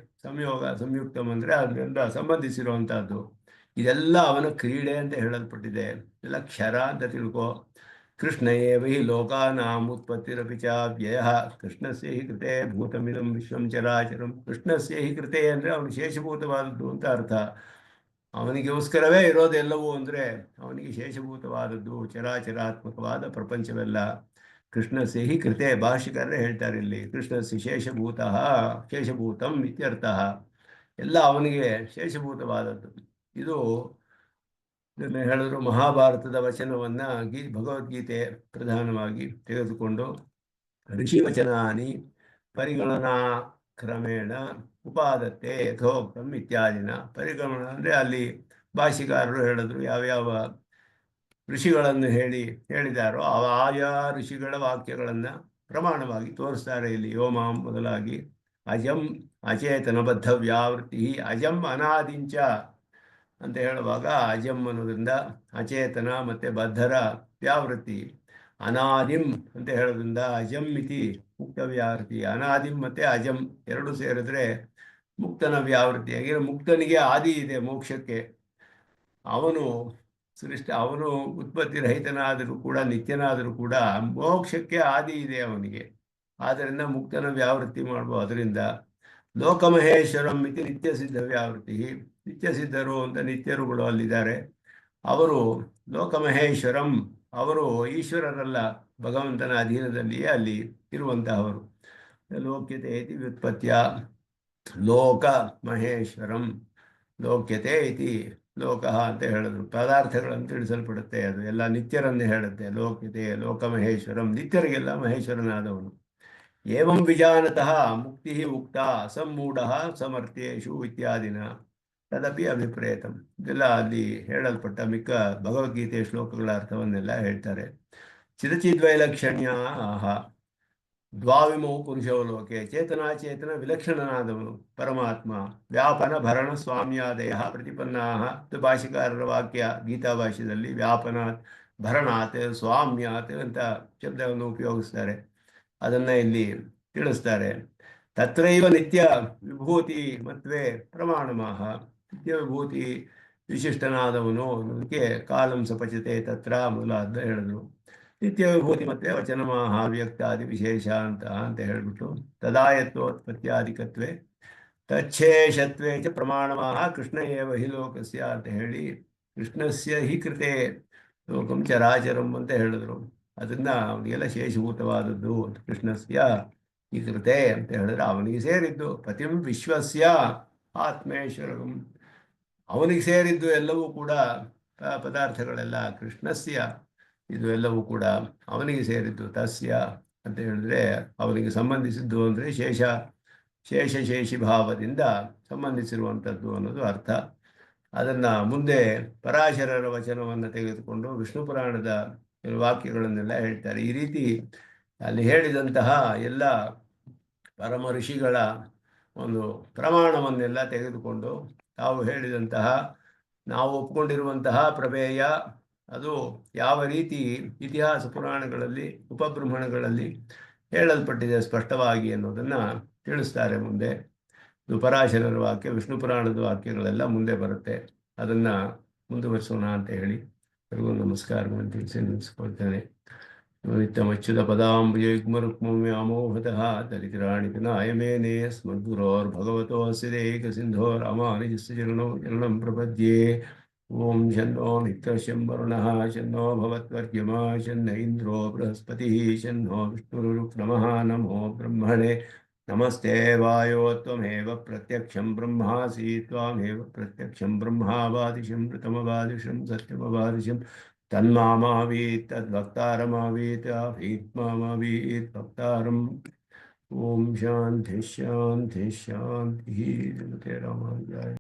ಸಂಯುಕ್ತಂ ಅಂದರೆ ಅದರಿಂದ ಸಂಬಂಧಿಸಿರುವಂಥದ್ದು. ಇದೆಲ್ಲ ಅವನ ಕ್ರೀಡೆ ಅಂತ ಹೇಳಲ್ಪಟ್ಟಿದೆ. ಎಲ್ಲ ಕ್ಷರ ಅಂತ ತಿಳ್ಕೊ. ಕೃಷ್ಣ ಏವ ಹಿ ಲೋಕಾನಾಂ ಉತ್ಪತ್ತಿರಪಿ ಚ ವ್ಯಯಃ ಕೃಷ್ಣಸ್ಯ ಹಿ ಕೃತೆ ಭೂತಮಿದಂ ವಿಶ್ವಂ ಚರಾಚರಂ. ಕೃಷ್ಣಸ್ಯ ಹಿ ಕೃತೆ ಅಂದರೆ ಅವನು ಶೇಷಭೂತವಾದದ್ದು ಅಂತ ಅರ್ಥ. ಅವನಿಗೋಸ್ಕರವೇ ಇರೋದೆಲ್ಲವೂ ಅಂದರೆ ಅವನಿಗೆ ಶೇಷಭೂತವಾದದ್ದು ಚರಾಚರಾತ್ಮಕವಾದ ಪ್ರಪಂಚವೆಲ್ಲ. ಕೃಷ್ಣಸ್ಯ ಹಿ ಕೃತೆ ಭಾಷಿಕರೇ ಹೇಳ್ತಾರೆ ಇಲ್ಲಿ ಕೃಷ್ಣಸ್ಯ ಶೇಷಭೂತಂ ಇತ್ಯರ್ಥಃ. ಎಲ್ಲ ಅವನಿಗೆ ಶೇಷಭೂತವಾದದ್ದು. ಇದು ಇದನ್ನು ಹೇಳಿದ್ರು ಮಹಾಭಾರತದ ವಚನವನ್ನು ಭಗವದ್ಗೀತೆ ಪ್ರಧಾನವಾಗಿ ತೆಗೆದುಕೊಂಡು ಋಷಿವಚನಾನಿ ಪರಿಗಣನಾ ಕ್ರಮೇಣ ಉಪಾದತ್ತೆ ಯಥೋಕ್ತಂ ಇತ್ಯಾದಿನ. ಪರಿಗಣನ ಅಂದರೆ ಅಲ್ಲಿ ಭಾಷಿಕಾರರು ಹೇಳಿದ್ರು ಯಾವ್ಯಾವ ಋಷಿಗಳನ್ನು ಹೇಳಿದಾರೋ ಆಯಾ ಋಷಿಗಳ ವಾಕ್ಯಗಳನ್ನು ಪ್ರಮಾಣವಾಗಿ ತೋರಿಸ್ತಾರೆ ಇಲ್ಲಿ. ಯೋಮಾಂ ಮೊದಲಾಗಿ ಅಜಂ ಅಚೇತನಬದ್ಧ ವ್ಯಾವೃತ್ತಿ ಅಜಂ ಅನಾದಿಂಚ ಅಂತ ಹೇಳುವಾಗ ಅಜಂ ಅನ್ನೋದ್ರಿಂದ ಅಚೇತನ ಮತ್ತು ಬದ್ಧರ ವ್ಯಾವೃತ್ತಿ. ಅನಾದಿಂ ಅಂತ ಹೇಳೋದ್ರಿಂದ ಅಜಂ ಇತಿ ಮುಕ್ತ ವ್ಯಾವೃತ್ತಿ. ಅನಾದಿಂ ಮತ್ತು ಅಜಂ ಎರಡು ಸೇರಿದ್ರೆ ಮುಕ್ತನ ವ್ಯಾವೃತ್ತಿ. ಹಾಗೆ ಮುಕ್ತನಿಗೆ ಆದಿ ಇದೆ ಮೋಕ್ಷಕ್ಕೆ. ಅವನು ಉತ್ಪತ್ತಿ ರಹಿತನಾದರೂ ಕೂಡ ನಿತ್ಯನಾದರೂ ಕೂಡ ಮೋಕ್ಷಕ್ಕೆ ಆದಿ ಇದೆ ಅವನಿಗೆ. ಆದ್ದರಿಂದ ಮುಕ್ತನ ವ್ಯಾವೃತ್ತಿ ಮಾಡುವ. ಅದರಿಂದ ಲೋಕಮಹೇಶ್ವರಂ ಇತಿ ನಿತ್ಯ ಸಿದ್ಧ ವ್ಯಾವೃತ್ತಿ. ನಿತ್ಯ ಸಿದ್ಧರು ಅಂತ ನಿತ್ಯರುಗಳು ಅಲ್ಲಿದ್ದಾರೆ. ಅವರು ಲೋಕಮಹೇಶ್ವರಂ, ಅವರು ಈಶ್ವರರಲ್ಲ, ಭಗವಂತನ ಅಧೀನದಲ್ಲಿಯೇ ಅಲ್ಲಿ ಇರುವಂತಹವರು. ಲೋಕ್ಯತೆ ಇತಿ ವ್ಯುತ್ಪತ್ಯ ಲೋಕ ಮಹೇಶ್ವರಂ. ಲೋಕ್ಯತೆ ಇತಿ ಲೋಕಃ ಅಂತ ಹೇಳಿದ್ರು. ಪದಾರ್ಥಗಳನ್ನು ತಿಳಿಸಲ್ಪಡುತ್ತೆ. ಅದು ಎಲ್ಲ ನಿತ್ಯರನ್ನೇ ಹೇಳುತ್ತೆ. ಲೋಕ್ಯತೆ ಲೋಕಮಹೇಶ್ವರಂ, ನಿತ್ಯರಿಗೆಲ್ಲ ಮಹೇಶ್ವರನಾದವನು. ಏವಂ ವಿಜಾನತಃ ಮುಕ್ತಿ ಉಕ್ತ ಅಸಮ್ಮೂಢ ಸಮರ್ಥ್ಯೇಷು ಇತ್ಯಾದಿನ ತದಪಿ ಅಭಿಪ್ರೇತಂ. ಇದೆಲ್ಲ ಅಲ್ಲಿ ಹೇಳಲ್ಪಟ್ಟ ಮಿಕ್ಕ ಭಗವದ್ಗೀತೆಯ ಶ್ಲೋಕಗಳ ಅರ್ಥವನ್ನೆಲ್ಲ ಹೇಳ್ತಾರೆ. ಚಿದಚಿದ್ವೈಲಕ್ಷಣ್ಯ ದ್ವಾವಿಮೌ ಪುರುಷೋ ಲೋಕೆ. ಚೇತನಾಚೇತನ ವಿಲಕ್ಷಣನಾದವನು ಪರಮಾತ್ಮ. ವ್ಯಾಪನ ಭರಣ ಸ್ವಾಮ್ಯಾದಯ ಪ್ರತಿಪನ್ನಾಹ. ಭಾಷಿಕಾರರ ವಾಕ್ಯ ಗೀತಾ ಭಾಷ್ಯದಲ್ಲಿ ವ್ಯಾಪನಾತ್ ಭರಣಾತ್ ಸ್ವಾಮ್ಯಾತ್ ಅಂತ ಶಬ್ದವನ್ನು ಉಪಯೋಗಿಸ್ತಾರೆ. ಅದನ್ನು ಇಲ್ಲಿ ತಿಳಿಸ್ತಾರೆ. ತತ್ರೈವ ನಿತ್ಯ ವಿಭೂತಿ ಮತ್ವೇ ಪ್ರಮಾಣಮಾಹ. ನಿತ್ಯ ವಿಭೂತಿ ವಿಶಿಷ್ಟನಾದವನು ಅದಕ್ಕೆ ಕಾಲಂ ಸಪಚತೆ ತತ್ರ ಮೊದಲಾದ ಹೇಳಿದ್ರು. ನಿತ್ಯ ವಿಭೂತಿ ಮತ್ತೆ ವಚನಮಾಹ ವ್ಯಕ್ತಾದಿ ವಿಶೇಷ ಅಂತ ಹೇಳಿಬಿಟ್ಟು ತದಾಯತ್ವೋತ್ಪತ್ತಿಯಾದಿಕತ್ವೇ ತಚ್ಛೇಷತ್ವೇ ಚ ಪ್ರಮಾಣಮಾಹ ಕೃಷ್ಣ ಏವ ಹಿ ಲೋಕಸ್ಯ ಅಂತ ಹೇಳಿ ಕೃಷ್ಣಸ್ಯ ಹಿ ಕೃತೆ ಲೋಕಂ ಚರಾಚರಂ ಅಂತ ಹೇಳಿದ್ರು. ಅದನ್ನ ಅವನಿಗೆಲ್ಲ ಶೇಷಭೂತವಾದದ್ದು ಕೃಷ್ಣಸ್ಯ ಈ ಕೃತೆ ಅಂತ ಹೇಳಿದ್ರೆ ಅವನಿಗೆ ಸೇರಿದ್ದು. ಪತಿಂ ವಿಶ್ವಸ್ಯ ಆತ್ಮೇಶ್ವರಂ, ಅವನಿಗೆ ಸೇರಿದ್ದು ಎಲ್ಲವೂ ಕೂಡ ಪದಾರ್ಥಗಳೆಲ್ಲ ಕೃಷ್ಣಸ್ಯ, ಇದು ಎಲ್ಲವೂ ಕೂಡ ಅವನಿಗೆ ಸೇರಿದ್ದು. ತಸ್ಯ ಅಂತ ಹೇಳಿದ್ರೆ ಅವನಿಗೆ ಸಂಬಂಧಿಸಿದ್ದು ಅಂದರೆ ಶೇಷಿ ಭಾವದಿಂದ ಸಂಬಂಧಿಸಿರುವಂಥದ್ದು ಅನ್ನೋದು ಅರ್ಥ. ಅದನ್ನು ಮುಂದೆ ಪರಾಶರರ ವಚನವನ್ನು ತೆಗೆದುಕೊಂಡು ವಿಷ್ಣು ಪುರಾಣದ ವಾಕ್ಯಗಳನ್ನೆಲ್ಲ ಹೇಳ್ತಾರೆ. ಈ ರೀತಿ ಅಲ್ಲಿ ಹೇಳಿದಂತಹ ಎಲ್ಲ ಪರಮ ಋಷಿಗಳ ಒಂದು ಪ್ರಮಾಣವನ್ನೆಲ್ಲ ತೆಗೆದುಕೊಂಡು ತಾವು ಹೇಳಿದಂತಹ ನಾವು ಒಪ್ಕೊಂಡಿರುವಂತಹ ಪ್ರಮೇಯ ಅದು ಯಾವ ರೀತಿ ಇತಿಹಾಸ ಪುರಾಣಗಳಲ್ಲಿ ಉಪಬ್ರಹ್ಮಣಗಳಲ್ಲಿ ಹೇಳಲ್ಪಟ್ಟಿದೆ ಸ್ಪಷ್ಟವಾಗಿ ಅನ್ನೋದನ್ನು ತಿಳಿಸ್ತಾರೆ. ಮುಂದೆ ಇದು ಪರಾಶರರ ವಾಕ್ಯ, ವಿಷ್ಣು ಪುರಾಣದ ವಾಕ್ಯಗಳೆಲ್ಲ ಮುಂದೆ ಬರುತ್ತೆ. ಅದನ್ನು ಮುಂದುವರಿಸೋಣ ಅಂತ ಹೇಳಿ ಎಲ್ಲರಿಗೂ ನಮಸ್ಕಾರಗಳನ್ನು ತಿಳಿಸಿ ನಿಲ್ಲಿಸ್ಕೊಳ್ತೇನೆ. ನಿತ್ಯಮಚ್ಯುತ ಪದಾಂಬುಜಯುಗ್ಮರುಕ್ಮಂ ವ್ಯಾಮೋಹತಃ ದಲಿತರಾಣಿ ನಾಯಮೇನೆ ಸ್ಮದ್ಗುರೋರ್ಭಗವತೋಸ್ಯ ದೇಕಸಿಂಧೋ ರಾಮಾನುಜಸ್ಯ ಚರಣಂ ಪ್ರಪದ್ಯೆ. ಓಂ ಶನ್ನೋ ಮಿತ್ರಶಂ ವರುಣಃ ಶನ್ನೋ ಭವತ್ವರ್ಯಮಾ ಶನ್ನ ಇಂದ್ರೋ ಬೃಹಸ್ಪತಿಃ ಶನ್ನೋ ವಿಷ್ಣುರುಕ್ರಮಃ. ನಮೋ ಬ್ರಹ್ಮಣೇ ನಮಸ್ತೆ ವಾಯೋ ತ್ವಮೇವ ಪ್ರತ್ಯಕ್ಷಂ ಬ್ರಹ್ಮಾಸಿ ತ್ವಮೇವ ಪ್ರತ್ಯಕ್ಷಂ ಬ್ರಹ್ಮಾವಾದಿಶಂ ಋತಮವಾದಿಶಂ ಸತ್ಯಮವಾದಿಶಂ ತನ್ಮಾಮಾವೀತ್ ತದ್ಭಕ್ತಾರಮಾವೀತ್ ಮಾಮಾವೀತ್ ಭಕ್ತಾರಂ. ಓಂ ಶಾಂತಿ ಶಾಂತಿ ಶಾಂತಿ. ರಾಮಾನುಜಾಯ.